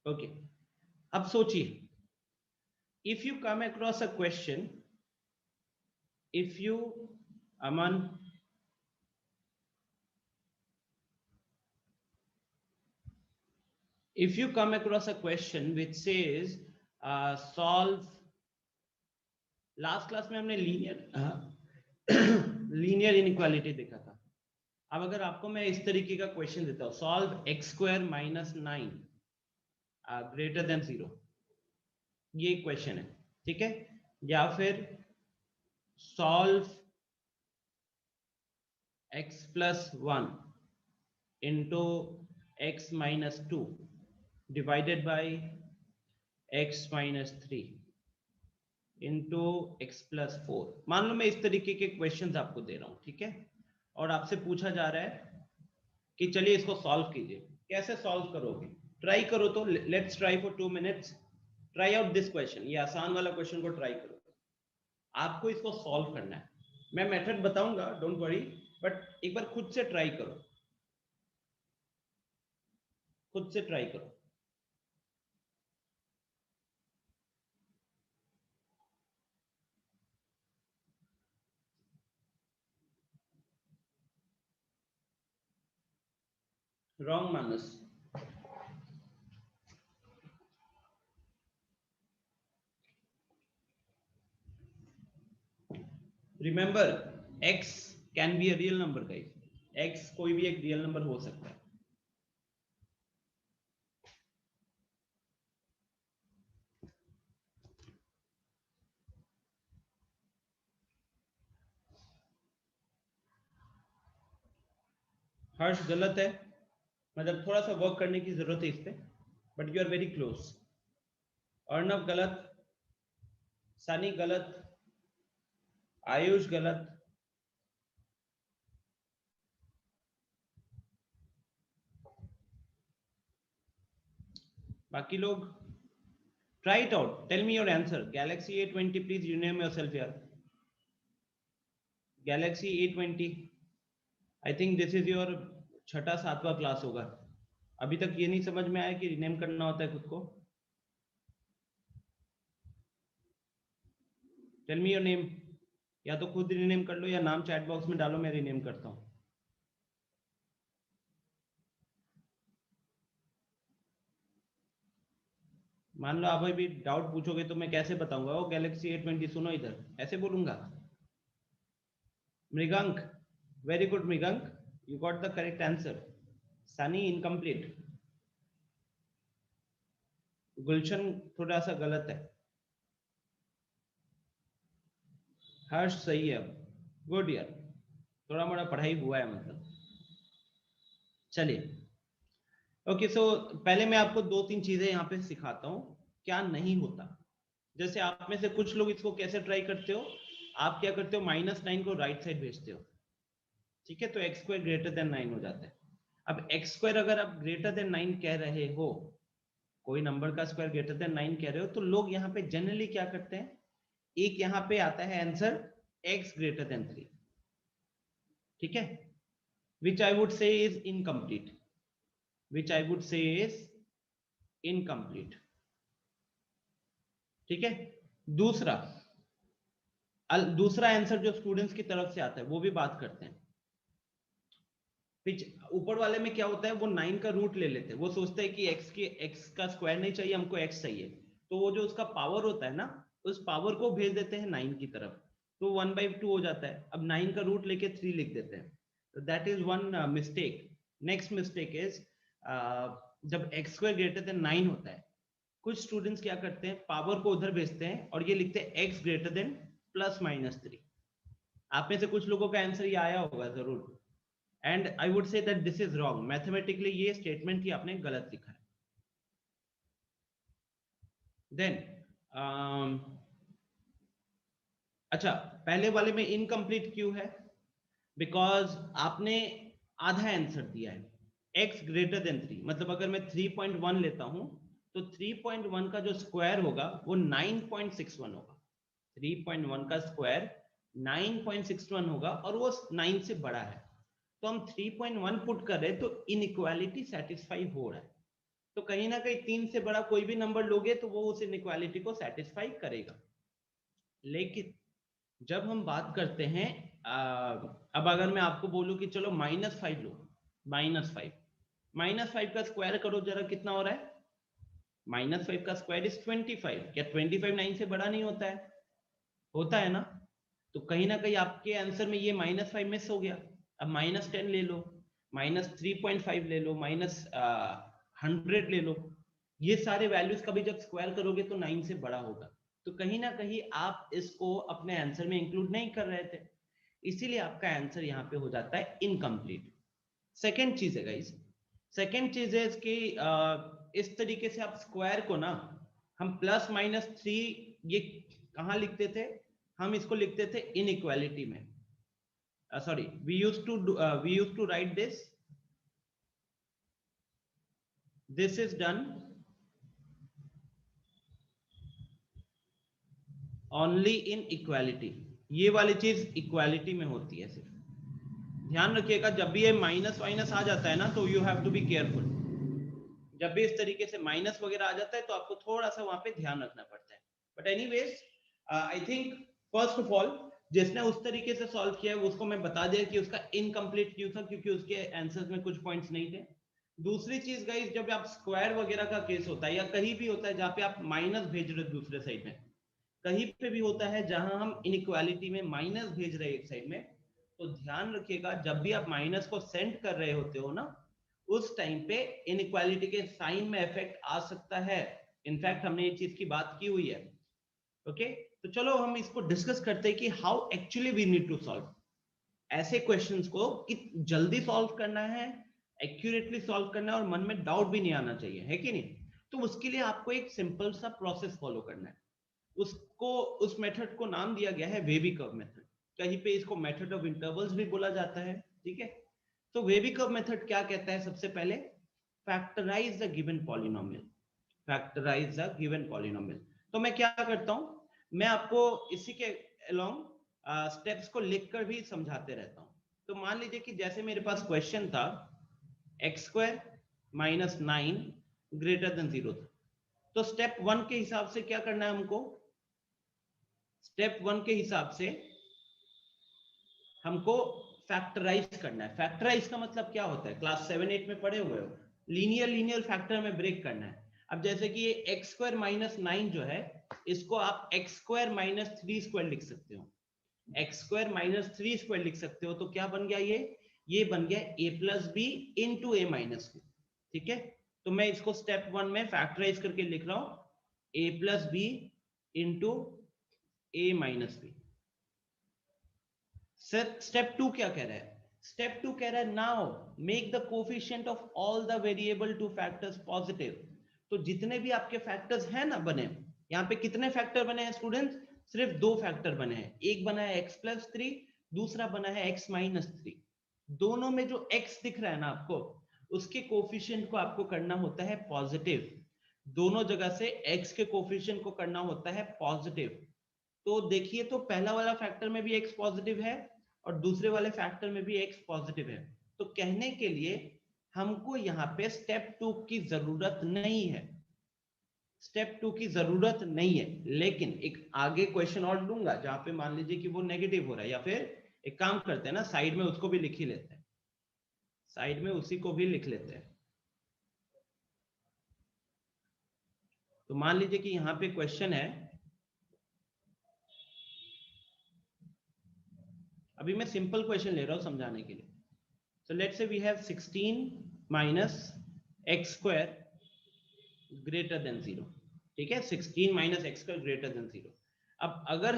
Okay, अब सोचिए, if you come across a question, if you, Aman, if you come across a question which says solve, last class में हमने linear linear inequality देखा था। अब अगर आपको मैं इस तरीके का क्वेश्चन देता हूं, solve x square minus 9 greater than 0, ये क्वेश्चन है, ठीक है, या फिर solve x plus 1 into x minus 2 divided by x minus 3 into x plus 4। मान लो मैं इस तरीके के क्वेश्चंस आपको दे रहा हूं, ठीक है, और आपसे पूछा जा रहा है कि चलिए इसको सॉल्व कीजिए। कैसे सॉल्व करोगे? ट्राई करो, तो let's try for 2 minutes, try out this question, ये आसान वाला क्वेश्चन को ट्राई करो। आपको इसको सॉल्व करना है, मैं मेथड बताऊंगा, डोंट वरी, बट एक बार खुद से ट्राई करो, खुद से ट्राई करो। Wrong Manas, remember x can be a real number guys, x कोई भी एक रियल नंबर हो सकता है। हर्ष गलत है, मतलब थोड़ा सा वर्क करने की जरूरत है इस पे, but you are very close. Arnav गलत, सनी गलत, आयुष गलत, बाकी लोग try it out, tell me your answer. Galaxy A20, please rename yourself यार, Galaxy A20, I think this is your छठा सातवां क्लास होगा, अभी तक ये नहीं समझ में आया कि रीनेम करना होता है खुद को। टेल मी योर नेम, या तो खुद रीनेम कर लो या नाम चैट बॉक्स में डालो, मैं रीनेम करता हूँ। मान लो आप अभी डाउट पूछोगे तो मैं कैसे बताऊंगा? वो गैलेक्सी A20, सुनो इधर, ऐसे बोलूंगा। Mrigank, very good Mrigank, you got the correct answer. Sunny incomplete, Gulshan थोड़ा सा गलत है, हर्ष सही है। गुड यार, थोड़ा मोड़ा पढ़ाई हुआ है मतलब। चलिए, ओके, सो पहले मैं आपको दो तीन चीजें यहाँ पे सिखाता हूँ क्या नहीं होता। जैसे आप में से कुछ लोग इसको कैसे ट्राई करते हो, आप क्या करते हो, -9 को राइट साइड भेजते हो, ठीक है, तो एक्स स्क्वायर ग्रेटर देन 9 हो जाता है। अब एक्स स्क्वायर अगर आप ग्रेटर देन 9 कह रहे हो, कोई नंबर का स्क्वायर ग्रेटर देन 9 कह रहे हो, तो लोग यहाँ पे जनरली क्या करते हैं, एक यहाँ पे आता है आंसर x ग्रेटर देन 3, ठीक है, which I would say is incomplete, which I would say is incomplete, ठीक है। दूसरा दूसरा आंसर जो स्टूडेंट्स की तरफ से आता है वो भी बात करते हैं। ऊपर वाले में क्या होता है, वो 9 का रूट ले लेते हैं, वो सोचते हैं कि x का स्क्वायर नहीं चाहिए हमको, x चाहिए, तो वो जो उसका पावर होता है ना, उस पावर को भेज देते हैं 9 की तरफ, तो 1/2 हो जाता है। अब 9 का रूट लेके 3 लिख देते हैं, तो that is one mistake. Next mistake is, जब x स्क्वायर ग्रेटर देन 9 होता है, कुछ स्टूडेंट्स क्या करते हैं, पावर को उधर भेजते हैं और ये लिखते हैं x ग्रेटर देन +-3। आप में से कुछ लोगों का आंसर ये आया होगा जरूर, and I would say that this is wrong, mathematically ये स्टेटमेंट ही आपने गलत लिखा है। देन अच्छा, पहले वाले में इनकम्प्लीट क्यों है? बिकॉज आपने आधा आंसर दिया है, x ग्रेटर देन 3, मतलब अगर मैं 3.1 लेता हूं तो 3.1 का जो स्क्वायर होगा वो 9.61 होगा, 3.1 का स्क्वायर 9.61 होगा, और वो 9 से बड़ा है, तो हम 3.1 पुट कर रहे हैं, तो इनइक्वालिटी सेटिस्फाई हो रहा है। तो कहीं ना कहीं 3 से बड़ा कोई भी नंबर लोगे तो वो उस इनइक्वालिटी को सेटिस्फाई करेगा। लेकिन जब हम बात करते हैं अब अगर मैं आपको बोलूं कि चलो -5 लो, -5 का स्क्वायर करो जरा, कितना हो रहा है? -5 का स्क्वायर इज 25। क्या 25 9 से बड़ा नहीं होता है? होता है ना? तो कहीं ना कहीं आपके आंसर में ये -5 मिस हो गया। अब -10 ले लो, -3.5 ले लो, -100 ले लो, ये सारे वैल्यूज का भी जब स्क्वायर करोगे तो 9 से बड़ा होगा। तो कहीं ना कहीं आप इसको अपने आंसर में इंक्लूड नहीं कर रहे थे, इसीलिए आपका आंसर यहाँ पे हो जाता है इनकम्प्लीट। सेकेंड चीज है गाइस, सेकेंड चीज है कि इस तरीके से आप स्क्वायर को ना, हम +-3 ये कहाँ लिखते थे? हम इसको लिखते थे इनइक्वालिटी में। Sorry, we used to write this is done only in equality. ये वाली चीज इक्वालिटी में होती है सिर्फ। ध्यान रखिएगा, जब भी ये माइनस वाइनस आ जाता है ना, तो you have to be careful. जब भी इस तरीके से माइनस वगैरह आ जाता है तो आपको थोड़ा सा वहां पे ध्यान रखना पड़ता है। But anyways, I think first of all जिसने उस तरीके से सॉल्व किया है उसको मैं बता दिया कि उसका इनकम्प्लीट क्यों था, क्योंकि उसके आंसर्स में कुछ पॉइंट्स नहीं थे। दूसरी चीज गाइस, जब आप स्क्वायर वगैरह का केस होता है या कहीं भी होता है जहां पे आप माइनस भेज रहे हो दूसरे साइड में, कहीं पे भी होता है जहां हम इनइक्वालिटी में माइनस भेज रहे हैं एक साइड में, तो ध्यान रखिएगा जब भी आप माइनस को सेंड कर रहे होते हो ना, उस टाइम पे इनइक्वालिटी के साइन में इफेक्ट आ सकता है। इनफैक्ट हमने ये चीज की बात की हुई है। ओके, तो चलो हम इसको डिस्कस करते हैं कि how actually we need to solve ऐसे क्वेश्चंस को, कि जल्दी सॉल्व करना है, एक्यूरेटली सॉल्व करना है और मन में डाउट भी नहीं आना चाहिए, है कि नहीं? तो उसके लिए आपको एक सिंपल सा प्रोसेस फॉलो करना है। उसको, उस मेथड को नाम दिया गया है वेबी कर्व मेथड। कहीं पे इसको मेथड ऑफ इंटरवल्स भी बोला जाता है, ठीक है? तो वेबी कर्व मेथड क्या कहता है? सबसे पहले factorise the given polynomial, factorise the given polynomial. तो मैं क्या करता हूं, मैं आपको इसी के अलोंग स्टेप्स को लिखकर भी समझाते रहता हूं। तो मान लीजिए कि जैसे मेरे पास क्वेश्चन था x² - 9 ग्रेटर देन 0 था, तो स्टेप 1 के हिसाब से क्या करना है हमको? स्टेप 1 के हिसाब से हमको फैक्टराइज करना है। फैक्टराइज का मतलब क्या होता है? क्लास 7-8 में पढ़े हुए हो, लीनियर फैक्टर में ब्रेक करना है। अब जैसे कि ये x² - 9 जो है, इसको आप x² - 3² लिख सकते हो, x² - 3² लिख सकते हो। तो क्या बन गया? ये बन गया a + b * a - b, ठीक है? तो मैं इसको स्टेप 1 में फैक्टराइज करके लिख रहा हूं a + b * a - b। Step 2 क्या कह रहा है? स्टेप 2 कह रहा है now make the coefficient of all the variable two factors positive. तो जितने भी आपके फैक्टर्स हैं ना बने, यहाँ पे कितने फैक्टर बने हैं स्टूडेंट्स? सिर्फ 2 फैक्टर बने हैं। एक बना है x + 3, दूसरा बना है x - 3। दोनों में जो x दिख रहा है ना आपको, उसके कोफिशिएंट को आपको करना होता है पॉजिटिव। दोनों जगह से x के कोफिशिएंट को करना होता है पॉजिटिव। तो देखिए, तो पहला वाला फैक्टर में भी x पॉजिटिव है और दूसरे वाले फैक्टर में भी x पॉजिटिव है। तो कहने के लिए हमको यहाँ पे स्टेप 2 की जरूरत नहीं है, स्टेप 2 की जरूरत नहीं है। लेकिन एक आगे क्वेश्चन और लूंगा जहां पे मान लीजिए कि वो नेगेटिव हो रहा है, या फिर एक काम करते हैं ना, साइड में उसको भी लिख ही लेते हैं, साइड में उसी को भी लिख लेते हैं। तो मान लीजिए कि यहाँ पे क्वेश्चन है, अभी मैं सिंपल क्वेश्चन ले रहा हूं समझाने के लिए। So let's say we have 16 minus x² greater than 0, ठीक है? 16 minus x² greater than 0। अब अगर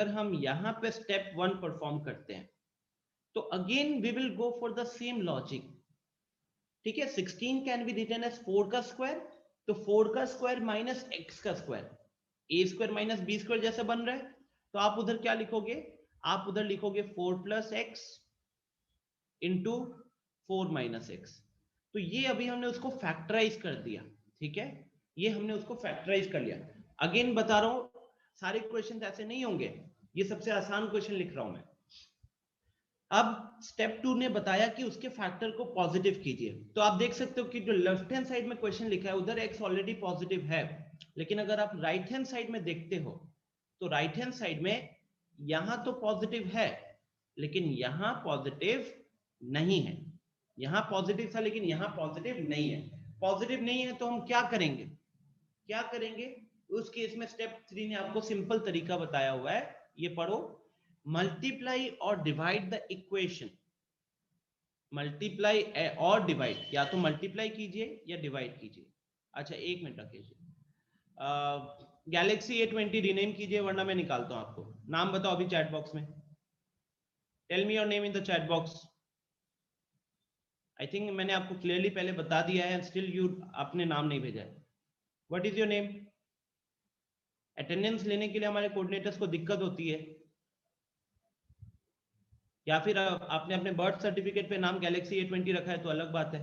हम यहाँ पे स्टेप 1 परफॉर्म करते हैं, तो again we will go for the same logic, ठीक है? 16 कैन बी रिटन एज 4 का स्क्वायर, तो 4 का स्क्वायर माइनस x का स्क्वायर, a² - b² जैसा बन रहा है। तो आप उधर क्या लिखोगे? आप उधर लिखोगे 4 + x इंटू 4 - x। तो ये अभी हमने उसको फैक्टराइज कर दिया, ठीक है? ये हमने उसको फैक्टराइज कर लिया। अगेन बता रहा हूं, सारे क्वेश्चन ऐसे नहीं होंगे, ये सबसे आसान क्वेश्चन लिख रहा हूं मैं। अब स्टेप 2 ने बताया कि उसके फैक्टर को पॉजिटिव कीजिए। तो आप देख सकते हो कि जो लेफ्ट हैंड साइड में क्वेश्चन लिखा है उधर x ऑलरेडी पॉजिटिव है, लेकिन अगर आप राइट हैंड साइड में देखते हो तो राइट हैंड साइड में यहां तो पॉजिटिव है लेकिन यहां पॉजिटिव नहीं है। यहां पॉजिटिव था लेकिन यहां पॉजिटिव नहीं है। पॉजिटिव नहीं है तो हम क्या करेंगे, क्या करेंगे उस केस में? स्टेप 3 ने आपको सिंपल तरीका बताया हुआ है, ये पढ़ो। मल्टीप्लाई और डिवाइड द इक्वेशन। मल्टीप्लाई और डिवाइड, या तो मल्टीप्लाई कीजिए या डिवाइड कीजिए। अच्छा एक मिनट रखिए, गैलेक्सी A20 रीनेम कीजिए वरना मैं निकालता हूं आपको। नाम बताओ अभी चैट बॉक्स में, tell me your name in the chat box. I think मैंने आपको क्लियरली पहले बता दिया है, स्टिल यू आपने नाम नहीं भेजा है। What is your name? Attendance लेने के लिए हमारे कोऑर्डिनेटर्स को दिक्कत होती है, या फिर आपने अपने बर्थ सर्टिफिकेट पे नाम गैलेक्सी A20 रखा है तो अलग बात है।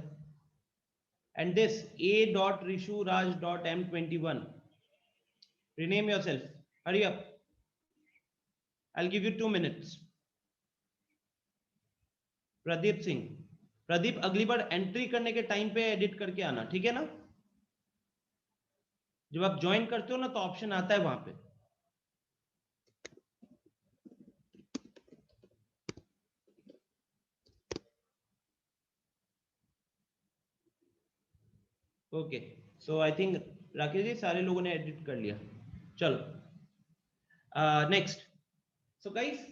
And this A.Rishu.Raj.M21, rename yourself, hurry up, I'll give you 2 minutes. Pradeep Singh, Pradeep अगली बार एंट्री करने के टाइम पे एडिट करके आना, ठीक है ना? जब आप ज्वाइन करते हो ना तो ऑप्शन आता है वहां पे। Okay, so I think Rakesh ji सारे लोगों ने एडिट कर लिया। चलो next. So guys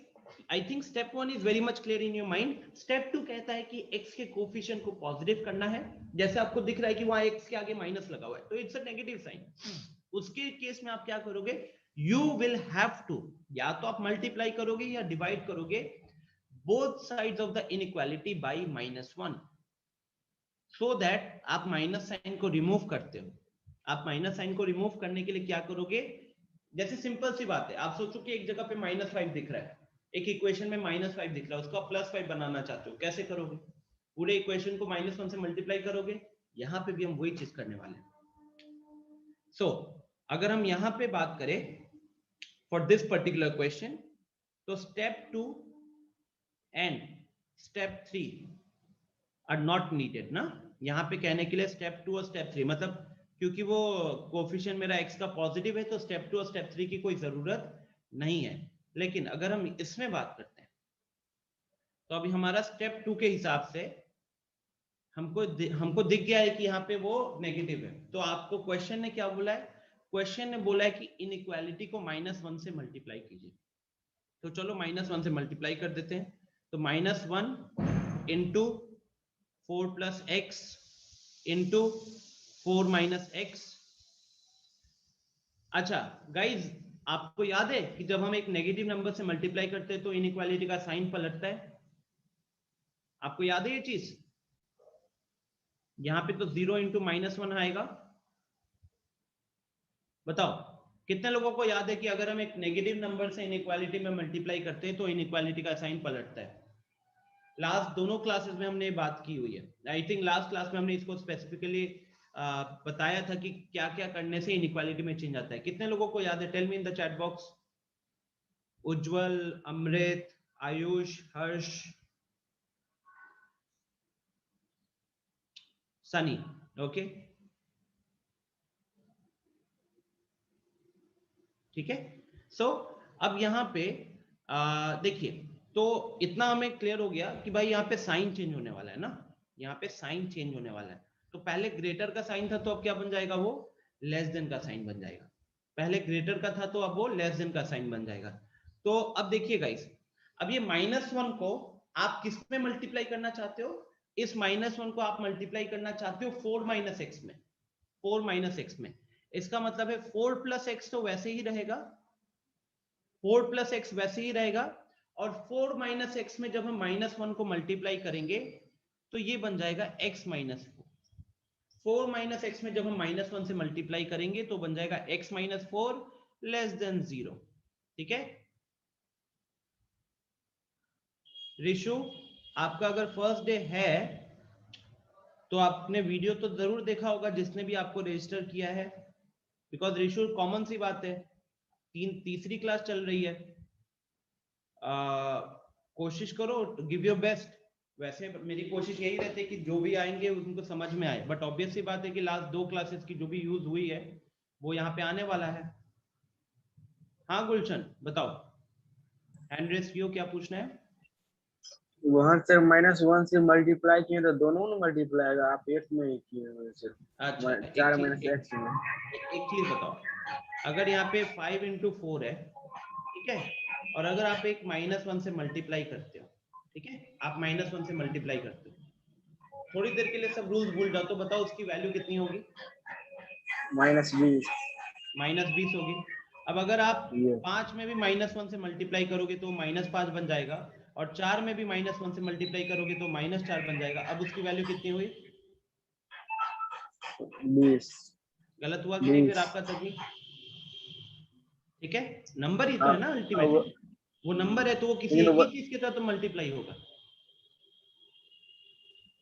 I think step 1 is very much clear in your mind. Step 2 कहता है कि x के कोफिशिएंट को पॉजिटिव करना है। जैसे आपको दिख रहा है कि वहां x के आगे माइनस लगा हुआ है तो इट्स अ नेगेटिव साइन। उसके केस में आप क्या करोगे? यू विल हैव टू, या तो आप मल्टीप्लाई करोगे या डिवाइड करोगे both sides of the inequality by -1, so that आप माइनस साइन को रिमूव करते हो। आप माइनस साइन को रिमूव करने के लिए क्या करोगे? जैसे सिंपल सी बात है, आप सोचो कि एक जगह पे -5 दिख रहा है, एक इक्वेशन में -5 दिख रहा है, उसको आप +5 बनाना चाहते हो, कैसे करोगे? पूरे इक्वेशन को -1 से मल्टीप्लाई करोगे। यहां पे भी हम वही चीज करने वाले हैं। सो अगर हम यहां पे बात करें फॉर दिस पर्टिकुलर क्वेश्चन, तो step 2 and step 3 are not needed ना। यहां पे कहने के लिए स्टेप 2 और स्टेप 3, मतलब क्योंकि वो कोफिशिएंट मेरा x का पॉजिटिव है तो स्टेप 2 और स्टेप 3 की कोई जरूरत नहीं है। लेकिन अगर हम इसमें बात करते हैं तो अभी हमारा स्टेप 2 के हिसाब से हमको दिख गया है कि यहाँ पे वो नेगेटिव है। तो आपको क्वेश्चन ने क्या बोला है? क्वेश्चन ने बोला है कि इनइक्वालिटी को -1 से मल्टीप्लाई कीजिए। तो चलो -1 से मल्टीप्लाई कर देते हैं। तो -1 into 4 plus x into 4 minus x. अच्छा गाइज, आपको याद है कि जब हम एक नेगेटिव नंबर से मल्टीप्लाई करते हैं तो इनइक्वालिटी का साइन पलटता है? आपको याद है ये चीज? यहां पे तो 0 इंटू -1 आएगा। बताओ कितने लोगों को याद है कि अगर हम एक नेगेटिव नंबर से इनइक्वालिटी में मल्टीप्लाई करते हैं तो इनइक्वालिटी का साइन पलटता है? लास्ट दोनों क्लासेस में हमने बात की हुई है। आई थिंक लास्ट क्लास में हमने इसको स्पेसिफिकली बताया था कि क्या क्या करने से इनइक्वालिटी में चेंज आता है। कितने लोगों को याद है? Tell me in the chat box. Ujjwal, Amrit, Ayush, Harsh, Sunny. Okay ठीक है। सो अब यहाँ पे देखिए, तो इतना हमें क्लियर हो गया कि भाई यहाँ पे साइन चेंज होने वाला है ना, यहाँ पे साइन चेंज होने वाला है। तो पहले ग्रेटर का साइन था तो अब क्या बन जाएगा? वो लेस देन का साइन बन जाएगा। पहले ग्रेटर का था तो अब वो लेस देन का साइन बन जाएगा। तो अब देखिए गाइस, अब ये -1 को आप किस में मल्टीप्लाई करना चाहते हो? इस -1 को आप मल्टीप्लाई करना चाहते हो 4 माइनस एक्स में। 4 माइनस एक्स में, इसका मतलब है 4 प्लस एक्स तो वैसे ही रहेगा, 4 प्लस एक्स वैसे ही रहेगा, और 4 माइनस एक्स में जब हम -1 को मल्टीप्लाई करेंगे तो ये बन जाएगा x माइनस 4 माइनस एक्स में जब हम -1 से मल्टीप्लाई करेंगे तो बन जाएगा x माइनस 4 लेस देन 0। ठीक है रिशु, आपका अगर फर्स्ट डे है तो आपने वीडियो तो जरूर देखा होगा जिसने भी आपको रजिस्टर किया है, बिकॉज रिशु कॉमन सी बात है, तीसरी क्लास चल रही है। कोशिश करो, गिव योर बेस्ट। वैसे मेरी कोशिश यही रहती है कि जो भी आएंगे उनको समझ में आए, बट ऑब्वियस सी बात है कि लास्ट 2 क्लासेस की जो भी यूज हुई है वो यहाँ पे आने वाला है। हाँ गुलशन बताओ, हैंड रेस कियो, क्या पूछना है? वहां से -1 से मल्टीप्लाई किए तो दोनों में मल्टीप्लाई आएगा, आप एक में ही किए वैसे। अच्छा 4 - x में एक चीज बताओ, अगर यहाँ पे 5 × 4 है, ठीक है, और अगर आप एक -1 से मल्टीप्लाई करते हो, ठीक है, आप -1 से मल्टीप्लाई करते हो, थोड़ी देर के लिए सब रूल्स भूल जाओ, तो बताओ उसकी वैल्यू कितनी होगी? -20 -20 होगी। अब अगर आप ये 5 में भी -1 से मल्टीप्लाई करोगे तो -5 बन जाएगा, और 4 में भी -1 से मल्टीप्लाई करोगे तो -4 बन जाएगा। अब उसकी वैल्यू कितनी हुई? 20 गलत हुआ कि नहीं फिर आपका तकनीक? ठीक है, नंबर ही तो है ना अल्टीमेटली, वो नंबर है तो वो किसी लेकिन एक ही चीज के साथ तो मल्टीप्लाई होगा।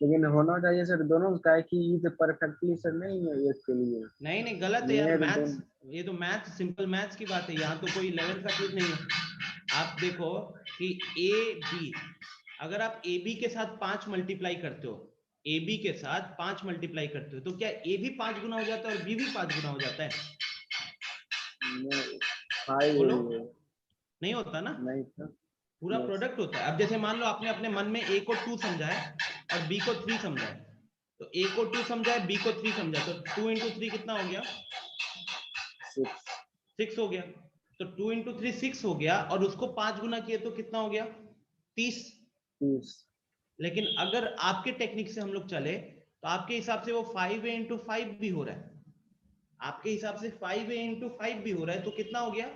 लेकिन होना चाहिए सर दोनों का, कि ये तो परफेक्टली सर नहीं है एक के लिए। नहीं नहीं गलत है यार, ये तो मैथ्स, ये तो मैथ्स, सिंपल मैथ्स की बात है, यहाँ तो कोई 11 का चीज नहीं है। आप देखो कि ए बी, अगर आप ए बी के साथ 5 मल्टीप्लाई करते हो, ए बी के साथ 5 मल्टीप्लाई करते हो, तो क्या ए भी 5 गुना हो जाता है और बी भी 5 गुना हो जाता है? बोलो, नहीं होता ना, नहीं था। पूरा प्रोडक्ट होता है। अब जैसे मान लो आपने अपने मन में ए को 2 समझा है और बी को 3 समझा है, तो ए को 2 समझा है, बी को 3 समझा है, तो 2 × 3 कितना हो गया? 6 हो गया। तो 2 × 3 6 हो गया, और उसको 5 गुना किए तो कितना हो गया? 30। लेकिन अगर आपके टेक्निक से हम लोग चले तो आपके हिसाब से वो 5a × 5 भी हो रहा है, आपके हिसाब से 5a × 5 भी हो रहा है, तो कितना हो गया?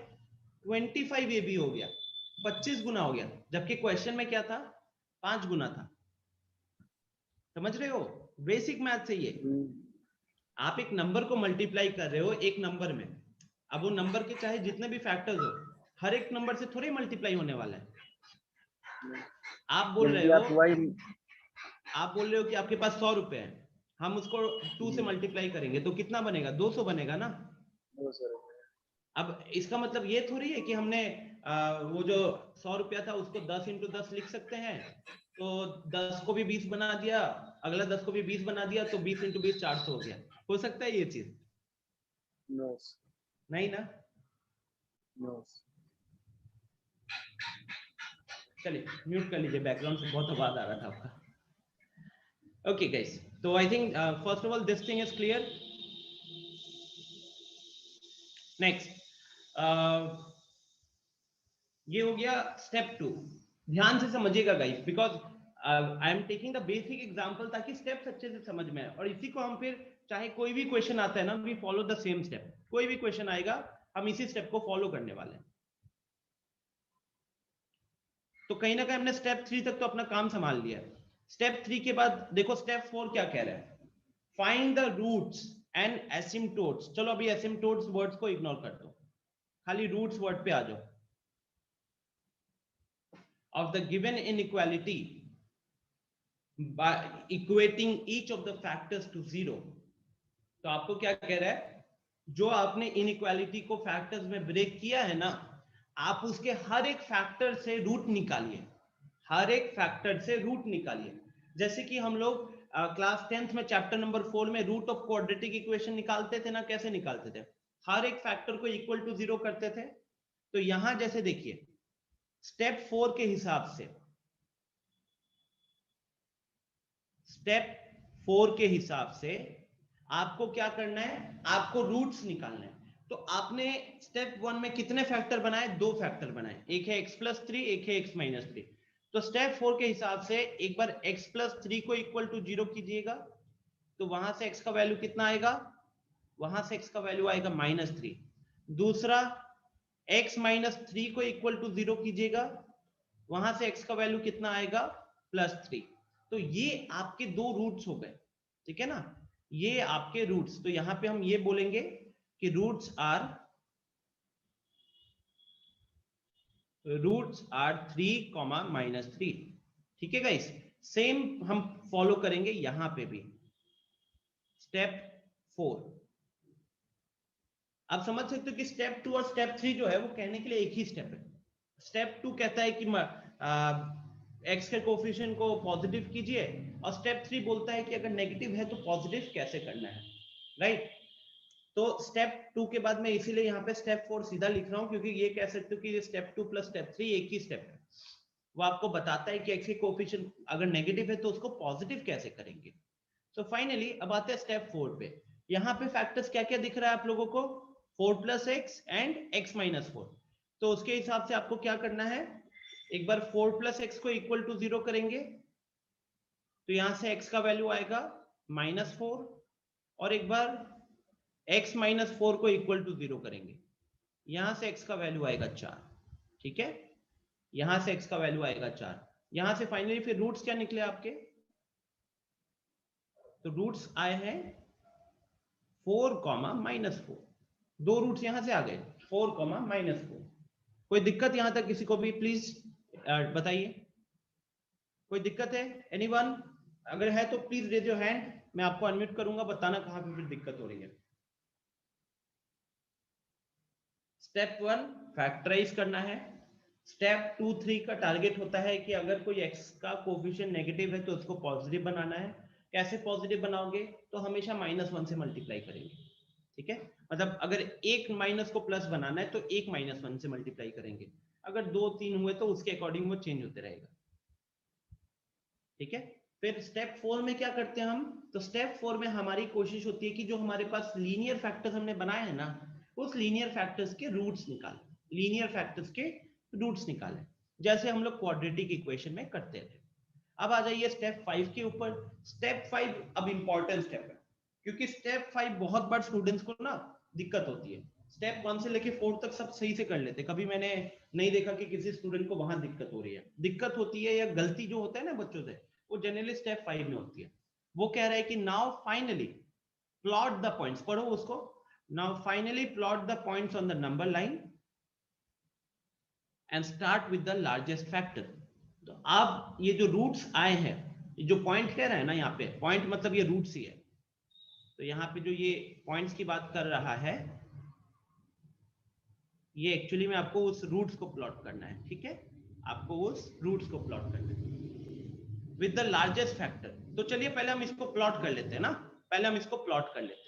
25a भी हो गया, 25 गुना हो गया, जबकि क्वेश्चन में क्या था? 5 गुना था। समझ रहे हो? बेसिक मैथ है ये। आप एक नंबर को मल्टीप्लाई कर रहे हो एक नंबर में, अब वो नंबर के चाहे जितने भी फैक्टर्स हो, हर एक नंबर से थोड़ी मल्टीप्लाई होने वाला है। आप बोल रहे हो कि आपके पास 100 रुपए है, हम उसको 2 से मल्टीप्लाई करेंगे तो कितना बनेगा? 200 बनेगा ना। अब इसका मतलब ये थोड़ी है कि हमने वो जो 100 रुपया था उसको 10 × 10 लिख सकते हैं, तो 10 को भी 20 बना दिया, अगला 10 को भी 20 बना दिया, तो 20 × 20 400 हो गया। हो सकता है ये चीज? नहीं ना। चलिए म्यूट कर लीजिए, बैकग्राउंड से बहुत आवाज आ रहा था आपका। ओके गाइस, तो I think first of all this thing is clear. Next, ये हो गया स्टेप 2। ध्यान से समझिएगा guys, because I am taking the basic example ताकि स्टेप्स अच्छे से समझ में आए, और इसी को हम फिर चाहे कोई भी क्वेश्चन आता है ना, we follow the same step. कोई भी क्वेश्चन आएगा हम इसी स्टेप को फॉलो करने वाले हैं। तो कहीं ना कहीं हमने स्टेप 3 तक तो अपना काम संभाल लिया। स्टेप 3 के बाद देखो स्टेप 4 क्या कह रहा है, फाइंड द रूट्स एंड एसिम्पटोट्स। चलो अभी एसिम्पटोट्स वर्ड्स को इग्नोर कर दो, खाली रूट्स वर्ड पे आ जाओ। Of the given inequality by equating each of the factors to 0। तो आपको क्या कह रहा है, जो आपने इनइक्वालिटी को फैक्टर्स में ब्रेक किया है ना, आप उसके हर एक फैक्टर से रूट निकालिए, हर एक फैक्टर से रूट निकालिए। जैसे कि हम लोग क्लास 10th में चैप्टर नंबर 4 में रूट ऑफ क्वाड्रेटिक इक्वेशन निकालते थे ना, कैसे निकालते थे? हर एक फैक्टर को इक्वल टू 0 करते थे। तो यहां जैसे देखिए स्टेप 4 के हिसाब से, स्टेप 4 के हिसाब से आपको क्या करना है, आपको रूट्स निकालना है। तो आपने स्टेप 1 में कितने फैक्टर बनाए? 2 फैक्टर बनाए, एक है x+3, एक है x-3। तो स्टेप 4 के हिसाब से एक बार x+3 को इक्वल टू 0 कीजिएगा, तो वहां से x का वैल्यू कितना आएगा? वहां से x का वैल्यू आएगा -3। दूसरा x-3 को इक्वल टू 0 कीजिएगा, वहां से x का वैल्यू कितना आएगा? +3। तो ये आपके 2 रूट्स हो गए, ठीक है ना, ये आपके रूट्स। तो यहां पे हम ये बोलेंगे कि रूट्स आर 3, -3। ठीक है गाइस, सेम हम फॉलो करेंगे यहां पे भी। स्टेप 4 आप समझ सकते हो कि स्टेप 2 और स्टेप 3 जो है वो कहने के लिए एक ही स्टेप है। स्टेप 2 कहता है कि x के कोफिशिएंट को पॉजिटिव कीजिए, और स्टेप 3 बोलता है कि अगर नेगेटिव है तो पॉजिटिव कैसे करना है, राइट। तो स्टेप 2 के बाद मैं इसीलिए यहाँ पे स्टेप 4 सीधा लिख रहा हूँ, क्योंकि ये कह सकते हो कि ये स्टेप 2 प्लस स्टेप 3 एक ही स्टेप है। वो आपको बताता है कि x के कोफिशिएंट अगर नेगेटिव है तो उसको पॉजिटिव कैसे करेंगे। तो फाइनली अब आते हैं स्टेप 4 पे। यहाँ पे फैक्टर्स क्या क्या दिख रहा है आप लोगों को, 4 plus x and x minus 4। तो उसके हिसाब से आपको क्या करना है, एक बार 4 प्लस एक्स को इक्वल टू 0 करेंगे तो यहां से x का वैल्यू आएगा -4, और एक बार x माइनस 4 को इक्वल टू 0 करेंगे, यहां से x का वैल्यू आएगा 4, ठीक है। यहां से x का वैल्यू आएगा 4, यहां से फाइनली फिर रूट्स क्या निकले आपके, तो रूट्स आए हैं 4, -4, दो रूट्स यहां से आ गए 4, -4। कोई दिक्कत यहां तक किसी को भी प्लीज बताइए, कोई दिक्कत है एनीवन? अगर है तो प्लीज रेज योर हैंड, मैं आपको अनम्यूट करूंगा, बताना कहां पे फिर दिक्कत हो रही है। स्टेप 1 फैक्टराइज करना है। स्टेप 2, 3 का टारगेट होता है कि अगर कोई x का कोफिशिएंट नेगेटिव है तो उसको पॉजिटिव बनाना है। कैसे पॉजिटिव बनाओगे, तो हमेशा -1 से मल्टीप्लाई करेंगे, ठीक है। मतलब अगर एक माइनस को प्लस बनाना है तो एक -1 से मल्टीप्लाई करेंगे, अगर 2, 3 हुए तो उसके अकॉर्डिंग वो चेंज होते रहेगा, ठीक है। फिर स्टेप 4 में क्या करते हैं हम, तो स्टेप 4 में हमारी कोशिश होती है कि जो हमारे पास लीनियर फैक्टर्स हमने बनाए हैं ना, उस लीनियर फैक्टर्स के रूट्स निकालें, लीनियर फैक्टर्स के रूट्स निकालें, जैसे हम लोग क्वाड्रेटिक इक्वेशन में करते थे। अब आ जाइए स्टेप 5 के ऊपर। स्टेप 5 अब इंपॉर्टेंट स्टेप है, क्योंकि स्टेप 5 बहुत बार स्टूडेंट्स को ना दिक्कत होती है। स्टेप 1 से लेके 4 तक सब सही से कर लेते, कभी मैंने नहीं देखा कि किसी स्टूडेंट को वहां दिक्कत हो रही है। दिक्कत होती है या गलती जो होता है ना बच्चों से, वो जनरली स्टेप 5 में होती है। वो कह रहा है कि now finally plot the points, पढ़ो उसको, now finally plot the points on the number line and start with the largest factor. तो अब ये जो रूट्स आए हैं, जो पॉइंट कह रहा है ना, यहाँ पे पॉइंट मतलब ये रूट्स ही है, तो यहाँ पे जो ये पॉइंट्स की बात कर रहा है, ये एक्चुअली में आपको उस रूट्स को प्लॉट करना है, ठीक है। आपको उस रूट्स को प्लॉट करना है विद द लार्जेस्ट फैक्टर। तो चलिए पहले हम इसको प्लॉट कर लेते हैं ना, पहले हम इसको प्लॉट कर लेते हैं।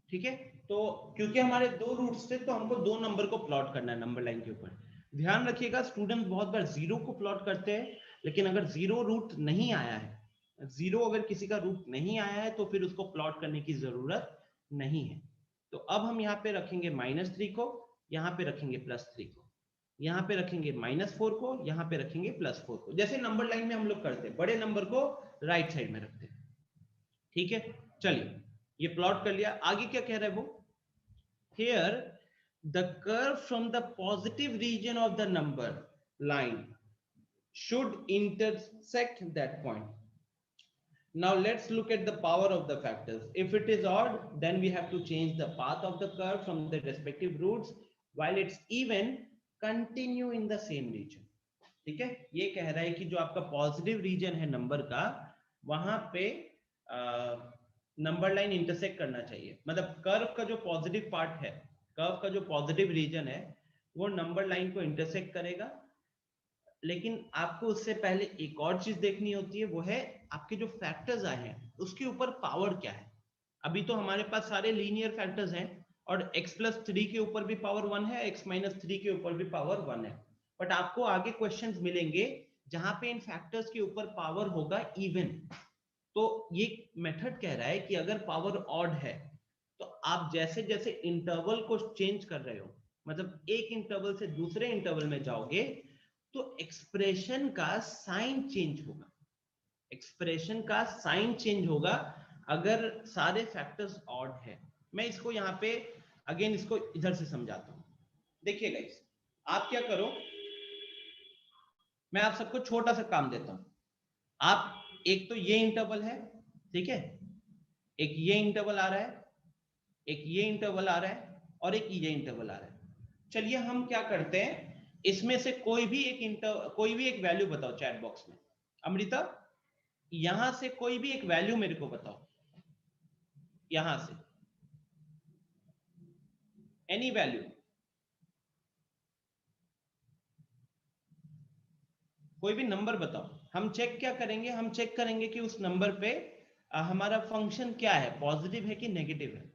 ठीक है, तो क्योंकि हमारे दो रूट्स थे तो हमको दो नंबर को प्लॉट करना है नंबर लाइन के ऊपर। ध्यान रखिएगा स्टूडेंट बहुत बार जीरो को प्लॉट करते हैं, लेकिन अगर जीरो रूट नहीं आया है, जीरो अगर किसी का रूट नहीं आया है तो फिर उसको प्लॉट करने की जरूरत नहीं है। तो अब हम यहाँ पे रखेंगे -3 को, यहाँ पे रखेंगे +3 को, यहाँ पे रखेंगे -4 को, यहाँ पे रखेंगे +4 को, जैसे नंबर लाइन में हम लोग करते हैं, बड़े नंबर को राइट साइड में रखते हैं, ठीक है। चलिए ये प्लॉट कर लिया, आगे क्या कह रहा है वो, here the curve from the positive region of the number line should intersect that point. Now let's look at the power of the factors. If it is odd, then we have to change the path of the curve from the respective roots, while it's even, continue in the same region. ठीक है, ये कह रहा है कि जो आपका positive reason है नंबर का, वहां पे नंबर लाइन इंटरसेक्ट करना चाहिए। मतलब कर्व का जो पॉजिटिव पार्ट है, कर्व का जो पॉजिटिव रीजन है, वो नंबर लाइन को इंटरसेक्ट करेगा। लेकिन आपको उससे पहले एक और चीज देखनी होती है, वो है आपके जो फैक्टर्स आए हैं उसके ऊपर पावर क्या है। अभी तो हमारे पास सारे लीनियर फैक्टर्स हैं, और x+3 के ऊपर भी पावर 1 है, x-3 के ऊपर भी पावर 1 है, बट आपको आगे क्वेश्चंस मिलेंगे जहां पे इन फैक्टर्स के ऊपर पावर होगा इवन। तो ये मेथड कह रहा है कि अगर पावर ऑड है तो आप जैसे जैसे इंटरवल को चेंज कर रहे हो, मतलब एक इंटरवल से दूसरे इंटरवल में जाओगे, तो एक्सप्रेशन का साइन चेंज होगा, एक्सप्रेशन का साइन चेंज होगा। अगर सारे फैक्टर्स ऑड है, मैं इसको यहाँ पे अगेन इसको इधर से समझाता हूँ। देखिए गाइस, आप क्या करो, मैं आप सबको छोटा सा काम देता हूँ। आप एक तो ये इंटरवल है, ठीक है, एक ये इंटरवल आ रहा है, एक ये इंटरवल आ रहा है और एक ये इंटरवल आ रहा है। चलिए हम क्या करते हैं, इसमें से कोई भी एक वैल्यू बताओ चैट बॉक्स में। अमृता, यहां से कोई भी एक वैल्यू मेरे को बताओ, यहां से एनी वैल्यू, कोई भी नंबर बताओ। हम चेक क्या करेंगे, हम चेक करेंगे कि उस नंबर पे हमारा फंक्शन क्या है, पॉजिटिव है कि नेगेटिव है।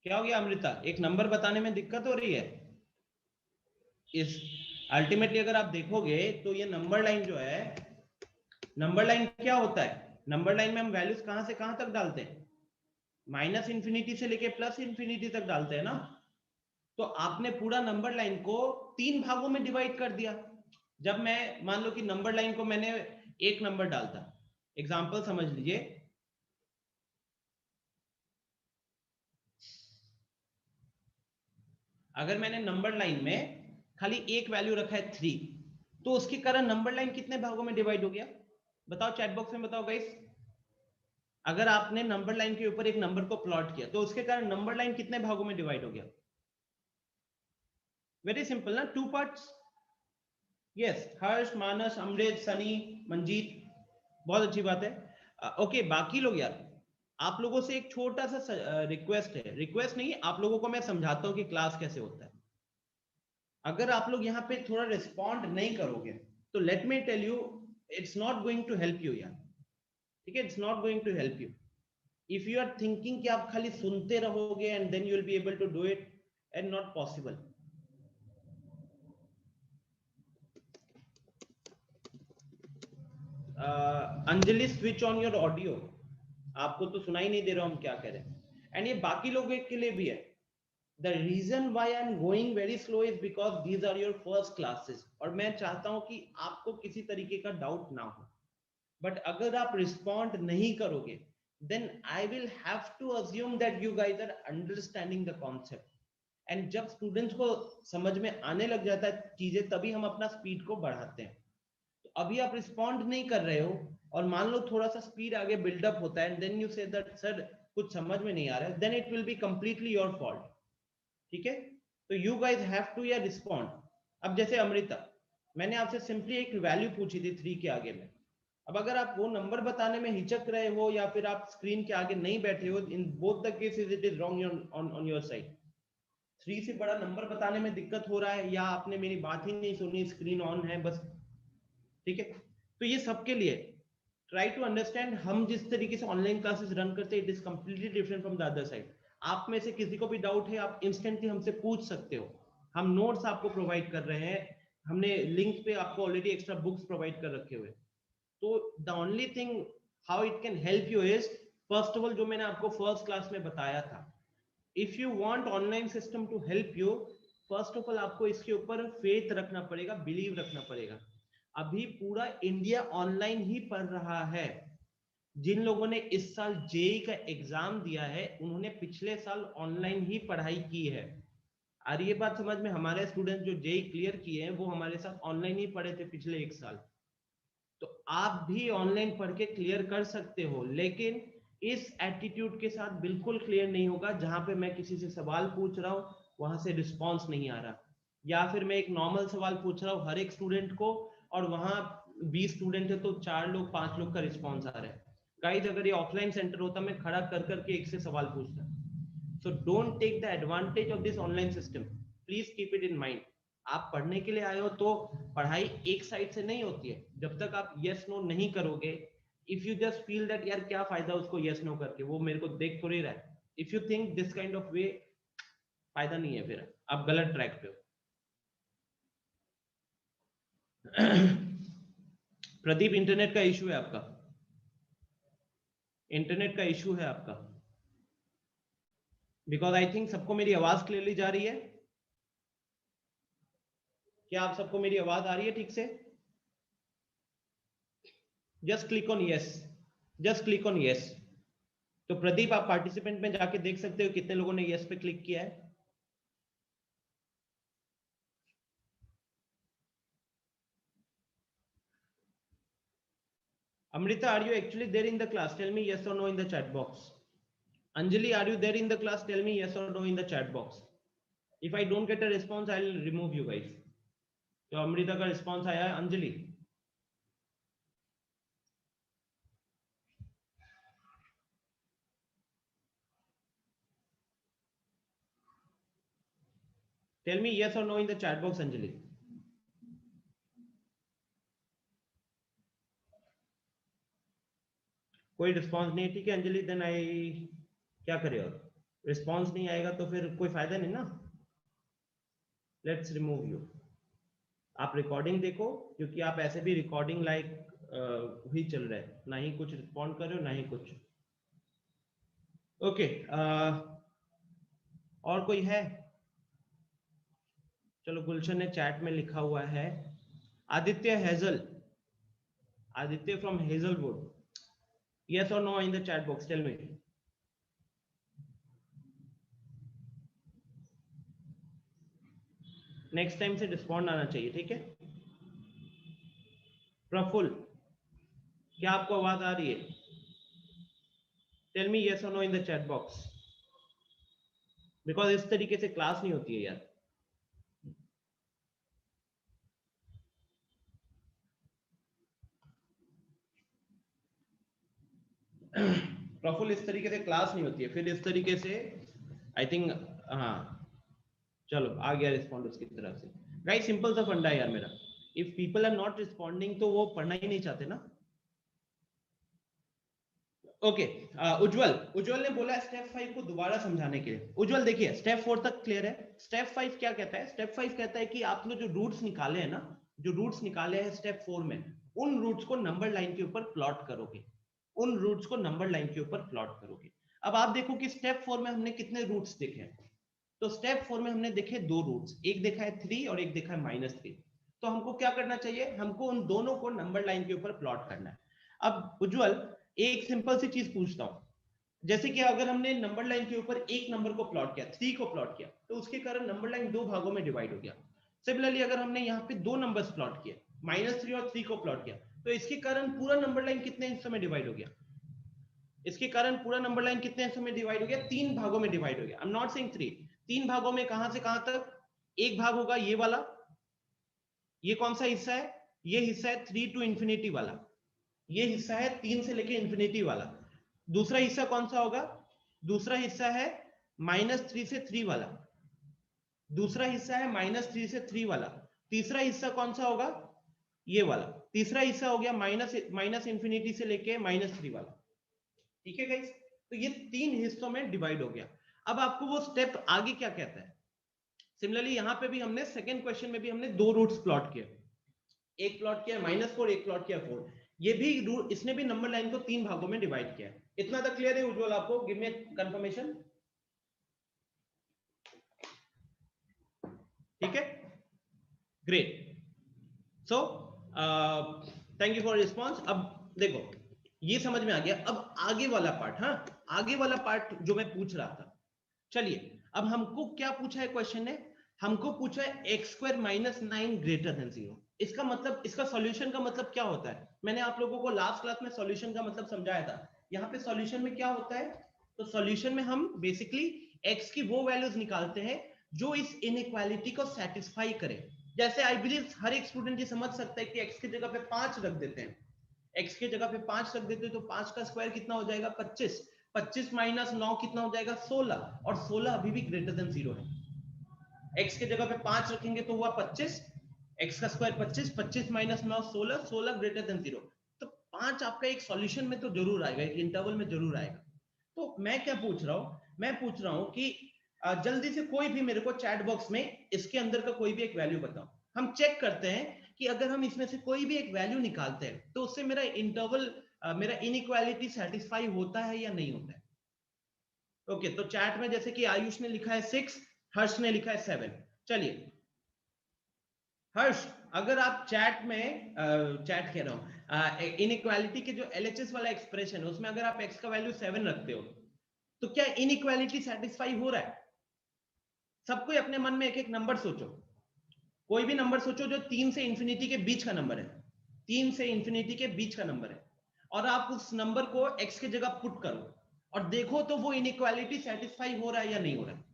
क्या हो गया अमृता, एक नंबर बताने में दिक्कत हो रही है? इस अल्टीमेटली अगर आप देखोगे तो ये नंबर लाइन जो है, नंबर लाइन क्या होता है, नंबर लाइन में हम वैल्यूज कहां से कहां तक डालते हैं, माइनस इंफिनिटी से लेके प्लस इंफिनिटी तक डालते हैं ना। तो आपने पूरा नंबर लाइन को 3 भागों में डिवाइड कर दिया। जब मैं मान लो कि नंबर लाइन को मैंने एक नंबर डालता, एग्जांपल समझ लीजिए, अगर मैंने नंबर लाइन में खाली एक वैल्यू रखा है 3, तो उसके कारण नंबर लाइन कितने भागों में डिवाइड हो गया, बताओ चैट बॉक्स में बताओ गाइस। अगर आपने नंबर लाइन के ऊपर एक नंबर को प्लॉट किया तो उसके कारण नंबर लाइन कितने भागों में डिवाइड हो गया? वेरी सिंपल ना, 2 पार्ट्स। यस, हर्ष, मानस, अमृत, सनी, मंजीत, बहुत अच्छी बात है। ओके, बाकी लोग यार, आप लोगों से एक छोटा सा रिक्वेस्ट है, रिक्वेस्ट नहीं, आप लोगों को मैं समझाता हूं कि क्लास कैसे होता है। अगर आप लोग यहाँ पे थोड़ा रिस्पॉन्ड नहीं करोगे तो let me tell you, it's not going to help you यार, ठीक है, it's not going to help you. If you are thinking कि आप खाली सुनते रहोगे and then you will be able to do it, and not possible. Anjali, switch on your audio, आपको तो सुनाई नहीं दे रहा हम क्या कह रहे हैं। एंड ये बाकी लोगों के लिए भी है। The reason why I'm going very slow is because these are your first classes, और मैं चाहता हूं कि आपको किसी तरीके का डाउट ना हो। बट अगर आप रिस्पॉन्ड नहीं करोगे then I will have to assume that you guys are understanding the concept, and जब स्टूडेंट्स को समझ में आने लग जाता है चीजें, तभी हम अपना स्पीड को बढ़ाते हैं। तो अभी आप रिस्पॉन्ड नहीं कर रहे हो और मान लो थोड़ा सा स्पीड आगे बिल्डअप होता है, and then you say that sir कुछ समझ में नहीं आ रहा है, then it will be completely your fault, ठीक है। तो यू गाइज हैव टू या रिस्पॉन्ड। अब जैसे अमृता, मैंने आपसे सिंपली एक वैल्यू पूछी थी 3 के आगे में, अब अगर आप वो नंबर बताने में हिचक रहे हो या फिर आप स्क्रीन के आगे नहीं बैठे हो, in both the cases it is wrong on your side. 3 से बड़ा नंबर बताने में दिक्कत हो रहा है, या आपने मेरी बात ही नहीं सुनी, स्क्रीन ऑन है बस, ठीक है। तो ये सबके लिए ट्राई टू अंडरस्टैंड, हम जिस तरीके से ऑनलाइन क्लासेस रन करते हैं it is completely different from the other side. आप में से किसी को भी डाउट है, आप इंस्टेंटली हमसे पूछ सकते हो, हम नोट्स आपको प्रोवाइड कर रहे हैं, हमने लिंक पे आपको ऑलरेडी एक्स्ट्रा बुक्स प्रोवाइड कर रखे हुए। तो the only thing how it can help you is, first of all जो मैंने आपको फर्स्ट क्लास में बताया था, if you want online system to help you, first of all आपको इसके ऊपर फेथ रखना पड़ेगा, बिलीव रखना पड़ेगा। अभी पूरा इंडिया ऑनलाइन ही पढ़ रहा है। जिन लोगों ने इस साल जेई का एग्जाम दिया है उन्होंने पिछले साल ऑनलाइन ही पढ़ाई की है। और ये बात समझ में, हमारे स्टूडेंट जो जेई क्लियर किए हैं वो हमारे साथ ऑनलाइन ही पढ़े थे पिछले 1 साल। तो आप भी ऑनलाइन पढ़ के क्लियर कर सकते हो, लेकिन इस एटीट्यूड के साथ बिल्कुल क्लियर नहीं होगा जहां पे मैं किसी से सवाल पूछ रहा हूं वहां से रिस्पॉन्स नहीं आ रहा, या फिर मैं एक नॉर्मल सवाल पूछ रहा हूं हर एक स्टूडेंट को और वहां 20 स्टूडेंट है तो 4 लोग 5 लोग का रिस्पॉन्स आ रहा है। गाइस, अगर ये ऑफलाइन सेंटर होता मैं खड़ा कर करके एक से सवाल पूछता। So don't take the advantage of this online system, please keep it in mind. आप पढ़ने के लिए आए हो तो पढ़ाई एक साइड से नहीं होती है, जब तक आप यस नो नहीं करोगे, if you just feel that यार क्या फायदा उसको यस नो करके, वो मेरे को देख थोड़ी रहा है, if you think this kind of वे, फायदा नहीं है, फिर आप गलत ट्रैक पे हो। प्रदीप, इंटरनेट का इशू है आपका। इंटरनेट का इशू है आपका? बिकॉज आई थिंक सबको मेरी आवाज क्लियरली जा रही है। क्या आप सबको मेरी आवाज आ रही है ठीक से? Just click on yes, just click on yes. तो प्रदीप, आप पार्टिसिपेंट में जाके देख सकते हो कितने लोगों ने यस पे क्लिक किया है। Amrita, are you actually there in the class? Tell me yes or no in the chat box. Anjali, are you there in the class? Tell me yes or no in the chat box. If I don't get a response, I'll remove you guys. तो अमृता का response आया है। Anjali, tell me yes or no in the chat box. Anjali, कोई response नहीं है, ठीक है Anjali. Then I क्या करे, और रिस्पॉन्स नहीं आएगा तो फिर कोई फायदा नहीं ना। Let's remove you. आप रिकॉर्डिंग देखो, क्योंकि आप ऐसे भी रिकॉर्डिंग लाइक ही चल रहे हैं, ना ही कुछ रिस्पॉन्ड कर रहे हो ना ही कुछ। ओके, और कोई है? चलो, गुलशन ने चैट में लिखा हुआ है। Aditya hazel, Aditya from Hazlewood, yes or no in the chat box, tell me. Next time से रिस्पॉन्ड आना चाहिए, ठीक है। प्रफुल्ल, क्या आपको आवाज आ रही है? Tell me yes or no in the chat box, because इस तरीके से क्लास नहीं होती है यार। प्रफुल्ल, इस तरीके से क्लास नहीं होती है, फिर इस तरीके से आई थिंक। हाँ, चलो आ गया रिस्पॉन्ड उसकी तरफ से। गाइस, सिंपल सा फंडा है यार मेरा। If people are not responding तो वो पढ़ना ही नहीं चाहते ना। ओके, उज्जवल ने बोला स्टेप 5 को दोबारा समझाने के लिए। उज्जवल देखिए, स्टेप 4 तक क्लियर है। स्टेप 5 क्या कहता है? स्टेप 5 कहता है कि आपने जो रूट्स निकाले हैं ना, जो रूट्स निकाले हैं स्टेप 4 में, उन रूट्स को नंबर लाइन के ऊपर प्लॉट करोगे। उन रूट्स को नंबर लाइन के ऊपर प्लॉट करोगे। अब आप देखो कि स्टेप 4 में हमने कितने रूट्स देखे हैं। तो स्टेप 4 में हमने देखे 2 रूट्स, एक देखा है 3 और एक देखा है -3। तो हमको क्या करना चाहिए? हमको उन दोनों को नंबर लाइन के ऊपर प्लॉट करना है। अब उज्जवल, एक सिंपल सी चीज पूछता हूं, जैसे कि अगर हमने नंबर लाइन के ऊपर एक नंबर को प्लॉट किया, 3 को प्लॉट किया, तो उसके कारण नंबर लाइन 2 भागों में डिवाइड हो गया। सिमिलरली अगर हमने यहाँ पे 2 नंबर्स प्लॉट किए, -3 और 3 को प्लॉट किया, तो इसके कारण पूरा नंबर लाइन कितने हिस्सों में डिवाइड हो गया? इसके कारण पूरा नंबर लाइन कितने हिस्सों में डिवाइड हो गया? 3 भागों में डिवाइड हो गया। आई एम नॉट सेइंग 3, 3 भागों में। कहां से कहां तक? एक भाग होगा ये वाला, ये कौन सा हिस्सा है? ये हिस्सा है 3 to infinity वाला, ये हिस्सा है 3 से लेके इंफिनिटी वाला। दूसरा हिस्सा कौन सा होगा? दूसरा हिस्सा है -3 से 3 वाला। दूसरा हिस्सा है -3 से 3 वाला। तीसरा हिस्सा कौन सा होगा? ये वाला। तीसरा हिस्सा हो गया माइनस इंफिनिटी से लेके -3 वाला। ठीक है गाइस, तो ये 3 हिस्सों में डिवाइड हो गया। अब आपको वो स्टेप आगे क्या कहता है? सिमिलरली यहां पे भी हमने सेकंड क्वेश्चन में भी हमने 2 रूट्स प्लॉट किए, एक प्लॉट किया -4, एक प्लॉट किया 4। ये भी इसने भी नंबर लाइन को 3 भागों में डिवाइड किया है। इतना तक क्लियर है उज्जवल आपको? Give me confirmation. ठीक है, great. So thank you for response. अब देखो, ये समझ में आ गया। अब आगे वाला पार्ट, हाँ, आगे वाला पार्ट जो मैं पूछ रहा था। चलिए, अब हमको क्या पूछा है क्वेश्चन ने? हमको पूछा है x² - 9 ग्रेटर देन 0। इसका मतलब, इसका सॉल्यूशन का मतलब क्या होता है? मैंने आप लोगों को लास्ट क्लास में सॉल्यूशन का मतलब समझाया था। यहाँ पे सॉल्यूशन में क्या होता है? तो सॉल्यूशन में हम बेसिकली x की वो वैल्यूज निकालते हैं जो इस इनइक्वालिटी को सेटिस्फाई करे। जैसे आई बिलीव हर एक स्टूडेंट ये समझ सकता है कि x की जगह पे 5 रख देते हैं, x की जगह पे 5 रख देते हैं, तो 5 का स्क्वायर कितना हो जाएगा? 25। 25 - 9 कितना हो जाएगा? 16। और 16 अभी भी ग्रेटर देन 0 है। x की जगह पे 5 रखेंगे तो हुआ 25, x का स्क्वायर 25, 25 - 9 16, 16 ग्रेटर देन 0। तो 5 आपका एक सॉल्यूशन में तो जरूर आएगा, एक इंटरवल में जरूर आएगा। तो मैं क्या पूछ रहा हूं? मैं पूछ रहा हूं कि जल्दी से कोई भी मेरे को चैट बॉक्स में इसके अंदर का कोई भी एक वैल्यू बताओ। हम चेक करते हैं कि अगर हम इसमें से कोई भी एक वैल्यू निकालते हैं तो उससे मेरा इंटरवल मेरा इनइक्वालिटी सेटिस्फाई होता है या नहीं होता है। ओके, तो चैट में जैसे कि आयुष ने लिखा है 6, हर्ष ने लिखा है 7। चलिए हर्ष, अगर आप चैट में चैट कह रहा हूं इनइक्वालिटी के जो एलएचएस वाला एक्सप्रेशन है उसमें अगर आप x का वैल्यू 7 रखते हो तो क्या इनइक्वालिटी सेटिस्फाई हो रहा है? सब कोई अपने मन में एक एक नंबर सोचो, कोई भी नंबर सोचो जो 3 से इंफिनिटी के बीच का नंबर है, 3 से इंफिनिटी के बीच का नंबर है, और आप उस नंबर को x की जगह पुट करो और देखो तो वो इनइक्वालिटी सेटिस्फाई हो रहा है या नहीं हो रहा है?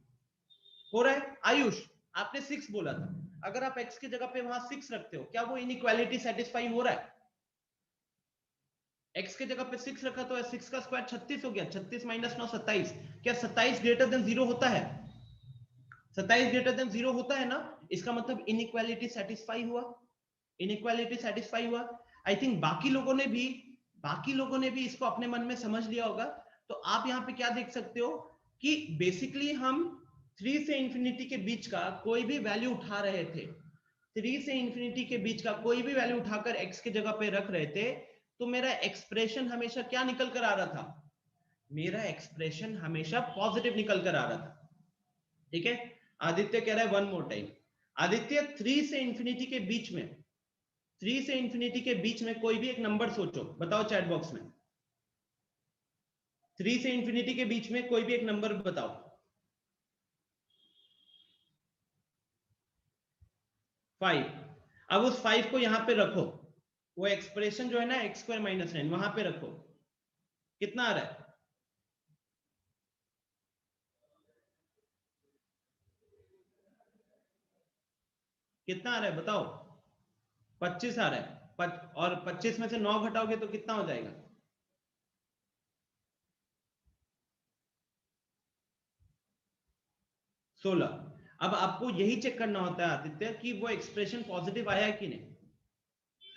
हो रहा है। आयुष, आपने 6 बोला था, अगर आप x की जगह पे वहां 6 रखते हो क्या वो इनइक्वालिटी सेटिस्फाई हो रहा है? x की जगह पे 6 रखा तो 6 का स्क्वायर 36 हो गया, 36 माइनस 9 27। क्या 27 ग्रेटर देन 0 होता है? 27 ग्रेटर देन 0 होता है ना, इसका मतलब इनइक्वालिटी सेटिस्फाई हुआ, इनइक्वालिटी सेटिस्फाई हुआ। आई थिंक बाकी लोगों ने भी इसको अपने मन में समझ लिया होगा। तो आप यहाँ पे क्या देख सकते हो कि बेसिकली हम 3 से इंफिनिटी के बीच का कोई भी वैल्यू उठा रहे थे, 3 से इंफिनिटी के बीच का कोई भी वैल्यू उठाकर x की जगह पे रख रहे थे, तो मेरा एक्सप्रेशन हमेशा क्या निकल कर आ रहा था? मेरा एक्सप्रेशन हमेशा पॉजिटिव निकल कर आ रहा था। ठीक है, आदित्य कह रहा है वन मोर टाइम। आदित्य 3 से इंफिनिटी के बीच में, 3 से इंफिनिटी के बीच में कोई भी एक नंबर सोचो, बताओ चैट बॉक्स में। 3 से इंफिनिटी के बीच में कोई भी एक नंबर बताओ। 5। अब उस 5 को यहां पे रखो, वो एक्सप्रेशन जो है ना x स्क्वायर माइनस 9 वहां पे रखो, कितना आ रहा है? कितना आ रहा है बताओ? 25 आ रहा है। और 25 में से 9 घटाओगे तो कितना हो जाएगा? 16। अब आपको यही चेक करना होता है आदित्य कि वो एक्सप्रेशन पॉजिटिव आया है कि नहीं।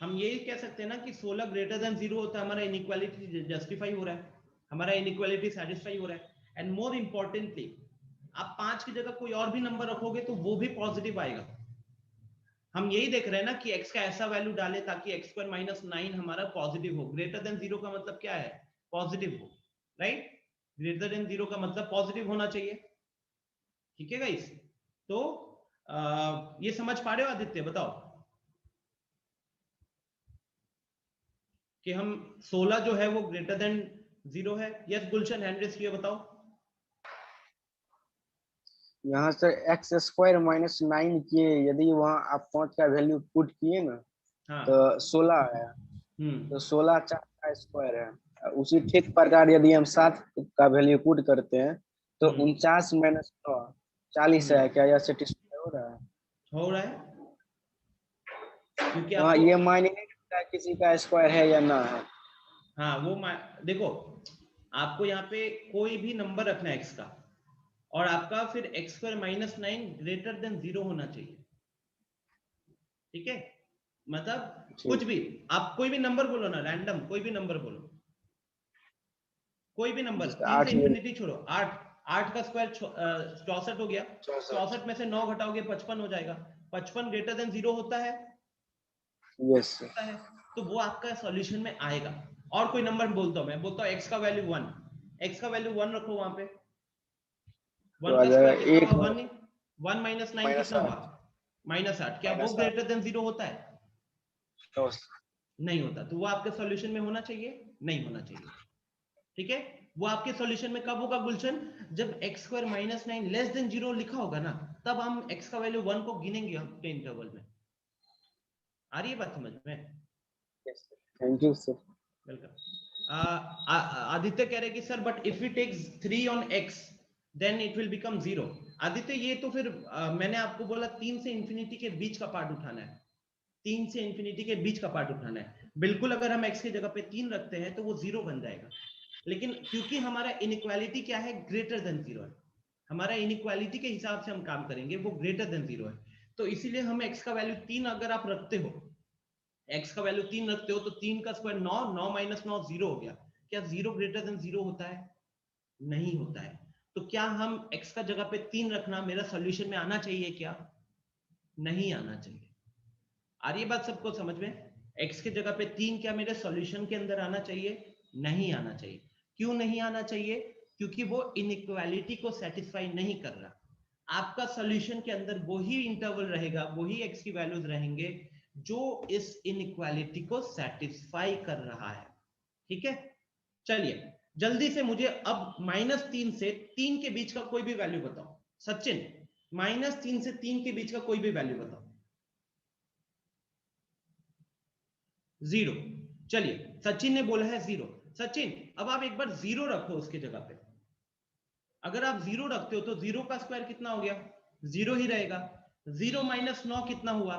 हम यही कह सकते हैं ना कि 16 ग्रेटर देन 0 होता है, हमारा इनइक्वालिटी जस्टिफाई हो रहा है, हमारा इनइक्वालिटी सेटिस्फाई हो रहा है। एंड मोर इंपॉर्टेंटली, आप 5 की जगह कोई और भी नंबर रखोगे तो वो भी पॉजिटिव आएगा। हम यही देख रहे हैं ना कि x का ऐसा वैल्यू डाले ताकि x स्क्वायर माइनस 9 हमारा पॉजिटिव हो। ग्रेटर देन 0 का मतलब क्या है? पॉजिटिव हो, राइट? ग्रेटर देन 0 का मतलब पॉजिटिव होना चाहिए। ठीक है गाइस, तो ये समझ पा रहे हो आदित्य? बताओ कि हम 16 जो है वो ग्रेटर देन 0 है। यस गुलशन, हैंड रेज किए, बताओ। यहाँ से x स्क्वायर माइनस 9 किए, यदि वहाँ आप 5 का वैल्यू पुट किए ना हाँ। तो 16 है, तो 16 4 का स्क्वायर है। उसी ठीक प्रकार यदि हम 7 का वैल्यू पुट करते हैं तो 49 माइनस 9 40 है। क्या यह सेटिस्फाई हो रहा है? हो रहा है, क्योंकि वहाँ आपको ये मायने नहीं रखता है किसी का स्क्वायर है या ना है। हाँ वो देखो, आपको यहाँ पे कोई भी नंबर रखना है x का, और आपका फिर x square minus 9 greater than 0 होना चाहिए। ठीक है, मतलब कुछ भी, आप कोई भी नंबर बोलो ना, रैंडम कोई भी नंबर बोलो, कोई भी नंबर। जिसका 3 से 8 इंफिनिटी छोड़ो, 8, 8 का स्क्वायर 64 हो गया, 64 में से 9 घटाओगे 55 हो जाएगा। 55 ग्रेटर देन 0 होता है, यस होता है, तो वो आपका सॉल्यूशन में आएगा। और कोई नंबर बोलता हूं, मैं बोलता हूँ x का वैल्यू 1, x का वैल्यू 1 रखो वहां पे। तो 1 आ का जाएगा स्क्वायर कितना 1 हुआ? 1। 1 माइनस 9 माइनस कितना हुआ? 8 -8। क्या वो माइनस 8 ग्रेटर देन 0 होता है? नहीं होता, तो वो आपके सॉल्यूशन में होना चाहिए? नहीं होना चाहिए। ठीक है, वो आपके सॉल्यूशन में कब होगा गुलशन? जब x square minus 9 less then 0 लिखा होगा ना, तब हम x का वैल्यू 1 को गिनेंगे अपने इंटरवल में। आ रही है बात समझ में? Thank you sir. Welcome. Aditya कह रहे कि sir but if we take 3 on x then it will become 0। Aditya ये तो फिर मैंने आपको बोला 3 से इंफिनिटी के बीच का पार्ट उठाना है, 3 से इंफिनिटी के बीच का पार्ट उठाना है। बिल्कुल, अगर हम x की जगह पे 3 रखते हैं तो वो 0 बन जाएगा, लेकिन क्योंकि हमारा इनइक्वालिटी क्या है? ग्रेटर देन 0 है। हमारा इनइक्वालिटी के हिसाब से हम काम करेंगे, वो ग्रेटर देन 0 है, तो इसीलिए हम x का वैल्यू 3 अगर आप रखते हो, x का वैल्यू 3 रखते हो तो 3 का स्क्वायर 9, 9 माइनस 9 0 हो गया। क्या 0 ग्रेटर देन 0 होता है? नहीं होता है। तो क्या हम x का जगह पे 3 रखना मेरा सॉल्यूशन में आना चाहिए क्या? नहीं आना चाहिए। आ रही है बात सबको समझ में? x के जगह पे 3 क्या मेरे सॉल्यूशन के अंदर आना चाहिए? नहीं आना चाहिए। क्यों नहीं आना चाहिए? क्योंकि वो इनइक्वालिटी को सेटिस्फाई नहीं कर रहा। आपका सॉल्यूशन के अंदर वही इंटरवल रहेगा, वही x की वैल्यूज रहेंगे जो इस इनइक्वालिटी को सेटिस्फाई कर रहा है। ठीक है, चलिए जल्दी से मुझे अब -3 से 3 के बीच का कोई भी वैल्यू बताओ। सचिन, -3 से 3 के बीच का कोई भी वैल्यू बताओ। 0। चलिए सचिन ने बोला है 0। सचिन अब आप एक बार 0 रखो उसके जगह पे। अगर आप 0 रखते हो तो 0 का स्क्वायर कितना हो गया? 0 ही रहेगा। 0 - 9 कितना हुआ?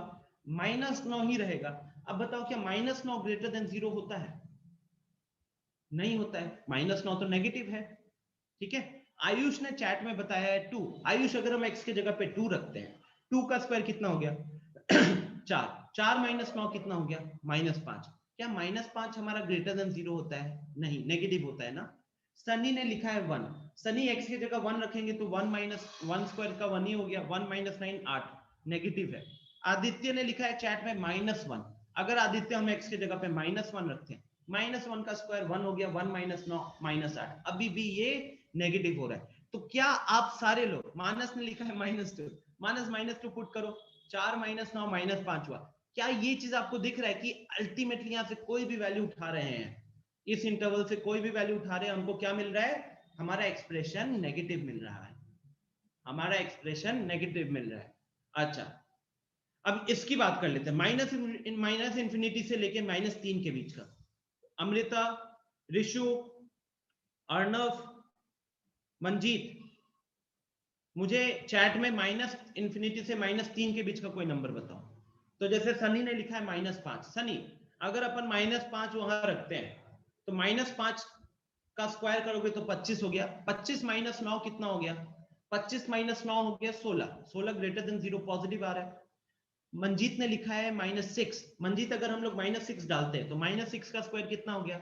-9 ही रहेगा। अब बताओ क्या -9 ग्रेटर देन 0 होता है? नहीं होता है। -9 तो नेगेटिव है। ठीक है, आयुष ने चैट में बताया है 2। आयुष अगर हम x के जगह पे 2 रखते हैं, 2 का स्क्वायर कितना हो गया? 4। 4 - 9 कितना हो गया? -5। क्या -5 हमारा ग्रेटर देन 0 होता है? नहीं, नेगेटिव होता है ना। सनी ने लिखा है 1। सनी x की जगह 1 रखेंगे तो 1 - 1 स्क्वायर का 1 ही हो गया। 1 - 9 8, नेगेटिव है। आदित्य ने लिखा है चैट में -1। अगर आदित्य हम x की जगह पे -1 रखते हैं, -1 का स्क्वायर 1 हो गया। 1 - 9 -8, अभी भी ये नेगेटिव हो रहा है। तो क्या आप सारे लोग, मानस ने लिखा है -2, -2 पुट करो। 4 - 9 -5 हुआ। क्या ये चीज आपको दिख रहा है कि अल्टीमेटली यहां से कोई भी वैल्यू उठा रहे हैं, इस इंटरवल से कोई भी वैल्यू उठा रहे हैं, हमको क्या मिल रहा है? हमारा एक्सप्रेशन नेगेटिव मिल रहा है। हमारा एक्सप्रेशन नेगेटिव मिल रहा है। अच्छा, अब इसकी बात कर लेते हैं, माइनस इंफिनिटी से लेके -3 के बीच का। अमृता, ऋषु, अर्णव, मंजीत, मुझे चैट में -इंफिनिटी से -3 के बीच का कोई नंबर बताओ। तो जैसे सनी ने लिखा है -5। सनी, अगर अपन -5 वहां रखते हैं तो -5 का स्क्वायर करोगे तो 25 हो गया। 25 - 9 कितना हो गया? 25 - 9 हो गया 16। 16 ग्रेटर देन 0 पॉजिटिव आ रहा है। मंजीत ने लिखा है -6। मंजीत, अगर हम लोग -6 डालते हैं तो -6 का स्क्वायर कितना हो गया?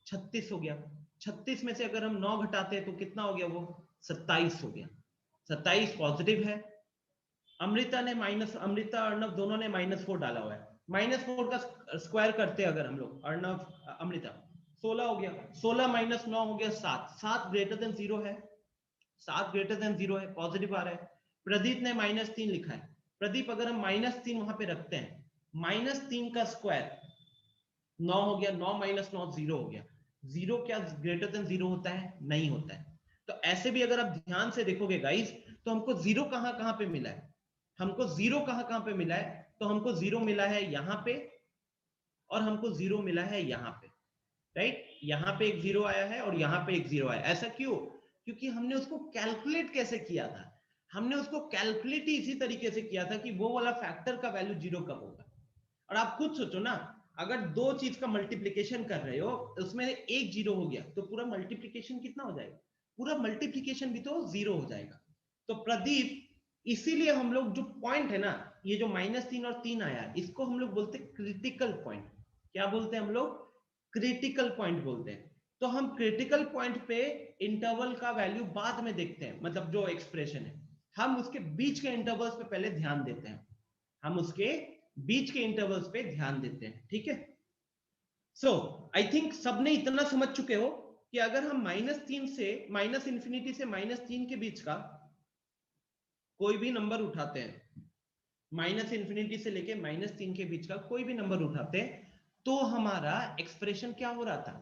36 हो गया। 36 में से अगर हम 9 घटाते हैं तो कितना हो गया? वो 27 हो गया। 27 पॉजिटिव है। अमृता ने अमृता अर्णव दोनों ने -4 डाला हुआ है। -4 का स्क्वायर करते हैं अगर हम लोग, अर्णव अमृता, 16 हो गया। 16 - 9 हो गया 7। 7 ग्रेटर देन 0 है। 7 ग्रेटर देन 0 है, पॉजिटिव आ रहा है। प्रदीप ने -3 लिखा है। प्रदीप, अगर हम -3 वहां पे रखते हैं, -3 का स्क्वायर 9 हो गया। 9 - 9 0 हो गया। 0 क्या ग्रेटर देन 0 होता है? नहीं होता है। तो ऐसे भी अगर आप ध्यान से देखोगे गाइस, तो हमको 0 कहां कहां पे मिला है? हमको 0 कहां कहां पे मिला है? तो हमको 0 मिला है यहां पे, और हमको 0 मिला है यहां पे। राइट, यहां पे एक 0 आया है और यहां पे एक 0 आया। ऐसा क्यों? क्योंकि हमने उसको कैलकुलेट कैसे किया था? हमने उसको कैलकुलेट ही इसी तरीके से किया था कि वो वाला फैक्टर का वैल्यू 0 कब होगा। और आप खुद सोचो ना, अगर दो चीज का मल्टीप्लीकेशन कर रहे हो, उसमें एक 0 हो गया तो पूरा मल्टीप्लीकेशन कितना हो जाएगा? पूरा मल्टीप्लीकेशन भी तो 0 हो जाएगा। तो प्रदीप, इसीलिए हम लोग जो पॉइंट है ना, ये जो -3 और 3 आया, इसको हम लोग बोलते हैं क्रिटिकल पॉइंट। क्या बोलते हैं हम लोग? क्रिटिकल पॉइंट बोलते हैं। तो हम क्रिटिकल पॉइंट पे इंटरवल का वैल्यू बाद में देखते हैं, मतलब जो एक्सप्रेशन है, हम उसके बीच के इंटरवल्स पे पहले ध्यान देते हैं। हम उसके बीच के इंटरवल्स पे ध्यान देते हैं। ठीक है, सो आई थिंक सबने इतना समझ चुके हो कि अगर हम -3 से -इंफिनिटी से -3 के बीच का कोई भी नंबर उठाते हैं, -इंफिनिटी से लेके -3 के बीच का कोई भी नंबर उठाते हैं, तो हमारा एक्सप्रेशन क्या हो रहा था?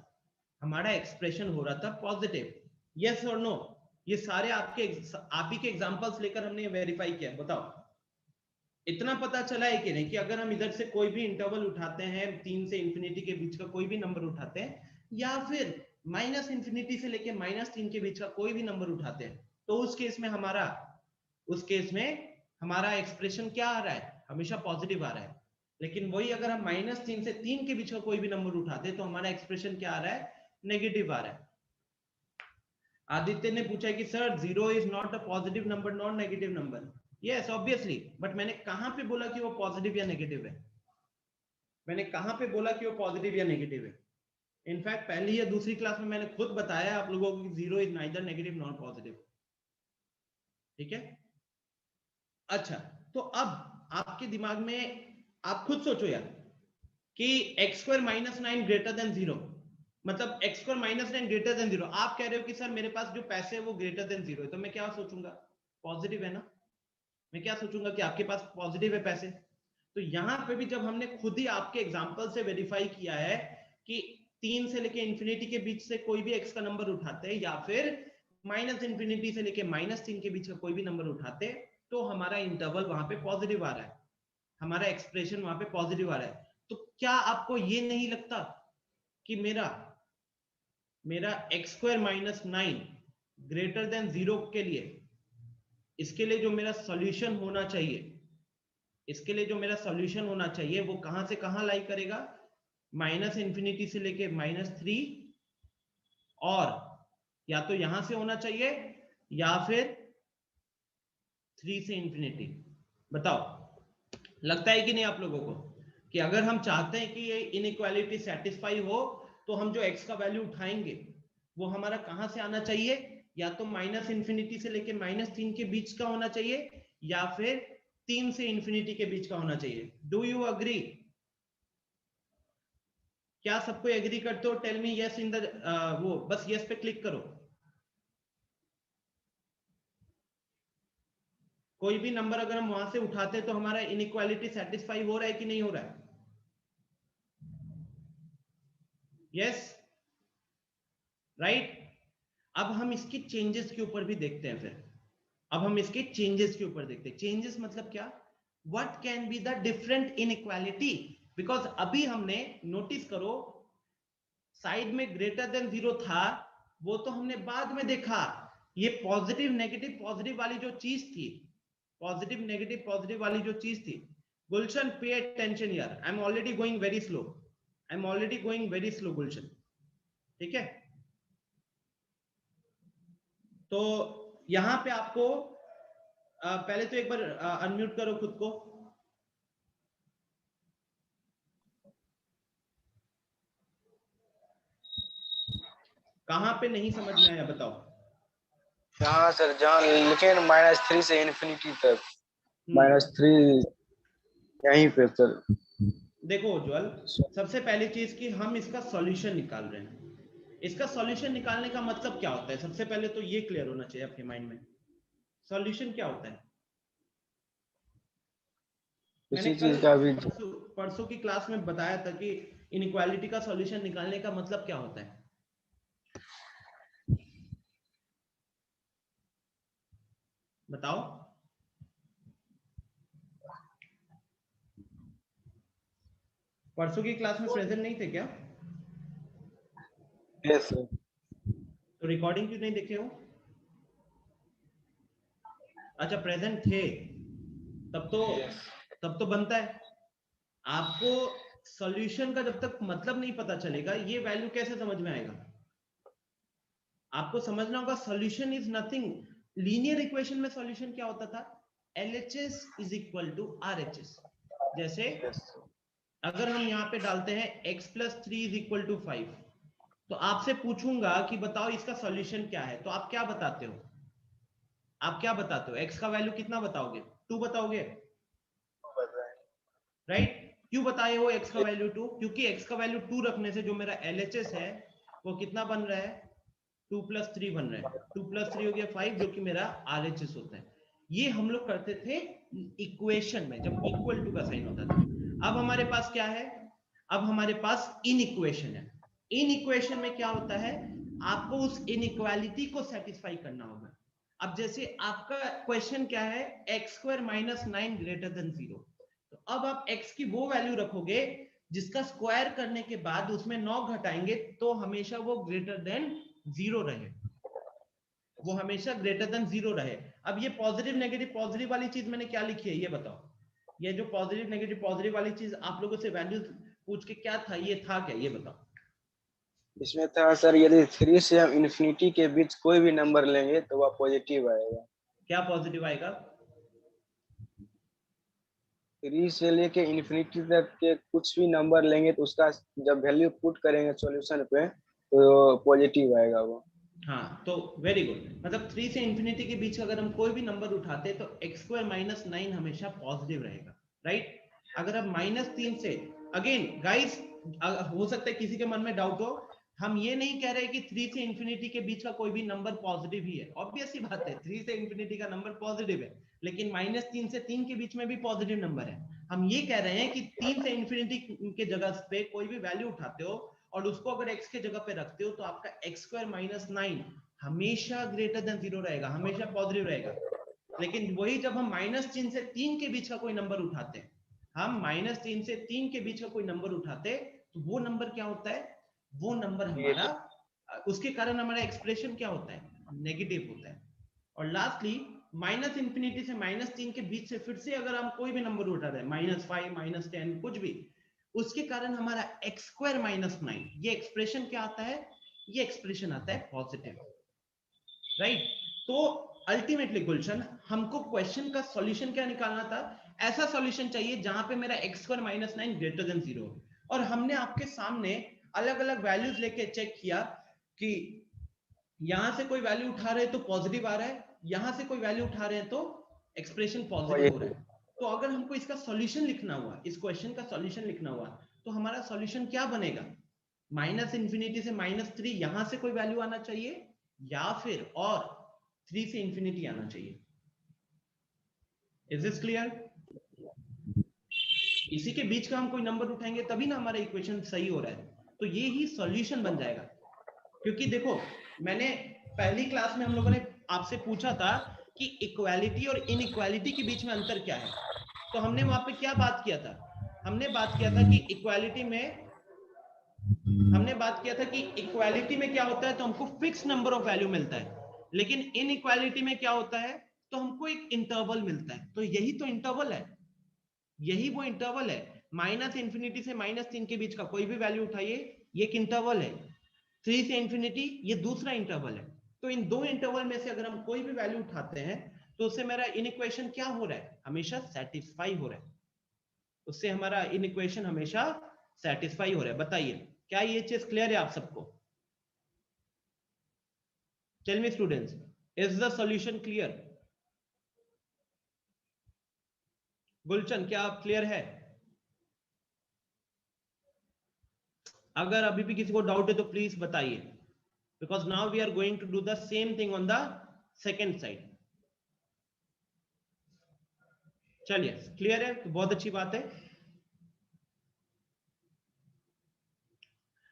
हमारा एक्सप्रेशन हो रहा था पॉजिटिव। यस और नो? ये सारे आप ही के एग्जांपल्स लेकर हमने वेरीफाई किया। बताओ, इतना पता चला है कि नहीं कि अगर हम इधर से कोई भी इंटरवल उठाते हैं, 3 से इंफिनिटी के बीच का कोई भी नंबर उठाते हैं, या फिर -इंफिनिटी से लेके -3 के बीच का कोई भी नंबर उठाते हैं, तो उस केस में हमारा एक्सप्रेशन क्या आ रहा है? हमेशा पॉजिटिव आ रहा है। लेकिन वही अगर हम -3 से 3 के बीच का कोई भी नंबर उठाते हैं तो हमारा एक्सप्रेशन क्या आ रहा है? नेगेटिव आ रहा है। आदित्य ने पूछा कि sir 0 is not a positive number, not negative number. Yes obviously, but मैंने कहां पे बोला कि वो पॉजिटिव या नेगेटिव है? मैंने कहां पे बोला कि वो पॉजिटिव या नेगेटिव है? इनफैक्ट पहली या दूसरी क्लास में मैंने खुद बताया आप लोगों को कि 0 is neither negative nor positive. ठीक है, अच्छा, तो अब आपके दिमाग में आप खुद सोचो यार, कि x square minus 9 greater than 0, मतलब x square minus 9 greater than 0। आप कह रहे हो कि सर मेरे पास जो पैसे है वो ग्रेटर देन 0 है, तो मैं क्या सोचूंगा, पॉजिटिव है ना, मैं क्या सोचूंगा कि आपके पास पॉजिटिव है पैसे। तो यहां पे भी जब हमने खुद ही आपके एग्जांपल से वेरीफाई किया है कि 3 से लेके इंफिनिटी के बीच से कोई भी एक्स का नंबर उठाते हैं, या फिर माइनस इंफिनिटी से लेके -3 के बीच का कोई भी नंबर उठाते, तो हमारा इंटरवल वहां पे पॉजिटिव आ रहा है, हमारा एक्सप्रेशन वहां पे पॉजिटिव आ रहा है। तो क्या आपको ये नहीं लगता कि मेरा x square minus 9 greater than 0 के लिए, इसके लिए जो मेरा सॉल्यूशन होना चाहिए, इसके लिए जो मेरा सॉल्यूशन होना चाहिए वो कहां से कहां लाई करेगा, माइनस इंफिनिटी से लेके -3, और या तो यहां से होना चाहिए या फिर 3 से इंफिनिटी। बताओ, लगता है कि नहीं आप लोगों को कि अगर हम चाहते हैं कि ये इनइक्वालिटी सेटिस्फाई हो, तो हम जो x का वैल्यू उठाएंगे वो हमारा कहां से आना चाहिए, या तो माइनस इंफिनिटी से लेके -3 के बीच का होना चाहिए, या फिर 3 से इंफिनिटी के बीच का होना चाहिए। Do you agree? क्या सबको एग्री करते हो? Tell me yes in the वो बस यस पे क्लिक करो। कोई भी नंबर अगर हम वहां से उठाते हैं तो हमारा इनइक्वालिटी सेटिस्फाई हो रहा है कि नहीं हो रहा है? Yes, right. अब हम इसकी चेंजेस के ऊपर भी देखते हैं। फिर अब हम इसके चेंजेस के ऊपर देखते हैं। चेंजेस मतलब क्या, what can be the different inequality, because अभी हमने नोटिस करो साइड में ग्रेटर देन 0 था, वो तो हमने बाद में देखा। ये पॉजिटिव नेगेटिव पॉजिटिव वाली जो चीज थी, पॉजिटिव नेगेटिव पॉजिटिव वाली जो चीज थी, गुलशन पे अटेंशन यार, I am already going very slow, I am already going very slow Gulshan, ठीक है। तो यहां पे आपको पहले तो एक बार अनम्यूट करो खुद को। कहां पे नहीं समझ में आया बताओ। हाँ सर, जहाँ लिखे -3 से इन्फिनिटी तक, -3 यहीं पे सर। देखो उज्जवल, सबसे पहली चीज कि हम इसका सॉल्यूशन निकाल रहे हैं। इसका सॉल्यूशन निकालने का मतलब क्या होता है, सबसे पहले तो ये क्लियर होना चाहिए आपके माइंड में। सॉल्यूशन क्या होता है? मैंने किसी कल चीज का भी परसों की क्लास में बताया था कि इनइक्वालिटी का सॉल्यूशन निकालने का मतलब क्या होता है। बताओ, परसों की क्लास में प्रेजेंट नहीं थे क्या? Yes sir. तो रिकॉर्डिंग क्यों नहीं देखे हो? अच्छा प्रेजेंट थे, तब तो बनता है। आपको सॉल्यूशन का जब तक मतलब नहीं पता चलेगा, ये वैल्यू कैसे समझ में आएगा? आपको समझना होगा solution is nothing. Linear equation में सॉल्यूशन क्या होता था, LHS is equal to RHS। जैसे अगर हम यहाँ पे डालते हैं x + 3 इज इक्वल टू 5, तो आपसे पूछूंगा कि बताओ इसका सॉल्यूशन क्या है, तो आप क्या बताते हो? आप क्या बताते हो? x का वैल्यू कितना बताओगे? 2 बताओगे, राइट? क्यों बताए हो x का वैल्यू 2? क्योंकि x का वैल्यू 2 रखने से जो मेरा LHS है वो कितना बन रहा है, 2 + 3 बन रहा है। 2 + 3 हो गया 5, जो कि मेरा RHS होता है। ये हम लोग करते थे इक्वेशन में, जब इक्वल टू का साइन होता था। अब हमारे पास क्या है, अब हमारे पास इन इक्वेशन है। इन इक्वेशन में क्या होता है, आपको उस इनइक्वालिटी को सेटिस्फाई करना होगा। अब जैसे आपका क्वेश्चन क्या है, x² - 9 ग्रेटर देन 0। तो अब आप x की वो वैल्यू रखोगे जिसका स्क्वायर करने के बाद उसमें 9 घटाएंगे तो हमेशा वो ग्रेटर देन 0 रहे, वो हमेशा ग्रेटर देन 0 रहे। अब ये पॉजिटिव नेगेटिव पॉजिटिव वाली चीज मैंने क्या लिखी है ये बताओ। ये जो पॉजिटिव नेगेटिव पॉजिटिव वाली चीज आप लोगों से वैल्यूज पूछ के क्या था, ये था क्या, ये बताओ। इसमें था सर, यदि 3 से हम इन्फिनिटी के बीच कोई भी नंबर लेंगे तो वह पॉजिटिव आएगा। क्या पॉजिटिव आएगा? 3 से लेके इन्फिनिटी तक के कुछ भी नंबर लेंगे तो उसका जब वैल्यू पुट करेंगे सॉल्यूशन पे तो पॉजिटिव आएगा वो। हाँ, तो वेरी गुड। मतलब 3 से इंफिनिटी के बीच अगर हम कोई भी नंबर उठाते हैं तो x² - 9 हमेशा पॉजिटिव रहेगा, राइट? अगर अब -3 से, अगेन गाइस, हो सकता है किसी के मन में डाउट हो, हम ये नहीं कह रहे कि 3 से इंफिनिटी के बीच का कोई भी नंबर पॉजिटिव ही है। ऑब्वियस सी बात है, 3 से इंफिनिटी का नंबर पॉजिटिव है, लेकिन -3 से 3 के बीच में भी पॉजिटिव नंबर है। हम ये कह रहे हैं कि 3 से इंफिनिटी के जगह पे कोई भी वैल्यू उठाते हो और उसको अगर x के जगह पे रखते हो तो आपका x² - 9 हमेशा ग्रेटर देन 0 रहेगा, हमेशा पॉजिटिव रहेगा। लेकिन वही जब हम -3 से 3 के बीच का कोई नंबर उठाते हैं, हम -3 से 3 के बीच का कोई नंबर उठाते, तो वो नंबर क्या होता है, वो नंबर हमारा, उसके कारण हमारा एक्सप्रेशन क्या होता है, नेगेटिव होता है। और लास्टली -इंफिनिटी से -3 के बीच से फिर से अगर हम कोई भी नंबर उठा रहे हैं, -5 -10 कुछ भी, उसके कारण हमारा x² - 9 ये एक्सप्रेशन क्या आता है, ये एक्सप्रेशन आता है पॉजिटिव, राइट। तो अल्टीमेटली गुलशन, हमको क्वेश्चन का सॉल्यूशन क्या निकालना था, ऐसा सॉल्यूशन चाहिए जहां पे मेरा x² - 9 ग्रेटर देन 0। और हमने आपके सामने अलग अलग वैल्यूज लेके चेक किया कि यहां से कोई वैल्यू उठा रहे हैं तो पॉजिटिव आ रहा है, यहां से कोई वैल्यू उठा रहे हैं तो एक्सप्रेशन पॉजिटिव हो रहा है। तो अगर हमको इसका सॉल्यूशन लिखना हुआ, इस क्वेश्चन का सॉल्यूशन लिखना हुआ, तो हमारा सॉल्यूशन क्या बनेगा, -इंफिनिटी से -3 यहां से कोई वैल्यू आना चाहिए, या फिर और 3 से इंफिनिटी आना चाहिए। Is this clear? इसी के बीच का हम कोई नंबर उठाएंगे तभी ना हमारा इक्वेशन सही हो रहा है, तो ये ही सॉल्यूशन बन जाएगा। क्योंकि देखो, मैंने पहली क्लास में हम लोगों ने आपसे पूछा था कि इक्वालिटी और इनइक्वालिटी के बीच में अंतर क्या है, तो हमने वहां पे क्या बात किया था, हमने बात किया था कि इक्वालिटी में क्या होता है, तो हमको फिक्स नंबर ऑफ वैल्यू मिलता है, लेकिन इनइक्वालिटी में क्या होता है, तो हमको एक इंटरवल मिलता है। तो यही तो इंटरवल है, यही वो इंटरवल है, -इंफिनिटी से -3 के बीच का कोई भी वैल्यू उठाइए, ये एक इंटरवल है। 3 से इंफिनिटी ये दूसरा इंटरवल है। तो इन दो इंटरवल में से अगर हम कोई भी वैल्यू उठाते हैं तो उससे मेरा इनइक्वेशन क्या हो रहा है, हमेशा सेटिस्फाई हो रहा है, उससे हमारा इनइक्वेशन हमेशा सेटिस्फाई हो रहा है। बताइए, क्या ये चीज क्लियर है आप सबको? Tell me students, is the solution clear? Gulshan, क्या आप क्लियर है? अगर अभी भी किसी को डाउट है तो प्लीज बताइए, because now we are going to do the same thing on the second side. चलिए, क्लियर है तो बहुत अच्छी बात है।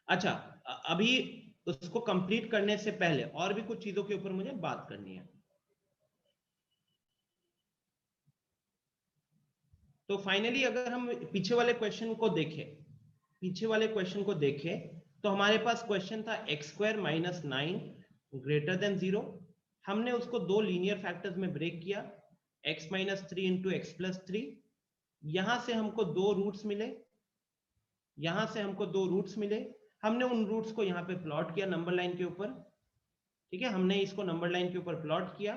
अच्छा, अभी उसको कंप्लीट करने से पहले और भी कुछ चीजों के ऊपर मुझे बात करनी है। तो फाइनली अगर हम पीछे वाले क्वेश्चन को देखें, तो हमारे पास क्वेश्चन था x² - 9 ग्रेटर देन 0। हमने उसको दो लीनियर फैक्टर्स में ब्रेक किया, x - 3 इंटू x + 3। यहां से हमको दो रूट्स मिले, हमने उन रूट्स को यहाँ पे प्लॉट किया नंबर लाइन के ऊपर। ठीक है, हमने इसको नंबर लाइन के ऊपर प्लॉट किया,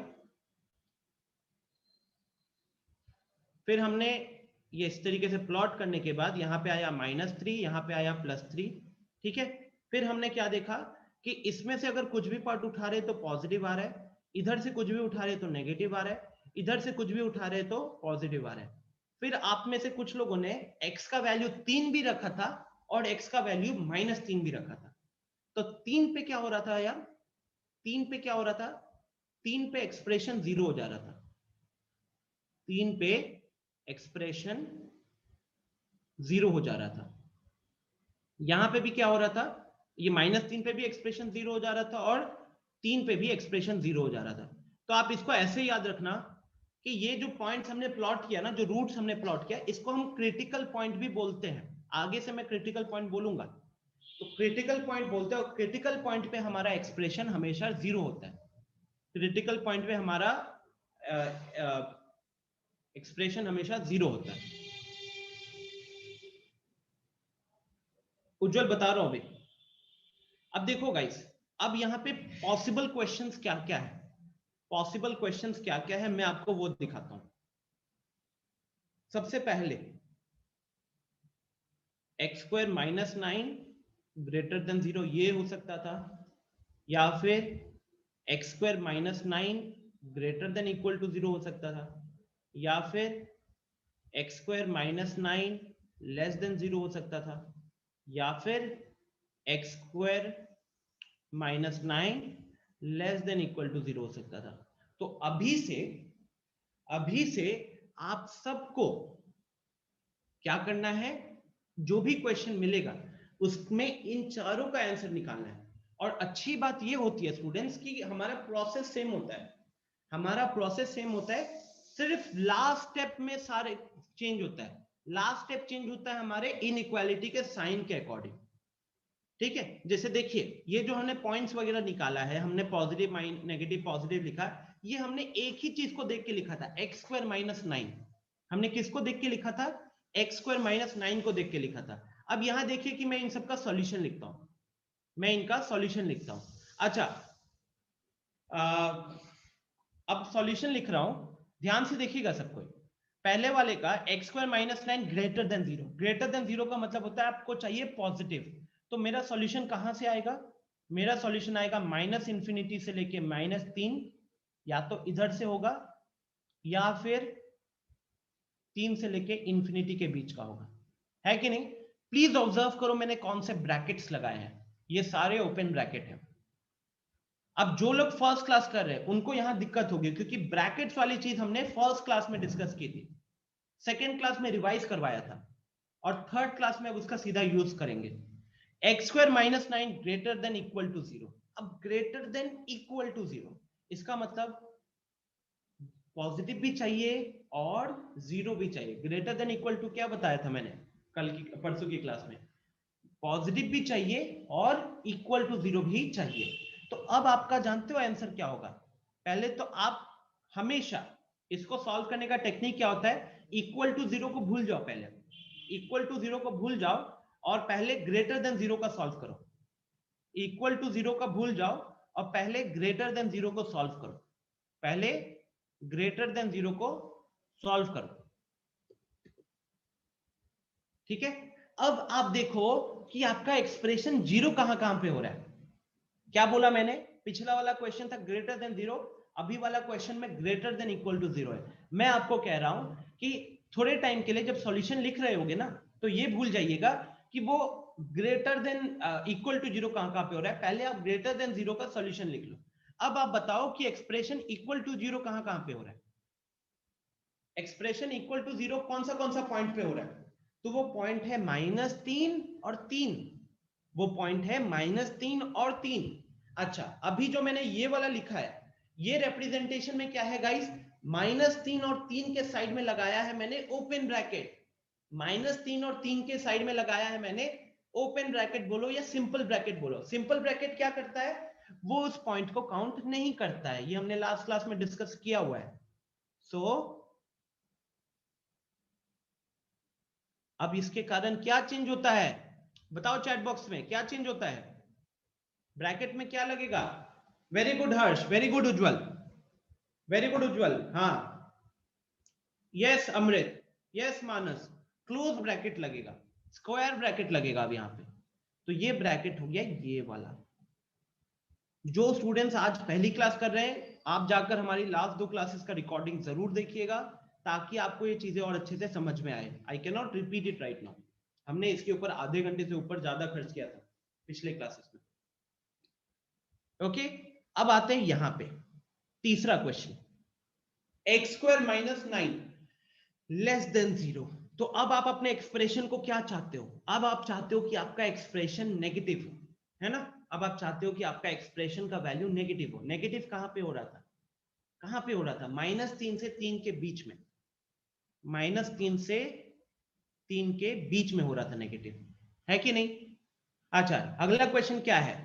फिर हमने ये इस तरीके से प्लॉट करने के बाद यहाँ पे आया -3, यहाँ पे आया +3। ठीक है, फिर हमने क्या देखा कि इसमें से अगर कुछ भी पार्ट उठा रहे तो पॉजिटिव आ रहा है, इधर से कुछ भी उठा रहे तो नेगेटिव आ रहा है, इधर से कुछ भी उठा रहे तो पॉजिटिव आ रहा है। फिर आप में से कुछ लोगों ने x का वैल्यू 3 भी रखा था और x का वैल्यू -3 भी रखा था। तो 3 पे क्या हो रहा था यार, 3 पे क्या हो रहा था, 3 पे एक्सप्रेशन 0 हो जा रहा था, 3 पे एक्सप्रेशन 0 हो जा रहा था। यहां पे भी क्या हो रहा था, ये -3 पे भी एक्सप्रेशन 0 हो जा रहा था और 3 पे भी एक्सप्रेशन 0 हो जा रहा था। तो आप इसको ऐसे याद रखना कि ये जो पॉइंट्स हमने प्लॉट किया ना, जो रूट्स हमने प्लॉट किया, इसको हम क्रिटिकल पॉइंट भी बोलते हैं। आगे से मैं क्रिटिकल पॉइंट बोलूंगा, तो क्रिटिकल पॉइंट बोलते हैं, और क्रिटिकल पॉइंट पे हमारा एक्सप्रेशन हमेशा 0 होता है। क्रिटिकल पॉइंट पे हमारा एक्सप्रेशन हमेशा 0 होता है। उज्जवल बता रहा हूं अभी। अब देखो गाइस, अब यहाँ पे पॉसिबल क्वेश्चंस क्या क्या है, पॉसिबल क्वेश्चंस क्या क्या है मैं आपको वो दिखाता हूं। सबसे पहले x² - 9 ग्रेटर देन 0 ये हो सकता था, या फिर x² - 9 greater than equal to 0 हो सकता था, या फिर x² - 9 लेस देन 0 हो सकता था, या फिर x square minus 9 less than equal to 0 हो सकता था। तो अभी से आप सबको क्या करना है, जो भी क्वेश्चन मिलेगा उसमें इन चारों का आंसर निकालना है। और अच्छी बात ये होती है स्टूडेंट्स की हमारा प्रोसेस सेम होता है, हमारा प्रोसेस सेम होता है, सिर्फ लास्ट स्टेप में सारे चेंज होता है। लास्ट स्टेप चेंज होता है हमारे इनइक्वालिटी के साइन के अकॉर्डिंग, ठीक है। जैसे देखिए ये जो हमने पॉइंट्स वगैरह निकाला है, हमने पॉजिटिव माइनस नेगेटिव पॉजिटिव लिखा, ये हमने एक ही चीज को देख के लिखा था, एक्स स्क्वायर माइनस 9। हमने किसको देख के लिखा था, एक्स स्क्वायर माइनस 9 को देख के लिखा था। अब यहां देखिए कि मैं इन सबका सॉल्यूशन लिखता हूं, मैं इनका सॉल्यूशन लिखता हूं। अच्छा अब सॉल्यूशन लिख रहा हूं, ध्यान से देखिएगा सब कोई। पहले वाले का x square minus 9 greater than 0, greater than 0 का मतलब होता है आपको चाहिए पॉजिटिव। तो मेरा सॉल्यूशन कहां से आएगा, मेरा सॉल्यूशन आएगा माइनस इंफिनिटी से लेके -3, या तो इधर से होगा या फिर 3 से लेके इंफिनिटी के बीच का होगा, है कि नहीं। प्लीज ऑब्जर्व करो मैंने कौन से ब्रैकेट्स लगाए हैं, ये सारे ओपन ब्रैकेट हैं। अब जो लोग फर्स्ट क्लास कर रहे हैं उनको यहां दिक्कत होगी, क्योंकि ब्रैकेट्स वाली चीज हमने फर्स्ट क्लास में डिस्कस की थी, सेकेंड क्लास में रिवाइज करवाया था, और थर्ड क्लास में उसका सीधा यूज करेंगे। X square minus 9 greater than equal to 0। अब ग्रेटर देन इक्वल टू 0 इसका मतलब पॉजिटिव भी चाहिए और 0 भी चाहिए। ग्रेटर देन इक्वल टू क्या बताया था मैंने कल की परसों की क्लास में, पॉजिटिव भी चाहिए और इक्वल टू 0 भी चाहिए। तो अब आपका जानते हो आंसर क्या होगा। पहले तो आप हमेशा इसको सॉल्व करने का टेक्निक क्या होता है, इक्वल टू 0 को भूल जाओ, पहले इक्वल टू 0 को भूल जाओ और पहले ग्रेटर देन 0 का सॉल्व करो। इक्वल टू 0 का भूल जाओ और पहले ग्रेटर देन 0 को सॉल्व करो, पहले ग्रेटर देन 0 को सॉल्व करो, ठीक है। अब आप देखो कि आपका एक्सप्रेशन 0 कहां पे हो रहा है। क्या बोला मैंने, पिछला वाला क्वेश्चन था ग्रेटर देन 0, अभी वाला क्वेश्चन में ग्रेटर देन इक्वल टू 0 है। मैं आपको कह रहा हूं कि थोड़े टाइम के लिए जब सॉल्यूशन लिख रहे होगे ना, तो ये भूल जाइएगा कि वो ग्रेटर देन इक्वल टू 0 कहां पे हो रहा है, पहले आप ग्रेटर देन 0 का सॉल्यूशन लिख लो। अब आप बताओ कि एक्सप्रेशन इक्वल टू 0 कहां पे हो रहा है। एक्सप्रेशन इक्वल टू 0 कौन सा पॉइंट पे हो रहा है, तो वो पॉइंट है -3 और 3, वो पॉइंट है -3 और 3। अच्छा अभी जो मैंने ये वाला लिखा है, ये रिप्रेजेंटेशन में क्या है गाइस, -3 और 3 के साइड में लगाया है मैंने ओपन ब्रैकेट, -3 और 3 के साइड में लगाया है मैंने ओपन ब्रैकेट बोलो या सिंपल ब्रैकेट बोलो। सिंपल ब्रैकेट क्या करता है, वो उस पॉइंट को काउंट नहीं करता है, ये हमने लास्ट क्लास में डिस्कस किया हुआ है। सो अब इसके कारण क्या चेंज होता है, बताओ चैट बॉक्स में क्या चेंज होता है, ब्रैकेट में क्या लगेगा। वेरी गुड हर्ष, वेरी गुड उज्जवल, वेरी गुड उज्जवल, हाँ यस अमृत, यस मानस, क्लोज ब्रैकेट लगेगा, स्क्वायर ब्रैकेट लगेगा अब यहाँ पे। तो ये ब्रैकेट हो गया ये वाला। जो स्टूडेंट्स आज पहली क्लास कर रहे हैं आप जाकर हमारी लास्ट 2 क्लासेस का रिकॉर्डिंग जरूर देखिएगा, ताकि आपको ये चीजें और अच्छे से समझ में आए। I can not repeat it right now, हमने इसके ऊपर आधे घंटे से ऊपर ज्यादा खर्च किया था पिछले क्लासेस में। ओके अब आते हैं यहां पे तीसरा question, x square minus 9 less then 0। तो अब आप अपने एक्सप्रेशन को क्या चाहते हो, अब आप चाहते हो कि आपका एक्सप्रेशन नेगेटिव हो, है ना। अब आप चाहते हो कि आपका एक्सप्रेशन का वैल्यू नेगेटिव हो। नेगेटिव कहां पे हो रहा था, कहां पे हो रहा था, -3 से 3 के बीच में, -3 से 3 के बीच में हो रहा था नेगेटिव, है कि नहीं। अच्छा अगला क्वेश्चन क्या है,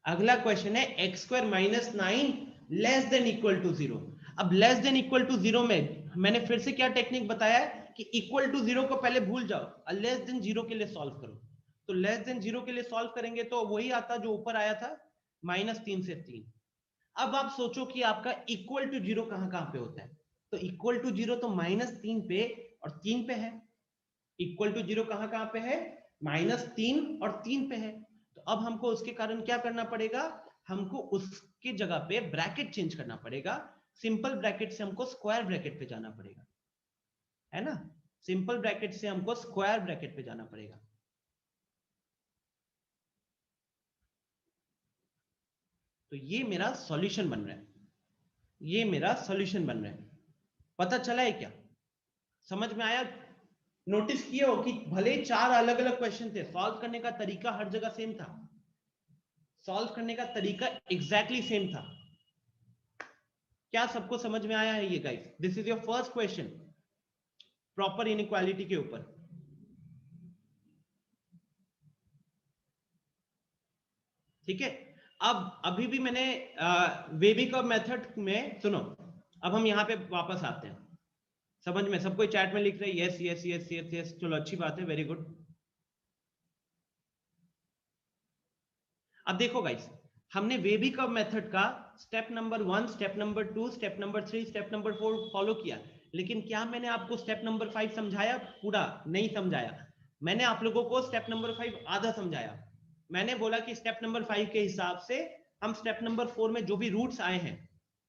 अगला क्वेश्चन है x square minus 9 less than equal to 0। अब लेस देन इक्वल टू 0 में मैंने फिर से क्या टेक्निक बताया है कि इक्वल टू 0 को पहले भूल जाओ और लेस देन 0 के लिए सॉल्व करो। तो लेस देन 0 के लिए सॉल्व करेंगे तो वही आता जो ऊपर आया था, -3 से 3। अब आप सोचो कि आपका इक्वल टू 0 कहां पे होता है, तो इक्वल टू 0 तो -3 पे और 3 पे है। इक्वल टू 0 कहां पे है, -3 और 3 पे है। तो अब हमको उसके कारण क्या करना पड़ेगा, हमको उसकी जगह पे ब्रैकेट चेंज करना पड़ेगा, सिंपल ब्रैकेट से हमको स्क्वायर ब्रैकेट पे जाना पड़ेगा, है ना। सिंपल ब्रैकेट से हमको स्क्वायर ब्रैकेट पे जाना पड़ेगा। तो ये मेरा सॉल्यूशन बन रहा है, ये मेरा सॉल्यूशन बन रहा है। पता चला है क्या? समझ में आया? नोटिस किए हो कि भले 4 अलग अलग क्वेश्चन थे, सॉल्व करने का तरीका हर जगह सेम था, सॉल्व करने का तरीका एग्जैक्टली सेम था। क्या सबको समझ में आया है ये guys? This is your first question proper inequality के ऊपर। ठीक है, अब अभी भी मैंने वेबिकर्व मेथड में, सुनो, अब हम यहां पे वापस आते हैं। समझ में सब कोई चैट में लिख रहे हैं yes yes yes yes yes, चलो अच्छी बात है, वेरी गुड। अब देखो गाइस, हमने वेबिकर्व मेथड का step number 1, step number 2, step number 3, step number 4 follow किया, लेकिन क्या मैंने आपको स्टेप नंबर 5 समझाया? पूरा नहीं समझाया। मैंने आप लोगों को स्टेप नंबर 5 आधा समझाया। मैंने बोला कि स्टेप नंबर 5 के हिसाब से हम स्टेप नंबर 4 में जो भी रूट्स आए हैं,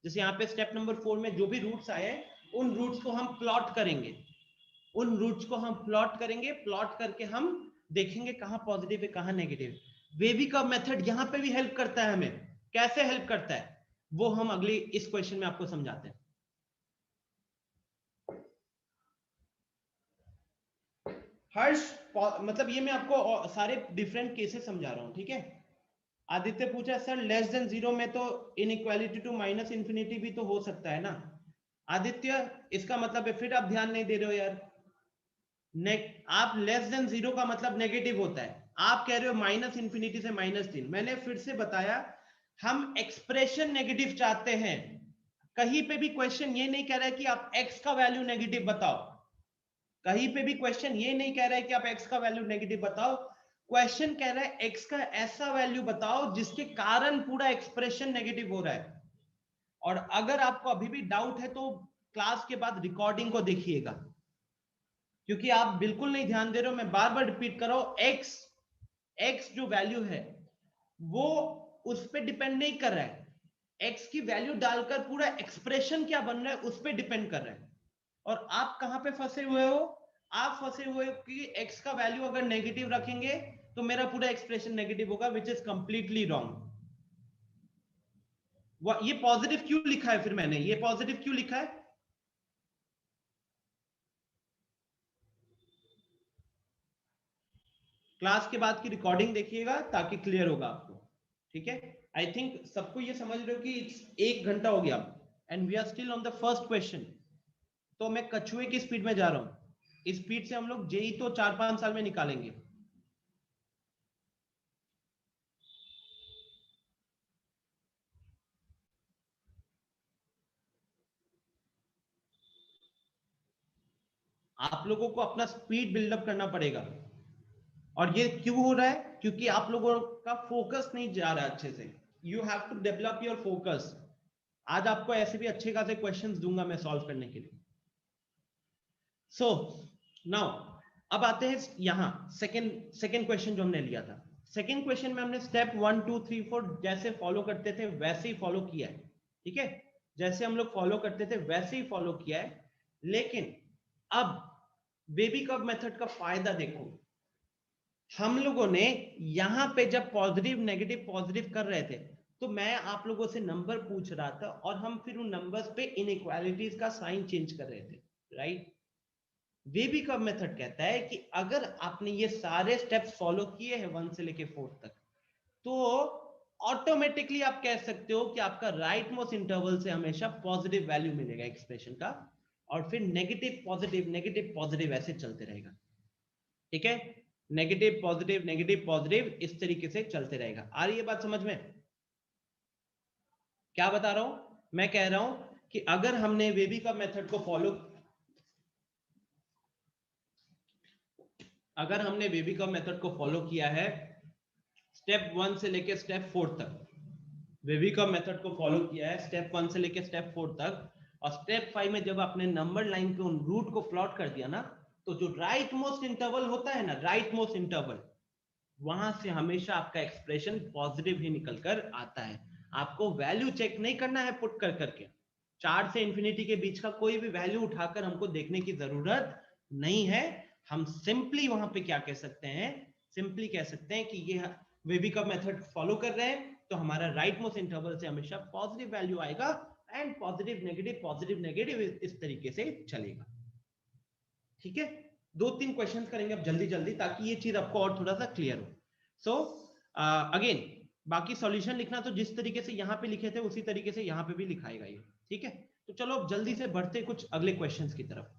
जैसे यहाँ पे स्टेप नंबर 4 में जो भी रूट्स आए हैं, उन रूट्स को हम प्लॉट करेंगे, उन रूट्स को हम प्लॉट करेंगे, प्लॉट करके हम देखेंगे कहां पॉजिटिव है कहां नेगेटिव। वेबिकर्व मेथड यहां पे भी हेल्प करता है हमें। कैसे हेल्प करता है वो हम अगली इस क्वेश्चन में आपको समझाते हैं। हर्ष, मतलब ये मैं आपको सारे डिफरेंट केसेस समझा रहा हूं, ठीक है? आदित्य पूछा सर लेस देन 0 में तो इनइक्वालिटी टू माइनस इंफिनिटी भी तो हो सकता है ना? आदित्य, इसका मतलब है, फिर आप ध्यान नहीं दे रहे हो यार। आप लेस देन 0 का मतलब नेगेटिव होता है, आप कह रहे हो माइनस इंफिनिटी से -3। मैंने फिर से बताया, हम एक्सप्रेशन नेगेटिव चाहते हैं। कहीं पे भी क्वेश्चन ये नहीं कह रहा है कि आप x का वैल्यू नेगेटिव बताओ, कहीं पे भी क्वेश्चन ये नहीं कह रहा है कि आप x का वैल्यू नेगेटिव बताओ। क्वेश्चन कह रहा है x का ऐसा वैल्यू बताओ जिसके कारण पूरा एक्सप्रेशन नेगेटिव हो रहा है। और अगर आपको अभी भी डाउट है तो क्लास के बाद रिकॉर्डिंग को देखिएगा, क्योंकि आप बिल्कुल नहीं ध्यान दे रहे हो। मैं बार बार रिपीट कर रहा हूं, एक्स जो वैल्यू है वो उस पर डिपेंड नहीं कर रहा है, एक्स की वैल्यू डालकर पूरा एक्सप्रेशन क्या बन रहा है उस पर डिपेंड कर रहा है। और आप कहां पे फंसे हुए हो? आप फंसे हुए हो कि एक्स का वैल्यू अगर नेगेटिव रखेंगे तो मेरा पूरा एक्सप्रेशन नेगेटिव होगा, विच इज कंप्लीटली रॉन्ग। ये पॉजिटिव क्यों लिखा है? फिर मैंने ये पॉजिटिव क्यों लिखा है? क्लास के बाद की रिकॉर्डिंग देखिएगा ताकि क्लियर होगा आपको, ठीक है? आई थिंक सबको ये समझ रहे हो कि 1 घंटा हो गया and we are still on the first question. तो मैं कछुए की स्पीड में जा रहा हूं, इस स्पीड से हम लोग जेई तो 4-5 साल में निकालेंगे। आप लोगों को अपना स्पीड बिल्डअप करना पड़ेगा। और ये क्यों हो रहा है? क्योंकि आप लोगों का फोकस नहीं जा रहा अच्छे से। You have to develop your focus. आज आपको ऐसे भी अच्छे खासे क्वेश्चंस दूंगा मैं सॉल्व करने के लिए। सो नाउ अब आते हैं यहां सेकंड क्वेश्चन जो हमने लिया था। सेकंड क्वेश्चन में हमने स्टेप 1 2 3 4 जैसे फॉलो करते थे वैसे ही फॉलो किया है, ठीक है? जैसे हम लोग फॉलो करते थे वैसे ही फॉलो किया है, लेकिन अब बेबीकर्व मेथड का फायदा देखो। हम लोगों ने यहां पे जब पॉजिटिव नेगेटिव पॉजिटिव कर रहे थे तो मैं आप लोगों से नंबर पूछ रहा था और हम फिर उन नंबर्स पे इनइक्वालिटीज का साइन चेंज कर रहे थे, राइट? बेबीकर्व मेथड कहता है कि अगर आपने ये सारे स्टेप्स फॉलो किए हैं 1 से लेके 4 तक, तो ऑटोमेटिकली आप कह सकते हो कि आपका राइट मोस्ट इंटरवल से हमेशा पॉजिटिव वैल्यू मिलेगा एक्सप्रेशन का, और फिर नेगेटिव पॉजिटिव ऐसे चलते रहेगा, ठीक है? नेगेटिव पॉजिटिव इस तरीके से चलते रहेगा। आ रही है बात समझ में? क्या बता रहा हूं? मैं कह रहा हूं कि अगर हमने बेबीकर्व मेथड को फॉलो, अगर हमने बेबीकर्व मेथड को फॉलो किया है स्टेप 1 से लेके स्टेप 4 तक, बेबीकर्व मेथड को फॉलो किया है स्टेप 1 से लेके स्टेप 4 तक, और स्टेप 5 में जब आपने नंबर लाइन पे उन रूट को प्लॉट कर दिया ना, तो जो राइट मोस्ट इंटरवल होता है ना, राइट मोस्ट इंटरवल, वहां से हमेशा आपका एक्सप्रेशन पॉजिटिव ही निकल कर आता है। आपको वैल्यू चेक नहीं करना है पुट कर करके, 4 से इंफिनिटी के बीच का कोई भी वैल्यू उठाकर हमको देखने की जरूरत नहीं है, हम सिंपली वहां पे क्या कह सकते हैं, सिंपली कह सकते हैं कि ये वेबी का मेथड फॉलो कर रहे हैं, तो हमारा राइट मोस्ट इंटरवल से हमेशा पॉजिटिव वैल्यू आएगा एंड पॉजिटिव नेगेटिव इस तरीके से चलेगा। ठीक है, 2-3 क्वेश्चंस करेंगे अब जल्दी जल्दी, ताकि ये चीज आपको और थोड़ा सा क्लियर हो। सो अगेन बाकी सॉल्यूशन लिखना तो जिस तरीके से यहाँ पे लिखे थे उसी तरीके से यहाँ पे भी लिखाएगा ये। ठीक है, तो चलो अब जल्दी से बढ़ते कुछ अगले क्वेश्चंस की तरफ।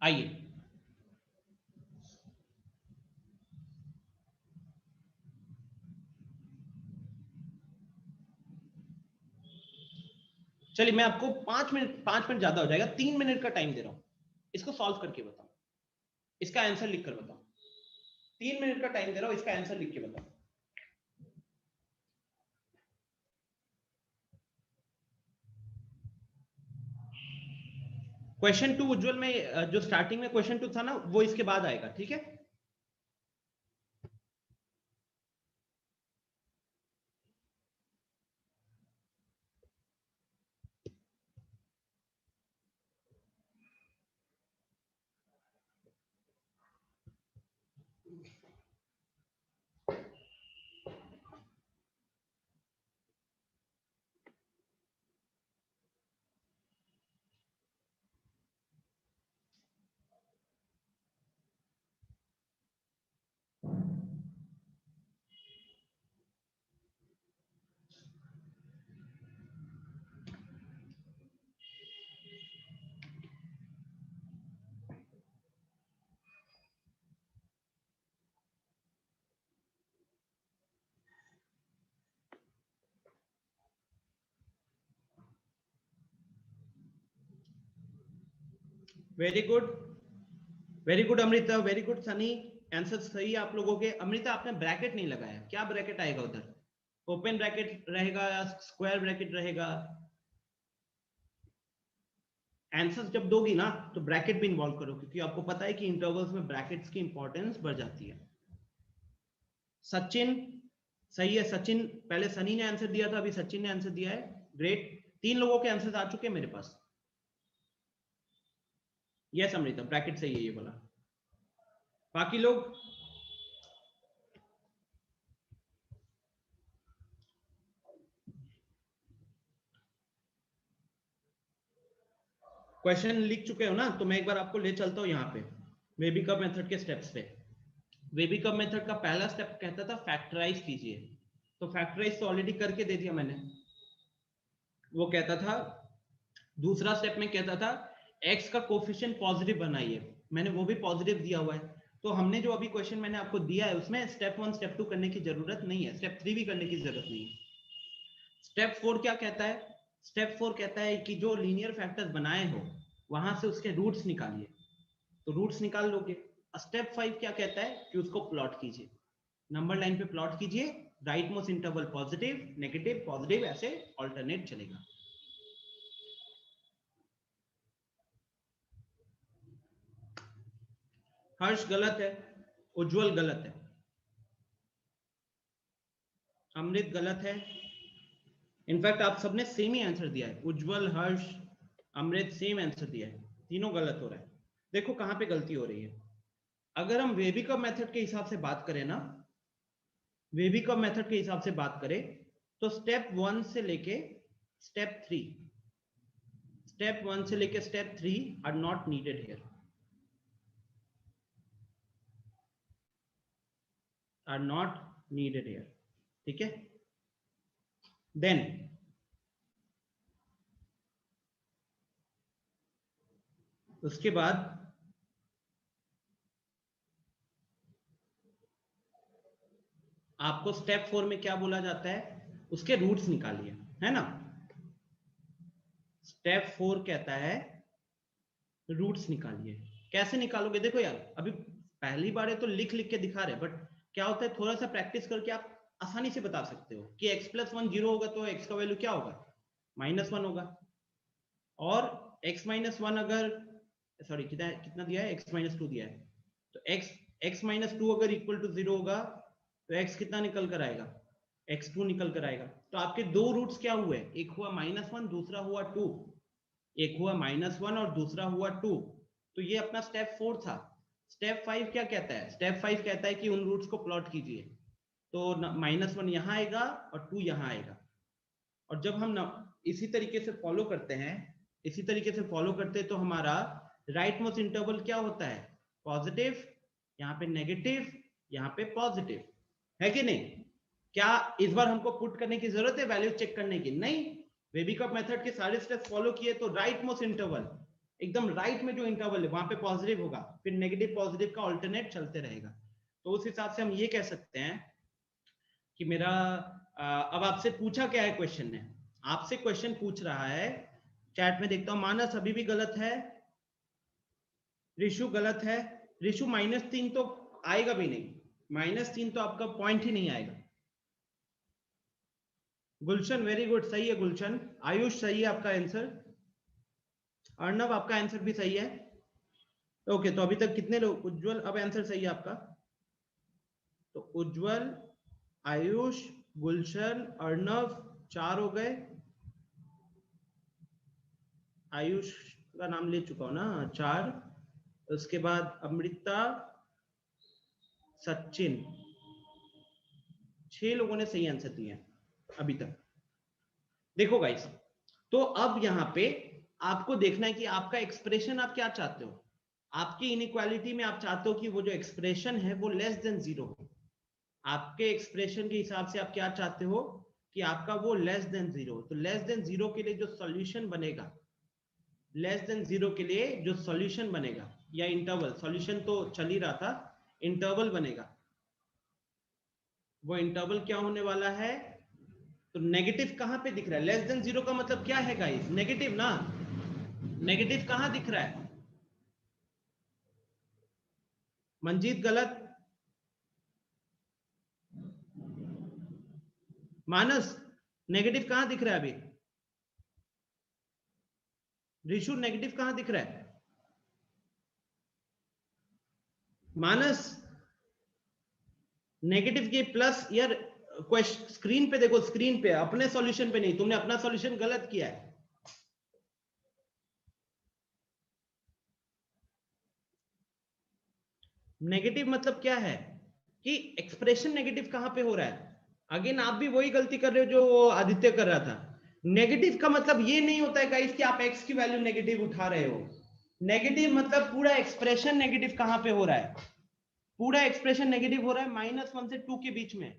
आइए, चलिए मैं आपको 5 मिनट ज्यादा हो जाएगा, 3 मिनट का टाइम दे रहा हूं, इसको सॉल्व करके बताओ, इसका आंसर लिखकर बताओ। 3 मिनट का टाइम दे रहा हूं, इसका आंसर लिख के बताओ। क्वेश्चन 2 उज्जवल में जो स्टार्टिंग में क्वेश्चन 2 था ना, वो इसके बाद आएगा। ठीक है, very good, very good Amrita, very good Sunny, answer सही है आप लोगों के। अमृता आपने ब्रैकेट नहीं लगाया, क्या ब्रैकेट आएगा उधर? ओपन ब्रैकेट रहेगा या स्क्वायर ब्रैकेट रहेगा? आंसर जब दोगी ना तो ब्रैकेट भी इन्वॉल्व करो, क्योंकि आपको पता है कि इंटरवल्स में ब्रैकेट्स की इंपॉर्टेंस बढ़ जाती है। सचिन सही है, सचिन पहले सनी ने आंसर दिया था, अभी सचिन ने आंसर दिया है। ग्रेट, 3 लोगों के आंसर आ चुके हैं मेरे पास। यस अमृता, ब्रैकेट सही है ये बोला। बाकी लोग क्वेश्चन लिख चुके हो ना, तो मैं एक बार आपको ले चलता हूं यहाँ पे वेबिकप मेथड के स्टेप्स पे। वेबिकप मेथड का पहला स्टेप कहता था फैक्टराइज कीजिए, तो फैक्टराइज तो ऑलरेडी करके दे दिया मैंने। वो कहता था, दूसरा स्टेप में कहता था x का कोफिशिएंट पॉजिटिव बनाइए, मैंने वो भी पॉजिटिव दिया हुआ है। तो हमने जो अभी क्वेश्चन मैंने आपको दिया है उसमें स्टेप 1 स्टेप 2 करने की जरूरत नहीं है, स्टेप 3 भी करने की जरूरत नहीं है। स्टेप 4 क्या कहता है? स्टेप 4 कहता है कि जो लीनियर फैक्टर्स बनाए हो वहां से उसके रूट्स निकालिए, तो रूट्स निकाल लोगे। स्टेप 5 क्या कहता है कि उसको प्लॉट कीजिए, नंबर लाइन पे प्लॉट कीजिए, right most interval positive negative positive ऐसे ऑल्टरनेट चलेगा। हर्ष गलत है, उज्जवल गलत है, अमृत गलत है। इनफैक्ट आप सबने सेम ही आंसर दिया है, उज्जवल हर्ष अमृत सेम आंसर दिया है, तीनों गलत हो रहा है। देखो कहां पे गलती हो रही है। अगर हम वेबिकप मेथड के हिसाब से बात करें ना, वेबिकप मेथड के हिसाब से बात करें तो स्टेप 1 से लेके स्टेप 3, स्टेप 1 से लेके step 3 are not needed here, are not needed here. ठीक है, देन उसके बाद आपको स्टेप 4 में क्या बोला जाता है, उसके रूट्स निकालिए, है ना। स्टेप 4 कहता है रूट्स निकालिए। कैसे निकालोगे? देखो यार, अभी पहली बार है तो लिख लिख के दिखा रहे, बट क्या होता है थोड़ा सा प्रैक्टिस करके आप आसानी से बता सकते हो कि x+1 0 होगा तो x का वैल्यू क्या होगा, -1 होगा। और x-1 अगर, सॉरी कितना कितना दिया है, x-2 दिया है, तो x-2 अगर इक्वल टू 0 होगा तो x कितना निकल कर आएगा, x2 निकल कर आएगा। तो आपके दो रूट्स क्या हुए, एक हुआ -1, दूसरा हुआ 2, एक हुआ -1 और दूसरा हुआ 2। तो ये अपना स्टेप 4 था। स्टेप 5 क्या कहता है, स्टेप 5 कहता है कि उन रूट्स को प्लॉट कीजिए। तो -1 यहाँ आएगा और 2 यहाँ आएगा। और जब हम इसी तरीके से फॉलो करते हैं, इसी तरीके से फॉलो करते हैं, तो हमारा राइट मोस्ट इंटरवल क्या होता है, पॉजिटिव, यहाँ पे नेगेटिव, यहाँ पे पॉजिटिव, है कि नहीं? क्या इस बार हमको पुट करने की जरूरत है वैल्यू चेक करने की? नहीं। वेबिकप मेथड के सारे स्टेप्स फॉलो किए तो राइट मोस्ट इंटरवल, एकदम राइट में जो इंटरवल है वहां पे पॉजिटिव होगा, फिर नेगेटिव पॉजिटिव का ऑल्टरनेट चलते रहेगा। तो उस हिसाब से हम ये कह सकते हैं कि मेरा अब आपसे पूछा क्या है क्वेश्चन ने, आपसे क्वेश्चन पूछ रहा है, चैट में देखता हूं, मानस अभी भी गलत है, ऋषु गलत है। ऋषु -3 तो आएगा भी नहीं, -3 तो आपका पॉइंट ही नहीं आएगा। गुलशन वेरी गुड, सही है गुलशन। आयुष सही है आपका आंसर। अर्णव आपका आंसर भी सही है। ओके, तो अभी तक कितने लोग, उज्जवल अब आंसर सही है आपका। तो उज्जवल, आयुष, गुलशन, अर्णव 4 हो गए। आयुष का नाम ले चुका हूं ना, 4। उसके बाद अमृता, सचिन, 6 लोगों ने सही आंसर दिए अभी तक। देखो गाइस, तो अब यहां पे आपको देखना है कि आपका एक्सप्रेशन आप क्या चाहते हो। आपकी इनइक्वालिटी में आप चाहते हो कि वो जो एक्सप्रेशन है वो लेस देन 0 हो। आपके एक्सप्रेशन के हिसाब से आप क्या चाहते हो कि आपका वो लेस देन 0। तो लेस देन 0 के लिए जो सॉल्यूशन बनेगा, लेस देन 0 के लिए जो सॉल्यूशन बनेगा, या इंटरवल, सॉल्यूशन तो चल ही रहा था, इंटरवल बनेगा, वो इंटरवल क्या होने वाला है। तो नेगेटिव कहां पे दिख रहा है, लेस देन 0 का मतलब क्या है गाइस, नेगेटिव ना। नेगेटिव कहां दिख रहा है, मंजीत गलत, मानस नेगेटिव कहां दिख रहा है अभी, ऋषु नेगेटिव कहां दिख रहा है, मानस नेगेटिव के प्लस, यार क्वेश्चन स्क्रीन पे देखो, स्क्रीन पे, अपने सॉल्यूशन पे नहीं, तुमने अपना सॉल्यूशन गलत किया है। नेगेटिव मतलब क्या है कि एक्सप्रेशन नेगेटिव कहां पे हो रहा है। अगेन आप भी वही गलती कर रहे हो जो आदित्य कर रहा था। नेगेटिव का मतलब ये नहीं होता है गाइस कि आप एक्स की वैल्यू नेगेटिव उठा रहे हो। नेगेटिव मतलब पूरा एक्सप्रेशन नेगेटिव कहां पे हो रहा है, पूरा एक्सप्रेशन नेगेटिव हो रहा है -1 से 2 के बीच में।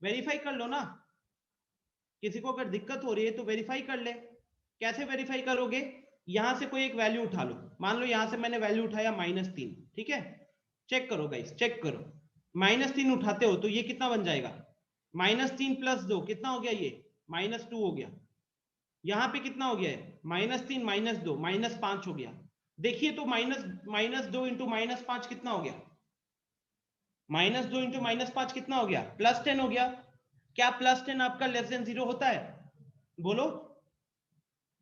वेरीफाई कर लो ना, किसी को अगर दिक्कत हो रही है तो वेरीफाई कर ले। कैसे वेरीफाई करोगे, यहां से कोई एक वैल्यू उठा लो, मान लो यहां से मैंने वैल्यू उठाया -3, ठीक है। चेक करो गाइस, चेक करो, -3 उठाते हो तो ये कितना बन जाएगा, -3 + 2 कितना हो गया, ये -2 हो गया। यहां पे कितना हो गया है, -3 -2 -5 हो गया। देखिए तो -2 इंटू -5 कितना हो गया, -2 इंटू -5 कितना हो गया, +10 हो गया। क्या +10 आपका लेस देन 0 होता है, बोलो,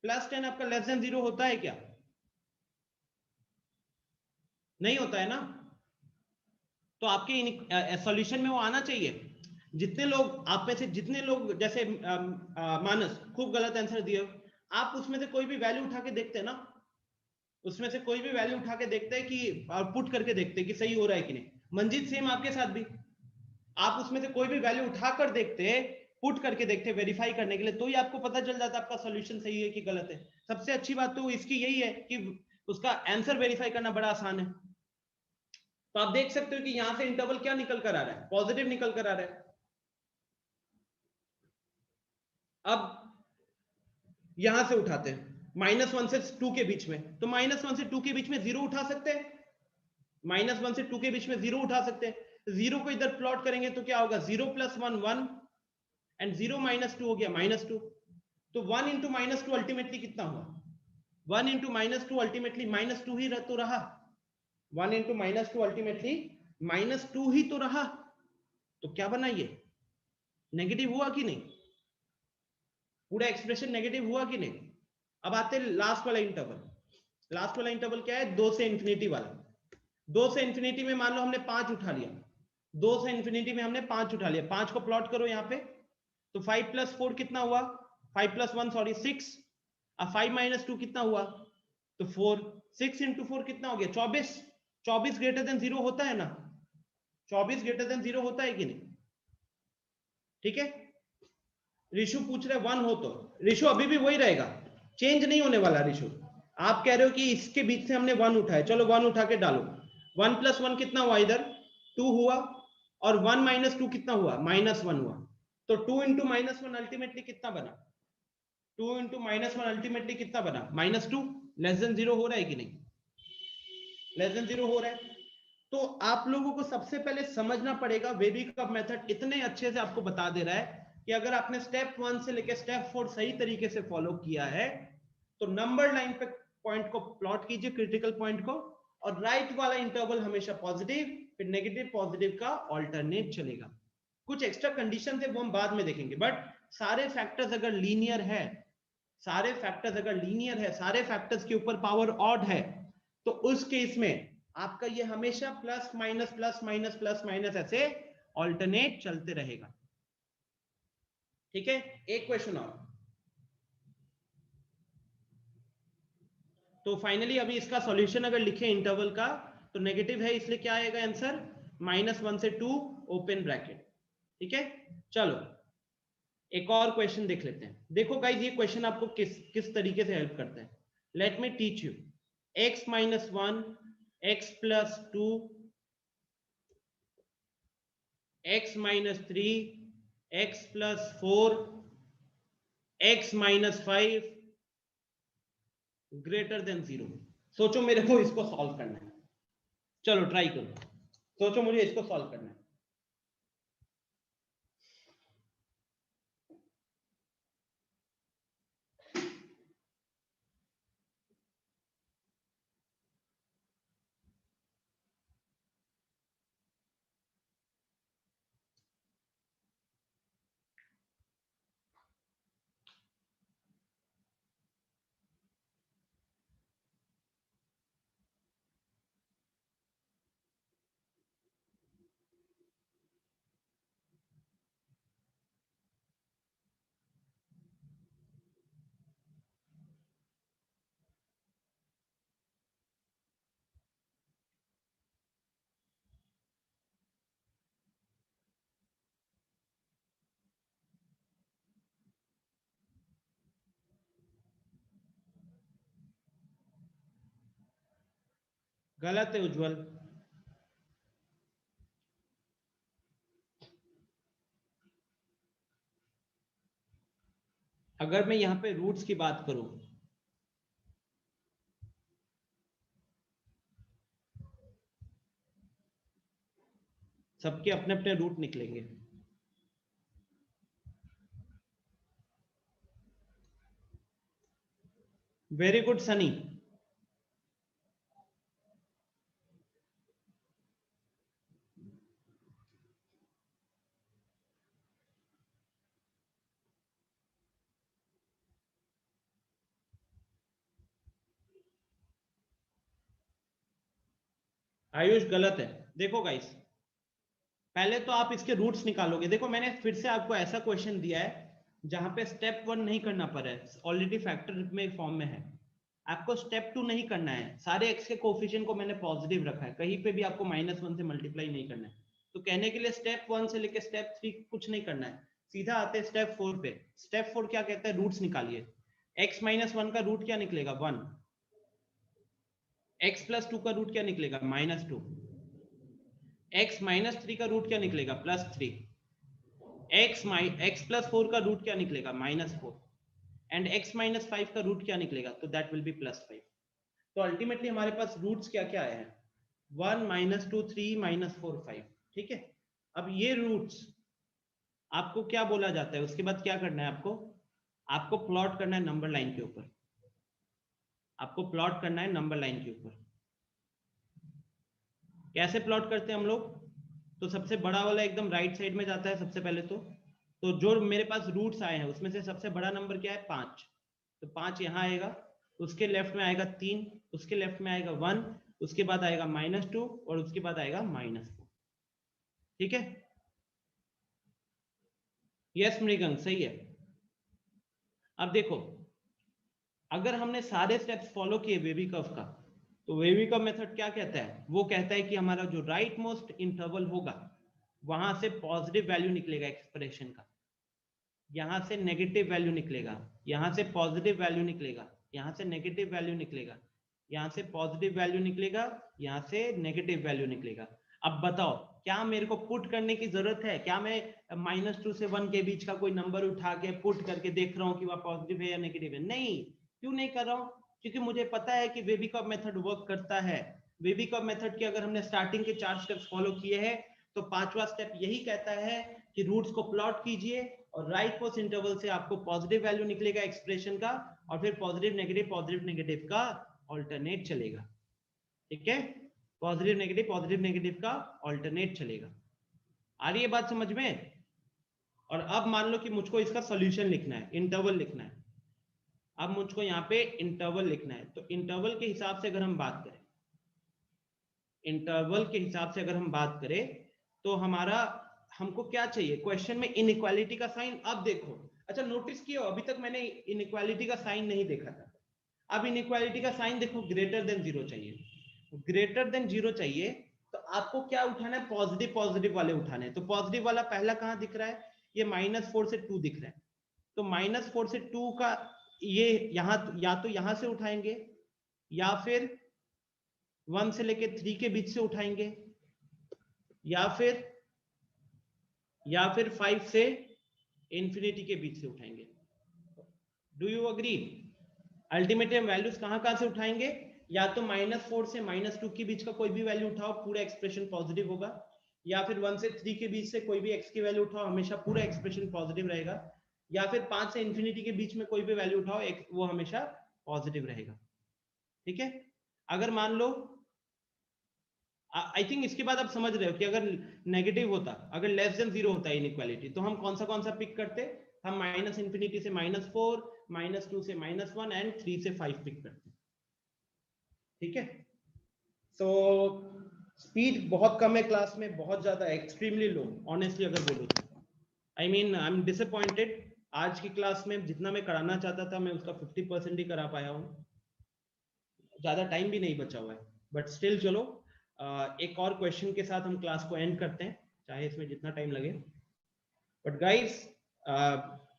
+10 आपका लेस देन 0 होता है क्या, नहीं होता है ना। तो आपके सॉल्यूशन में वो आना चाहिए। जितने लोग आप में से, जितने लोग जैसे मानस खूब गलत आंसर दिए, आप उसमें से कोई भी वैल्यू उठा के देखते हैं ना, उसमें से कोई भी वैल्यू उठा के देखते हैं कि पुट करके देखते हैं कि सही हो रहा है कि नहीं। मंजीत सेम आपके साथ भी, आप उसमें से कोई भी वैल्यू उठाकर देखते, पुट करके देखते वेरीफाई करने के लिए, तो ही आपको पता चल जाता आपका सॉल्यूशन सही है कि गलत है। सबसे अच्छी बात तो इसकी यही है कि उसका आंसर वेरीफाई करना बड़ा आसान है। तो आप देख सकते हो कि यहां से इंटरवल क्या निकल कर आ रहा है, पॉजिटिव निकल कर आ रहा है। अब यहां से उठाते हैं -1 से 2 के बीच में, तो -1 से 2 के बीच में 0 उठा सकते हैं, -1 से 2 के बीच में 0 उठा सकते हैं। 0 को इधर प्लॉट करेंगे तो क्या होगा, 0 + 1 1 एंड 0 - 2 हो गया -2। तो 1 इंटू -2 अल्टीमेटली कितना हुआ, 1 इंटू -2 अल्टीमेटली -2 ही तो रहा, 1 इंटू -2 अल्टीमेटली -2 ही तो रहा। तो क्या बना, ये नेगेटिव हुआ कि नहीं, पूरा एक्सप्रेशन नेगेटिव हुआ कि नहीं। अब आते हैं लास्ट वाला इंटरवल। लास्ट वाला इंटरवल क्या है, 2 से इंफिनिटी वाला। 2 से इंफिनिटी में मान लो हमने 5 उठा लिया, 2 से इंफिनिटी में हमने 5 उठा लिया। 5 को प्लॉट करो यहाँ पे, तो 5 प्लस 4 कितना हुआ, 5 प्लस 1 सॉरी 6, अब 5 माइनस 2 कितना हुआ, तो 4, 6 इंटू 4 कितना हो गया 24, 24 ग्रेटर देन 0 होता है ना, 24 ग्रेटर देन 0 होता है कि नहीं, ठीक है। ऋषु पूछ रहे 1 हो तो ऋषु अभी भी वही रहेगा, चेंज नहीं होने वाला ऋषु। आप कह रहे हो कि इसके बीच से हमने 1 उठाया, चलो 1 उठा के डालो, 1 प्लस 1 कितना हुआ, इधर 2 हुआ, और 1 माइनस 2 कितना हुआ, -1 हुआ, तो 2 इंटू -1 अल्टीमेटली कितना बना, 2 इंटू -1 अल्टीमेटली कितना बना, -2, लेस देन 0 हो रहा है कि नहीं, लेस देन 0 हो रहा है। तो आप लोगों को सबसे पहले समझना पड़ेगा, वेबीकप मेथड इतने अच्छे से आपको बता दे रहा है कि अगर आपने स्टेप 1 से लेकर स्टेप 4 सही तरीके से फॉलो किया है, तो नंबर लाइन पे पॉइंट को प्लॉट कीजिए, क्रिटिकल पॉइंट को, और राइट वाला इंटरवल हमेशा पॉजिटिव, फिर नेगेटिव पॉजिटिव का ऑल्टरनेट चलेगा। कुछ एक्स्ट्रा कंडीशन है वो हम बाद में देखेंगे, बट सारे फैक्टर्स अगर लीनियर है, सारे फैक्टर्स अगर लीनियर है, सारे फैक्टर्स के ऊपर पावर ऑड है, तो उस केस में आपका ये हमेशा plus minus plus minus plus minus ऐसे ऑल्टरनेट चलते रहेगा, ठीक है। एक क्वेश्चन और, तो फाइनली अभी इसका सॉल्यूशन अगर लिखे इंटरवल का, तो नेगेटिव है इसलिए क्या आएगा आंसर, -1 से 2 ओपन ब्रैकेट, ठीक है। चलो एक और क्वेश्चन देख लेते हैं। देखो गाइस ये क्वेश्चन आपको किस किस तरीके से हेल्प करता है, let me teach you. x - 1, x + 2, x - 3, x + 4, x - 5 greater than 0। सोचो मेरे को इसको सॉल्व करना है, चलो ट्राई करो, सोचो मुझे इसको सॉल्व करना है। गलत है उज्जवल, अगर मैं यहाँ पे रूट्स की बात करूं, सबके अपने अपने रूट निकलेंगे। वेरी गुड सनी, आयुष गलत है। देखो गाइस पहले तो आप इसके रूट्स निकालोगे, देखो मैंने फिर से आपको ऐसा क्वेश्चन दिया है जहां पे स्टेप 1 नहीं करना पड़ रहा है, ऑलरेडी फैक्टर में फॉर्म में है, आपको स्टेप 2 नहीं करना है, सारे एक्स के कोफिशिएंट को मैंने पॉजिटिव रखा है, कहीं पे भी आपको -1 से मल्टीप्लाई नहीं करना है। तो कहने के लिए स्टेप 1 से लेकर स्टेप 3 कुछ नहीं करना है, सीधा आते हैं स्टेप 4 पे। स्टेप 4 क्या कहता है, रूट्स निकालिए। x - 1 का रूट क्या निकलेगा, 1, x + 2 का रूट क्या निकलेगा, -2, x - 3 का रूट क्या निकलेगा, +3, x + 4 का रूट क्या निकलेगा, -4, एंड x - 5 का रूट क्या निकलेगा, तो दैट विल बी +5। तो अल्टीमेटली हमारे पास रूट्स क्या क्या आए हैं, 1 - 2 3 -4 5, ठीक है। अब ये रूट्स आपको क्या बोला जाता है, उसके बाद क्या करना है आपको, आपको प्लॉट करना है नंबर लाइन के ऊपर, आपको प्लॉट करना है नंबर लाइन के ऊपर। कैसे प्लॉट करते हैं हम लोग, तो सबसे बड़ा वाला एकदम राइट साइड में जाता है सबसे पहले, तो जो मेरे पास रूट्स आए हैं उसमें से सबसे बड़ा नंबर क्या है, 5, तो 5 यहाँ आएगा, उसके लेफ्ट में आएगा 3, उसके लेफ्ट में आएगा 1, उसके बाद आएगा -2 और उसके बाद आएगा -4, ठीक है। यस मृगंग, सही है। अब देखो, अगर हमने सारे स्टेप्स फॉलो किए वेवी कर्व का, तो वेवी कर्व मेथड क्या कहता है? वो कहता है कि हमारा जो राइट मोस्ट इंटरवल होगा वहां से पॉजिटिव वैल्यू निकलेगा एक्सप्रेशन का, यहां से नेगेटिव वैल्यू निकलेगा, यहां से पॉजिटिव वैल्यू निकलेगा, यहां से नेगेटिव वैल्यू निकलेगा, यहां से पॉजिटिव वैल्यू निकलेगा, यहां से नेगेटिव वैल्यू निकलेगा। अब बताओ, क्या मेरे को पुट करने की जरूरत है? क्या मैं -2 से 1 के बीच का कोई नंबर उठा के पुट करके देख रहा हूँ कि वह पॉजिटिव है या नेगेटिव है? नहीं। क्यों नहीं कर रहा हूँ? क्योंकि मुझे पता है कि वेवी कर्व मेथड वर्क करता है। वेवी कर्व मेथड के अगर हमने स्टार्टिंग के 4 स्टेप्स फॉलो किए हैं, तो 5वां स्टेप यही कहता है कि रूट्स को प्लॉट कीजिए और राइट मोस्ट इंटरवल से आपको पॉजिटिव वैल्यू निकलेगा एक्सप्रेशन का, और फिर पॉजिटिव नेगेटिव का ऑल्टरनेट चलेगा। ठीक है, पॉजिटिव नेगेटिव का ऑल्टरनेट चलेगा। आ रही है बात समझ में? और अब मान लो कि मुझको इसका सॉल्यूशन लिखना है, इंटरवल लिखना है। अब मुझको यहाँ पे इंटरवल लिखना है, तो इंटरवल के हिसाब से अगर हम बात करें, इंटरवल के हिसाब से अगर हम बात करें, तो हमारा हमको क्या चाहिए? क्वेश्चन में इनइक्वालिटी का साइन। अब देखो, अच्छा नोटिस किया, अभी तक मैंने इनइक्वालिटी का साइन नहीं देखा था। अब इनइक्वालिटी का साइन देखो, ग्रेटर देन 0 चाहिए। ग्रेटर देन 0 चाहिए तो आपको क्या उठाना है? पॉजिटिव पॉजिटिव वाले उठाने हैं। तो पॉजिटिव वाला पहला कहां दिख रहा है? ये -4 से 2 दिख रहा है। तो -4 से 2 का ये यहां, या तो यहां से उठाएंगे, या फिर 1 से लेके 3 के बीच से उठाएंगे, या फिर 5 से इंफिनिटी के बीच से उठाएंगे। Do you agree? Ultimate values कहां से उठाएंगे? या तो -4 से -2 के बीच का कोई भी वैल्यू उठाओ, पूरा एक्सप्रेशन पॉजिटिव होगा, या फिर 1 से 3 के बीच से कोई भी x की वैल्यू उठाओ, हमेशा पूरा एक्सप्रेशन पॉजिटिव रहेगा, या फिर 5 से इंफिनिटी के बीच में कोई भी वैल्यू उठाओ, वो हमेशा पॉजिटिव रहेगा। ठीक है, अगर मान लो, आई थिंक इसके बाद आप समझ रहे हो कि अगर नेगेटिव होता, अगर लेस देन 0 होता है इनइक्वालिटी, तो हम कौन सा पिक करते? हम माइनस इंफिनिटी से -4, -2 से -1 एंड 3 से 5 पिक करते। ठीक है, सो स्पीड बहुत कम है क्लास में, बहुत ज्यादा, एक्सट्रीमली लो ऑनेस्टली अगर बोलो तो। I mean I am disappointed. आज की क्लास में जितना मैं कराना चाहता था, मैं उसका 50% ही करा पाया हूँ। ज्यादा टाइम भी नहीं बचा हुआ है, बट स्टिल चलो, एक और क्वेश्चन के साथ हम क्लास को एंड करते हैं, चाहे इसमें जितना टाइम लगे। बट गाइस,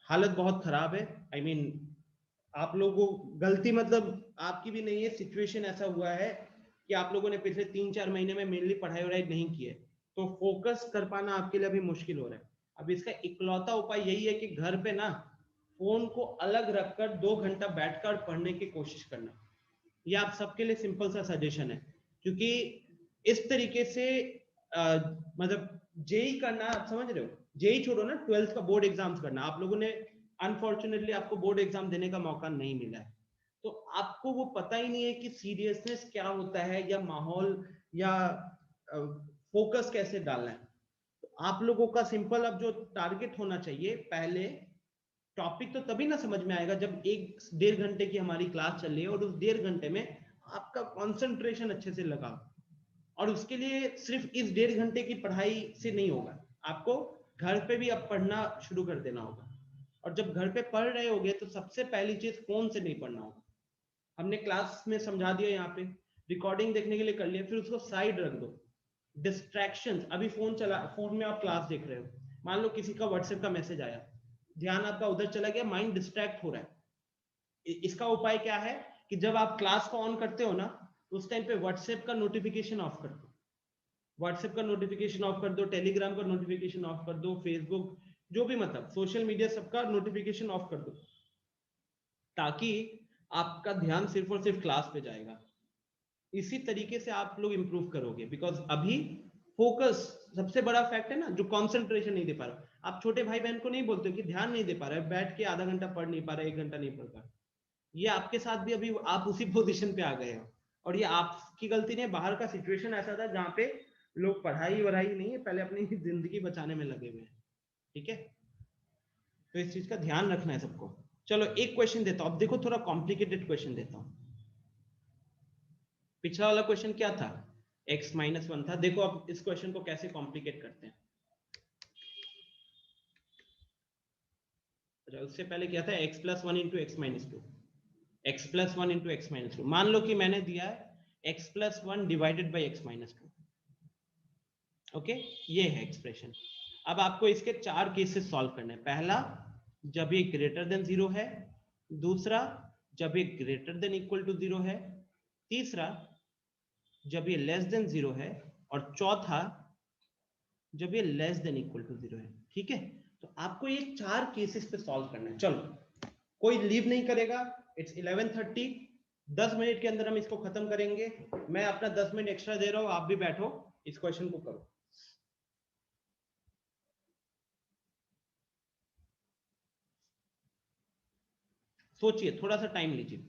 हालत बहुत खराब है। आई मीन आप लोगों को गलती, मतलब आपकी भी नहीं है, सिचुएशन ऐसा हुआ है कि आप लोगों ने पिछले 3-4 महीने में मेनली पढ़ाई वढ़ाई नहीं की है, तो फोकस कर पाना आपके लिए अभी मुश्किल हो रहा है। अब इसका इकलौता उपाय यही है कि घर पे ना फोन को अलग रखकर 2 घंटा बैठकर पढ़ने की कोशिश करना। ये आप सबके लिए सिंपल सा सजेशन है, क्योंकि इस तरीके से मतलब जेई करना, आप समझ रहे हो, जेई छोड़ो ना, 12th का बोर्ड एग्जाम्स करना, आप लोगों ने अनफॉर्चुनेटली आपको बोर्ड एग्जाम देने का मौका नहीं मिला है, तो आपको वो पता ही नहीं है कि सीरियसनेस क्या होता है, या माहौल, या फोकस कैसे डालना है। तो आप लोगों का सिंपल अब जो टारगेट होना चाहिए, पहले टॉपिक तो तभी ना समझ में आएगा जब 1-1.5 घंटे की हमारी क्लास चल रही है और उस 1.5 घंटे में आपका कंसंट्रेशन अच्छे से लगा। और उसके लिए सिर्फ इस 1.5 घंटे की पढ़ाई से नहीं होगा, आपको घर पे भी अब पढ़ना शुरू कर देना होगा। और जब घर पे पढ़ रहे होगे तो सबसे पहली चीज फोन से नहीं पढ़ना होगा। हमने क्लास में समझा दिया, यहाँ पे रिकॉर्डिंग देखने के लिए कर लिया, फिर उसको साइड रख दो। डिस्ट्रैक्शंस, अभी फोन में आप क्लास देख रहे हो, मान लो किसी का व्हाट्सएप का मैसेज आया, ध्यान आपका उधर चला गया, माइंड डिस्ट्रैक्ट हो रहा है। इसका उपाय क्या है कि जब आप क्लास को ऑन करते हो ना, उस टाइम पे व्हाट्सएप का नोटिफिकेशन ऑफ कर दो, व्हाट्सएप का नोटिफिकेशन ऑफ कर दो, टेलीग्राम का नोटिफिकेशन ऑफ कर दो, फेसबुक, जो भी मतलब सोशल मीडिया, सबका नोटिफिकेशन ऑफ कर दो, ताकि आपका ध्यान सिर्फ और सिर्फ क्लास पे जाएगा। इसी तरीके से आप लोग इंप्रूव करोगे, बिकॉज अभी फोकस सबसे बड़ा फैक्ट है ना, जो कंसंट्रेशन नहीं दे पा रहा। आप छोटे भाई बहन को नहीं बोलते कि ध्यान नहीं दे पा रहा है, बैठ के आधा घंटा पढ़ नहीं पा रहा है, 1 घंटा नहीं पढ़ पा रहा, ये आपके साथ भी अभी आप उसी पोजीशन पे आ गए हो। और ये आपकी गलती नहीं, बाहर का सिचुएशन ऐसा था जहाँ पे लोग पढ़ाई वढ़ाई नहीं है, पहले अपनी जिंदगी बचाने में लगे हुए हैं। ठीक है, तो इस चीज का ध्यान रखना है सबको। चलो एक क्वेश्चन देता हूं, अब देखो थोड़ा कॉम्प्लिकेटेड क्वेश्चन देता हूं। पिछला वाला क्वेश्चन क्या था? x-1 था। देखो अब इस क्वेश्चन को कैसे कॉम्प्लिकेट करते हैं। अच्छा उससे पहले क्या था x plus one into x minus to, x plus one into x minus to. मान लो कि मैंने दिया है x plus one divided by x minus to. Okay, ये है एक्सप्रेशन। अब आपको इसके चार केसेस सॉल्व करने हैं। पहला, जब ये ग्रेटर देन जीरो है। दूसरा, जब ये greater than equal to zero है। तीसरा, जब ये लेस देन जीरो है। और चौथा, जब ये less than equal to zero है। ठीक है, तो आपको ये चार केसेस पे सॉल्व करना है। चलो, कोई लीव नहीं करेगा। इट्स 11:30, 10 मिनट के अंदर हम इसको खत्म करेंगे। मैं अपना 10 मिनट एक्स्ट्रा दे रहा हूं, आप भी बैठो, इस क्वेश्चन को करो। सोचिए, थोड़ा सा टाइम लीजिए।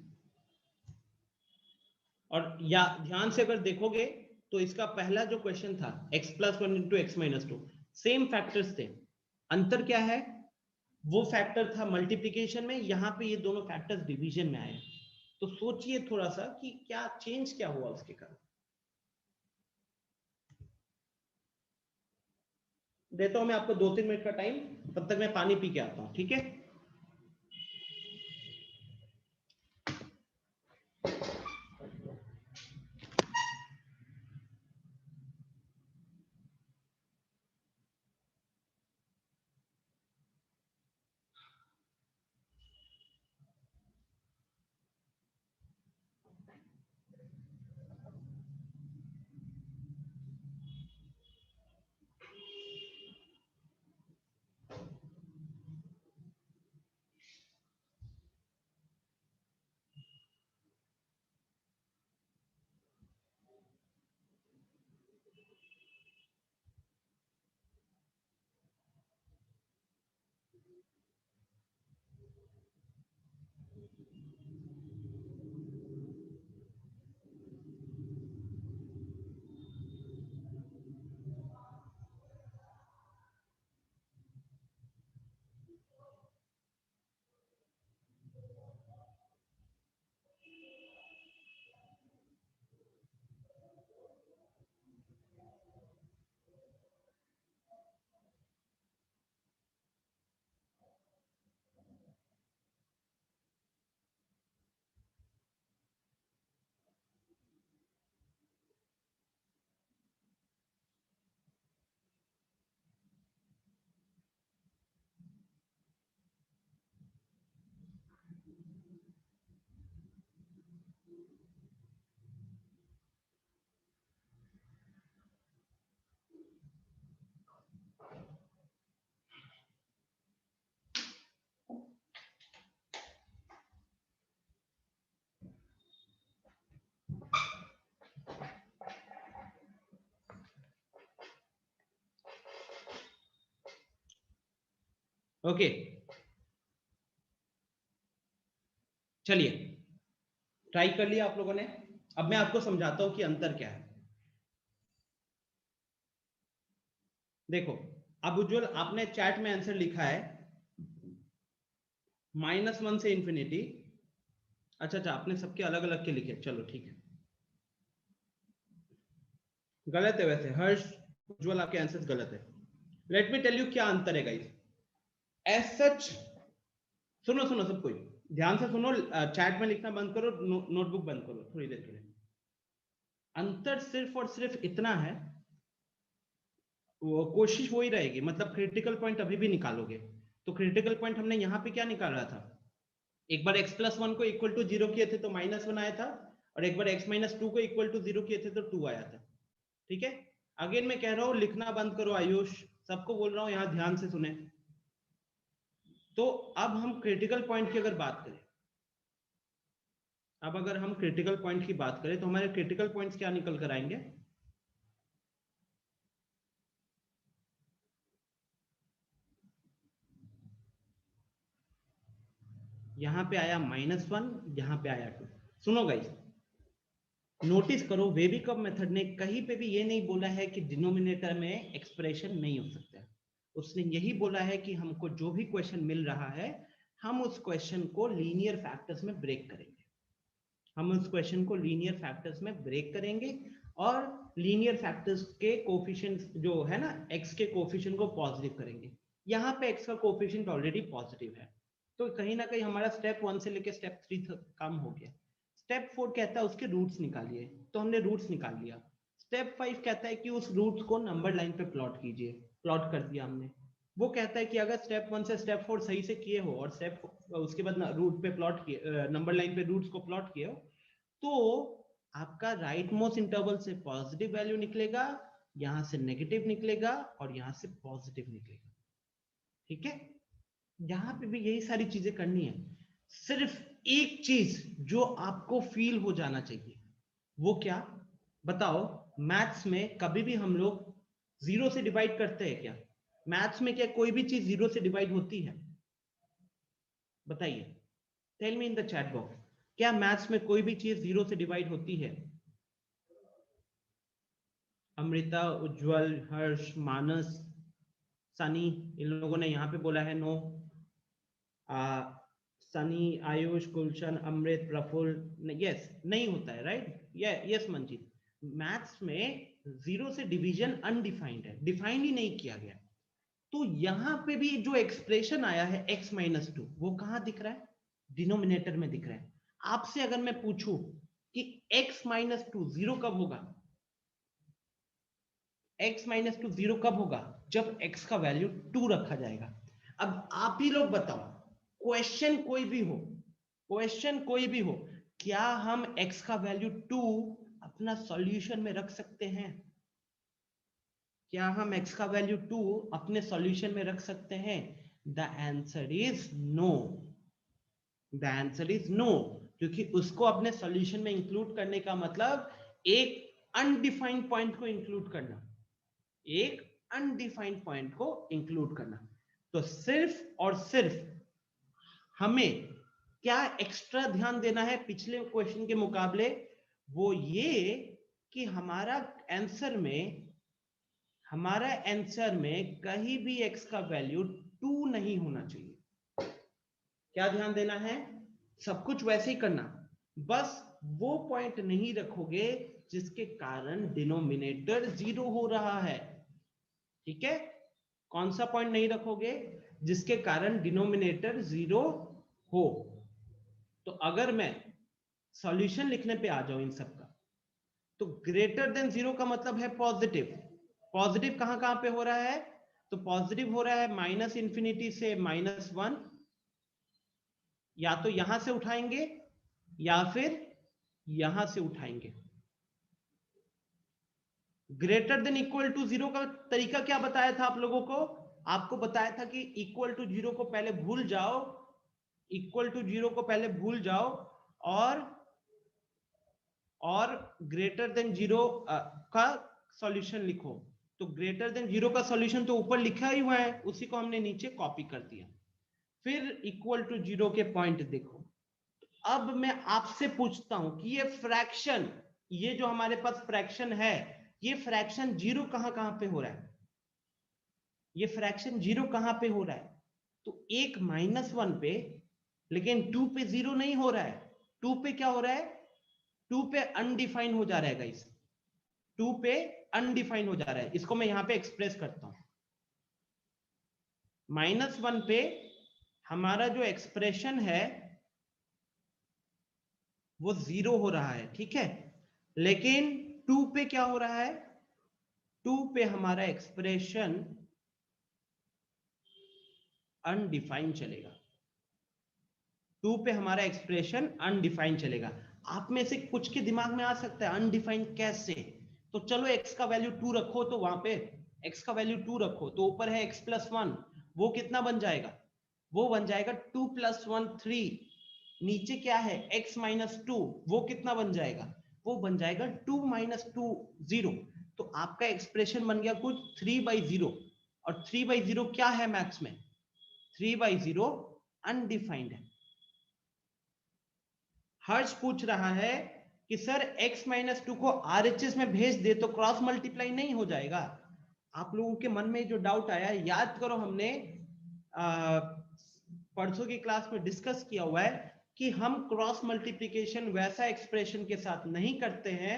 और या ध्यान से अगर देखोगे तो इसका पहला जो क्वेश्चन था x plus one into x minus to, same factors थे। अंतर क्या है, वो फैक्टर था मल्टीप्लीकेशन में, यहाँ पे ये दोनों फैक्टर्स डिवीजन में आए। तो सोचिए थोड़ा सा कि क्या चेंज क्या हुआ उसके कारण। देता हूं मैं आपको 2-3 मिनट का टाइम, तब तक मैं पानी पी के आता हूं। ठीक है, ओके, चलिए, ट्राई कर लिया आप लोगों ने। अब मैं आपको समझाता हूं कि अंतर क्या है। देखो, अब उज्जवल आपने चैट में आंसर लिखा है -1 से इंफिनिटी। अच्छा, आपने सबके अलग अलग के लिखे, चलो ठीक है। गलत है वैसे हर्ष, उज्जवल, आपके आंसर्स गलत है। लेट मी टेल यू क्या अंतर है गाइस। एज सच, सुनो सुनो सब कोई ध्यान से सुनो, चैट में लिखना बंद करो, नोटबुक बंद करो थोड़ी देर के लिए। अंतर सिर्फ और सिर्फ इतना है, वो कोशिश वही रहेगी, मतलब क्रिटिकल पॉइंट अभी भी निकालोगे। तो क्रिटिकल पॉइंट हमने यहाँ पे क्या निकाला था, एक बार x प्लस वन को इक्वल टू जीरो किए थे तो -1 आया था, और एक बार x माइनस टू को इक्वल टू जीरो किए थे तो 2 आया था। ठीक है, अगेन मैं कह रहा हूँ लिखना बंद करो आयुष, सबको बोल रहा हूँ यहाँ ध्यान से सुने। तो अब हम क्रिटिकल पॉइंट की अगर बात करें, अब अगर हम क्रिटिकल पॉइंट की बात करें तो हमारे क्रिटिकल पॉइंट्स क्या निकल कर आएंगे। यहाँ पे आया -1, यहाँ पे आया 2। सुनो गाइस, नोटिस करो वेबिकअप मेथड ने कहीं पे भी ये नहीं बोला है कि डिनोमिनेटर में एक्सप्रेशन नहीं हो सकता। उसने यही बोला है कि हमको जो भी क्वेश्चन मिल रहा है, हम उस क्वेश्चन को लीनियर फैक्टर्स में ब्रेक करेंगे। हम उस क्वेश्चन को लीनियर फैक्टर्स में ब्रेक करेंगे, और लीनियर फैक्टर्स के कोफिशिएंट्स जो है ना, x के कोफिशिएंट को पॉजिटिव करेंगे। यहाँ पे x का कोफिशिएंट ऑलरेडी पॉजिटिव है, तो कहीं ना कहीं हमारा स्टेप 1 से लेके स्टेप 3 तक काम हो गया। स्टेप 4 कहता है उसके रूट्स निकालिए, तो हमने रूट्स निकाल लिया। स्टेप 5 कहता है कि उस रूट्स को नंबर लाइन पे प्लॉट कीजिए, प्लॉट कर दिया हमने। वो कहता है कि अगर स्टेप 1 से स्टेप 4 सही से किए हो और स्टेप उसके बाद रूट पे प्लॉट किए, नंबर लाइन पे रूट्स को प्लॉट किए हो, तो आपका राइट मोस्ट इंटरवल से पॉजिटिव वैल्यू निकलेगा, यहां से नेगेटिव निकलेगा और यहां से पॉजिटिव निकलेगा। ठीक है, यहां पे भी यही सारी चीजें करनी है। सिर्फ एक चीज जो आपको फील हो जाना चाहिए, वो क्या बताओ? मैथ्स में कभी भी हम लोग जीरो से डिवाइड करते हैं क्या? मैथ्स में क्या कोई भी चीज जीरो से डिवाइड होती है? बताइए, tell me in the chat box, क्या मैथ्स में कोई भी चीज जीरो से डिवाइड होती है? अमृता, उज्जवल, हर्ष, मानस, सनी, इन लोगों ने यहाँ पे बोला है नो। सनी, आयुष, गुलशन, अमृत, प्रफुल्ल, यस नहीं होता है, राइट? यस मंजीत, मैथ्स में जीरो से डिवीजन अनडिफाइंड है, डिफाइंड ही नहीं किया गया। तो यहां पे भी जो एक्सप्रेशन आया है x माइनस 2, वो कहां दिख रहा है? डिनोमिनेटर में दिख रहा है। आपसे अगर मैं पूछूं कि x माइनस 2 जीरो कब होगा? x माइनस 2 जीरो कब होगा? जब x का वैल्यू 2 रखा जाएगा। अब आप ही लोग बताओ, क्वेश्चन कोई भी हो, क्वेश्चन कोई भी हो, क्या हम x का वैल्यू 2 अपना सॉल्यूशन में रख सकते हैं? क्या हम x का वैल्यू 2 अपने सॉल्यूशन में रख सकते हैं? The answer is no, the answer is no, क्योंकि उसको अपने सॉल्यूशन में इंक्लूड करने का मतलब एक अनडिफाइंड पॉइंट को इंक्लूड करना, एक अनडिफाइंड पॉइंट को इंक्लूड करना। तो सिर्फ और सिर्फ हमें क्या एक्स्ट्रा ध्यान देना है पिछले क्वेश्चन के मुकाबले? वो ये कि हमारा आंसर में कहीं भी x का वैल्यू 2 नहीं होना चाहिए। क्या ध्यान देना है? सब कुछ वैसे ही करना, बस वो पॉइंट नहीं रखोगे जिसके कारण डिनोमिनेटर 0 हो रहा है। ठीक है, कौन सा पॉइंट नहीं रखोगे? जिसके कारण डिनोमिनेटर 0 हो। तो अगर मैं सॉल्यूशन लिखने पे आ जाऊं इन सब का, तो ग्रेटर देन 0 का मतलब है पॉजिटिव। पॉजिटिव कहां कहां पे हो रहा है? तो पॉजिटिव हो रहा है माइनस इंफिनिटी से -1, या तो यहां से उठाएंगे या फिर यहां से उठाएंगे। ग्रेटर देन इक्वल टू 0 का तरीका क्या बताया था आप लोगों को? आपको बताया था कि इक्वल टू 0 को पहले भूल जाओ, इक्वल टू 0 को पहले भूल जाओ और ग्रेटर देन 0 का सॉल्यूशन लिखो। तो ग्रेटर देन 0 का सॉल्यूशन तो ऊपर लिखा ही हुआ है, उसी को हमने नीचे कॉपी कर दिया। फिर इक्वल टू 0 के पॉइंट देखो। अब मैं आपसे पूछता हूं कि ये फ्रैक्शन, ये जो हमारे पास फ्रैक्शन है, ये फ्रैक्शन 0 कहां कहां पे हो रहा है? ये फ्रैक्शन 0 कहां पे हो रहा है? तो एक -1 पे, लेकिन 2 पे 0 नहीं हो रहा है। 2 पे क्या हो रहा है? 2 पे अनडिफाइंड हो जा रहा है गाइस, 2 पे अनडिफाइंड हो जा रहा है। इसको मैं यहां पे एक्सप्रेस करता हूं। -1 पे हमारा जो एक्सप्रेशन है वो 0 हो रहा है, ठीक है, लेकिन 2 पे क्या हो रहा है? 2 पे हमारा एक्सप्रेशन अनडिफाइंड चलेगा। 2 पे हमारा एक्सप्रेशन अनडिफाइंड चलेगा। आप में से कुछ के दिमाग में आ सकता है अनडिफाइंड कैसे? तो चलो x का वैल्यू 2 रखो, तो वहां पे x का वैल्यू 2 रखो, तो ऊपर है x + 1, वो कितना बन जाएगा? वो बन जाएगा 2 + 1 3। नीचे क्या है? x - 2, वो कितना बन जाएगा? वो बन जाएगा 2 - 2 0। तो आपका एक्सप्रेशन बन गया कुछ 3/0। और 3/0 क्या है मैथ्स में? 3/0 अनडिफाइंड है। हर्ष पूछ रहा है कि सर x - 2 को RHS में भेज दे तो क्रॉस मल्टीप्लाई नहीं हो जाएगा? आप लोगों के मन में जो डाउट आया, याद करो हमने परसों की क्लास में डिस्कस किया हुआ है कि हम क्रॉस मल्टीप्लिकेशन वैसा एक्सप्रेशन के साथ नहीं करते हैं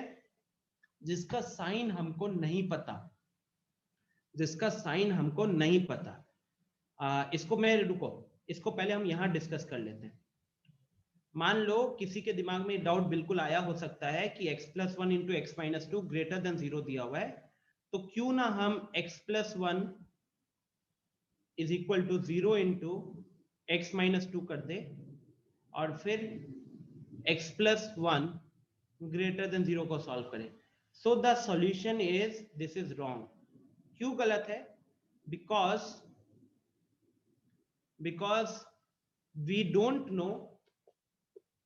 जिसका साइन हमको नहीं पता, जिसका साइन हमको नहीं पता। इसको मैं रुको, इसको पहले हम यहाँ डिस्कस कर लेते हैं। मान लो किसी के दिमाग में डाउट बिल्कुल आया हो सकता है कि x plus one into x minus two greater than 0 दिया हुआ है, तो क्यों ना हम x plus one is equal to 0 into x minus two कर दे और फिर x plus one greater than 0 को सॉल्व करें। So the solution is this is wrong. क्यों गलत है? because we don't know,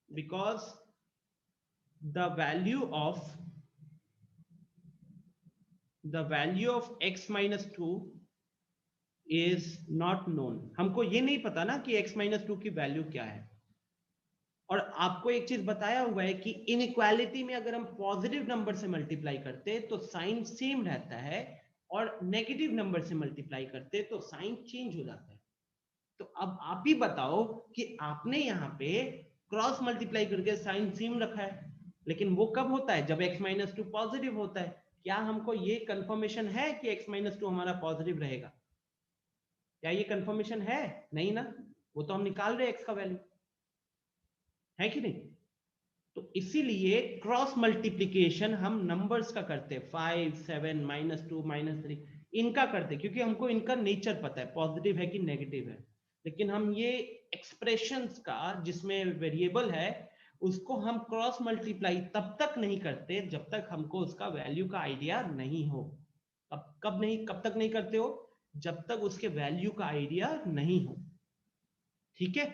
because the value of x minus 2 is not known। हमको ये नहीं पता ना कि x minus 2 की वैल्यू क्या है। और आपको एक चीज बताया हुआ है कि इनइक्वालिटी में अगर हम पॉजिटिव नंबर से मल्टीप्लाई करते तो साइन सेम रहता है, और नेगेटिव नंबर से मल्टीप्लाई करते तो साइन चेंज हो जाता है। तो अब आप ही बताओ कि आपने यहाँ पे क्रॉस मल्टीप्लाई करके साइन सेम रखा है, लेकिन वो कब होता है? जब x माइनस टू पॉजिटिव होता है। क्या हमको ये कंफर्मेशन है कि x माइनस टू हमारा पॉजिटिव रहेगा? क्या ये कंफर्मेशन है? नहीं ना, वो तो हम निकाल रहे x का वैल्यू, है कि नहीं? तो इसीलिए क्रॉस मल्टीप्लीकेशन हम नंबर्स का करते, 5 7 -2 -3 इनका करते, क्योंकि हमको इनका नेचर पता है, पॉजिटिव है कि नेगेटिव है। लेकिन हम ये एक्सप्रेशंस का जिसमें वेरिएबल है उसको हम क्रॉस मल्टीप्लाई तब तक नहीं करते जब तक हमको उसका वैल्यू का आइडिया नहीं हो। कब तक नहीं करते हो? जब तक उसके वैल्यू का आइडिया नहीं हो। ठीक है?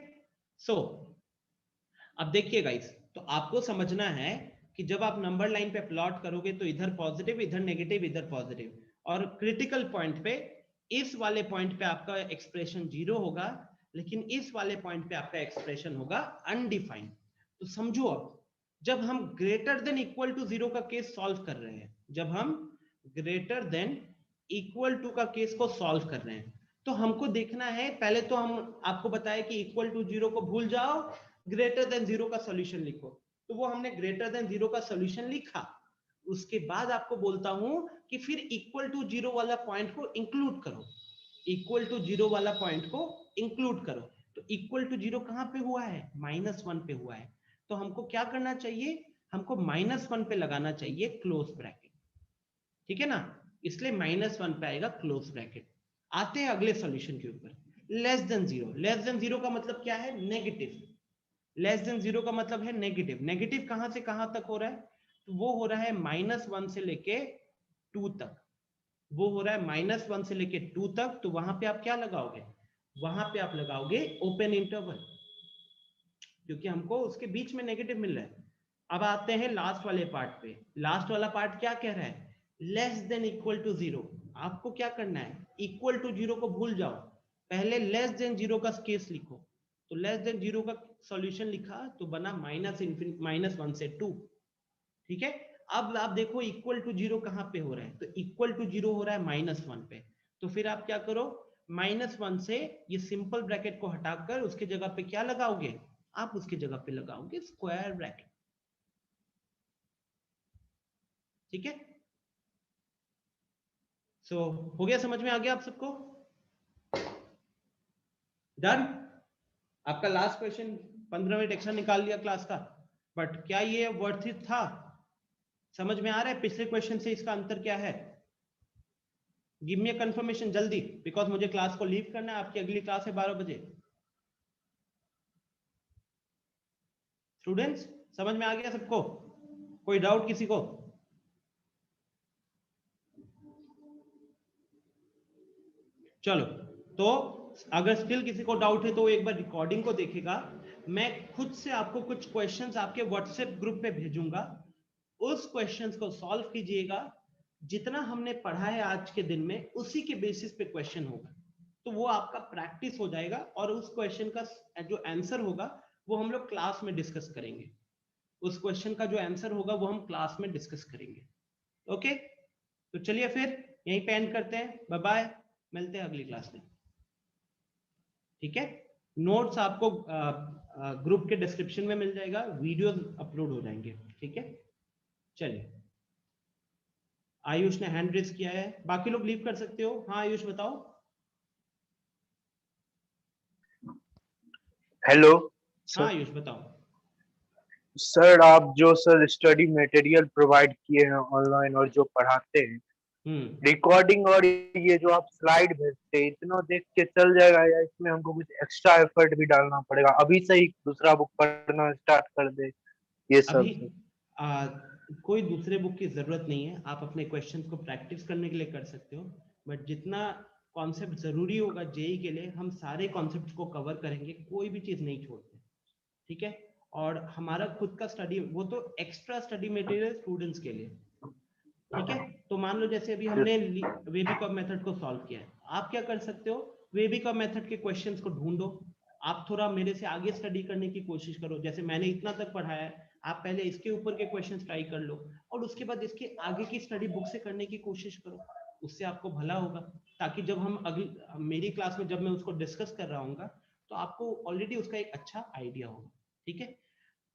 सो अब देखिए गाइस, तो आपको समझना है कि जब आप नंबर लाइन पे प्लॉट करोगे तो इधर पॉजिटिव, इधर नेगेटिव, इधर पॉजिटिव, और क्रिटिकल पॉइंट पे इस वाले पॉइंट पे आपका एक्सप्रेशन 0 होगा, लेकिन इस वाले पॉइंट पे आपका एक्सप्रेशन होगा अनडिफाइंड। तो समझो, अब जब हम ग्रेटर देन इक्वल टू 0 का केस सॉल्व कर रहे हैं, जब हम ग्रेटर देन इक्वल टू का केस को सॉल्व कर रहे हैं, तो हमको देखना है, पहले तो हम आपको बताया कि इक्वल टू 0 को भूल जाओ, ग्रेटर देन 0 का सॉल्यूशन लिखो। तो वो हमने ग्रेटर देन 0 का सॉल्यूशन लिखा। उसके बाद आपको बोलता हूं कि फिर इक्वल टू 0 वाला पॉइंट को इंक्लूड करो, इक्वल टू 0 वाला पॉइंट को इंक्लूड करो। तो इक्वल टू 0 कहां पे हुआ है? -1 पे हुआ है। तो हमको क्या करना चाहिए? हमको -1 पे लगाना चाहिए क्लोज ब्रैकेट। ठीक है ना? इसलिए -1 पे आएगा क्लोज ब्रैकेट। आते हैं अगले सॉल्यूशन के ऊपर। लेस देन 0, लेस देन 0 का मतलब क्या है? नेगेटिव। लेस देन 0 का मतलब है नेगेटिव। नेगेटिव कहां से कहां तक हो रहा है? तो वो हो रहा है -1 से लेके 2 तक। वो हो रहा है -1 से लेके 2 तक। तो वहां पे आप क्या लगाओगे? वहां पे आप लगाओगे ओपन इंटरवल, क्योंकि हमको उसके बीच में नेगेटिव मिल रहा है। अब आते हैं लास्ट वाले पार्ट पे। लास्ट वाला पार्ट क्या कह रहा है? Less than equal to 0। आपको क्या करना है? इक्वल टू 0 को भूल जाओ, पहले लेस देन 0 का केस लिखो। तो लेस देन 0 का सॉल्यूशन लिखा तो बना -1 से 2। ठीक है? अब आप देखो इक्वल टू 0 कहां पे हो रहा है? तो इक्वल टू 0 हो रहा है -1 पे। तो फिर आप क्या करो? -1 से ये सिंपल ब्रैकेट को हटाकर उसके जगह पे क्या लगाओगे? आप उसकी जगह पे लगाओगे स्क्वायर ब्रैकेट। ठीक है? सो हो गया, समझ में आ गया आप सबको? डन? आपका लास्ट क्वेश्चन 15 मिनट एक्स्ट्रा निकाल लिया क्लास का, बट क्या ये वर्थ इट था? समझ में आ रहा है पिछले क्वेश्चन से इसका अंतर क्या है? गिव मी कंफर्मेशन जल्दी, बिकॉज मुझे क्लास को लीव करना है। आपकी अगली क्लास है 12 बजे। स्टूडेंट्स, समझ में आ गया सबको? कोई डाउट किसी को? चलो, तो अगर स्टिल किसी को डाउट है तो वो एक बार रिकॉर्डिंग को देखेगा। मैं खुद से आपको कुछ क्वेश्चंस आपके व्हाट्सएप ग्रुप पे भेजूंगा, उस क्वेश्चंस को सॉल्व कीजिएगा। जितना हमने पढ़ा है आज के दिन में उसी के बेसिस पे क्वेश्चन होगा, तो वो आपका प्रैक्टिस हो जाएगा, और उस क्वेश्चन का जो आंसर होगा वो हम लोग क्लास में डिस्कस करेंगे। उस क्वेश्चन का जो आंसर होगा वो हम क्लास में डिस्कस करेंगे। ओके, तो चलिए फिर यहीं पे एंड करते हैं। बाय बाय, मिलते हैं अगली क्लास में। ठीक है? नोट्स आपको ग्रुप के डिस्क्रिप्शन में मिल जाएगा, वीडियोस अपलोड हो जाएंगे। ठीक है? चलिए, आयुष ने हैंड रेज किया है, बाकी लोग लीव कर सकते हो। हाँ आयुष बताओ। हेलो हाँ आयुष बताओ। सर, आप जो सर स्टडी मटेरियल प्रोवाइड किए हैं ऑनलाइन और जो पढ़ाते हैं, रिकॉर्डिंग और ये जो आप स्लाइड भेजते हैं, इतना देख के चल जाएगा या इसमें हमको कुछ एक्स्ट्रा एफर्ट भी डालना पड़ेगा? अभी से ही दूसरा बुक पढ़ना स्टार्ट कर दे ये सब? अभी कोई दूसरे बुक की जरूरत नहीं है, आप अपने क्वेश्चंस को प्रैक्टिस करने के लिए कर सकते हो, बट जितना कॉन्सेप्ट जरूरी होगा जेई के लिए हम सारे कॉन्सेप्ट्स को कवर करेंगे, कोई भी चीज नहीं छोड़ते, ठीक है। और हमारा खुद का स्टडी, वो तो एक्स्ट्रा स्टडी मटेरियल स्टूडेंट्स के लिए, ठीक है। तो मान लो जैसे अभी हमने वेबिकॉम मेथड को सॉल्व किया है, आप क्या कर सकते हो, वेबिकॉम मेथड के क्वेश्चंस को ढूंढो, आप थोड़ा मेरे से आगे स्टडी करने की कोशिश करो, जैसे मैंने इतना तक पढ़ाया है, आप पहले इसके ऊपर के क्वेश्चंस ट्राई कर लो और उसके बाद इसके आगे की स्टडी बुक से करने की कोशिश करो, उससे आपको भला होगा, ताकि जब हम अगली मेरी क्लास में जब मैं उसको डिस्कस कर रहा हूँ तो आपको ऑलरेडी उसका एक अच्छा आइडिया होगा, ठीक है।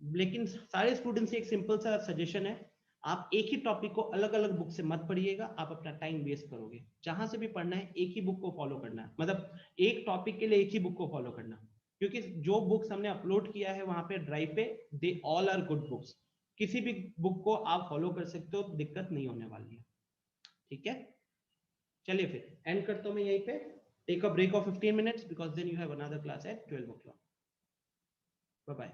लेकिन सारे स्टूडेंट्स से एक सिंपल सा सजेशन है, आप एक ही टॉपिक को अलग अलग बुक से मत पढ़िएगा, आप अपना टाइम वेस्ट करोगे। जहां से भी पढ़ना है एक ही बुक को फॉलो करना है, मतलब एक टॉपिक के लिए एक ही बुक को फॉलो करना, क्योंकि जो बुक्स हमने अपलोड किया है वहां पे ड्राइव पे, they all are good books, किसी भी बुक को आप फॉलो कर सकते हो, दिक्कत नहीं होने वाली है, ठीक है। चलिए फिर एंड करता हूं मैं यहीं पे, take a break of 15 minutes because then you have another class at 12 o'clock। Bye bye.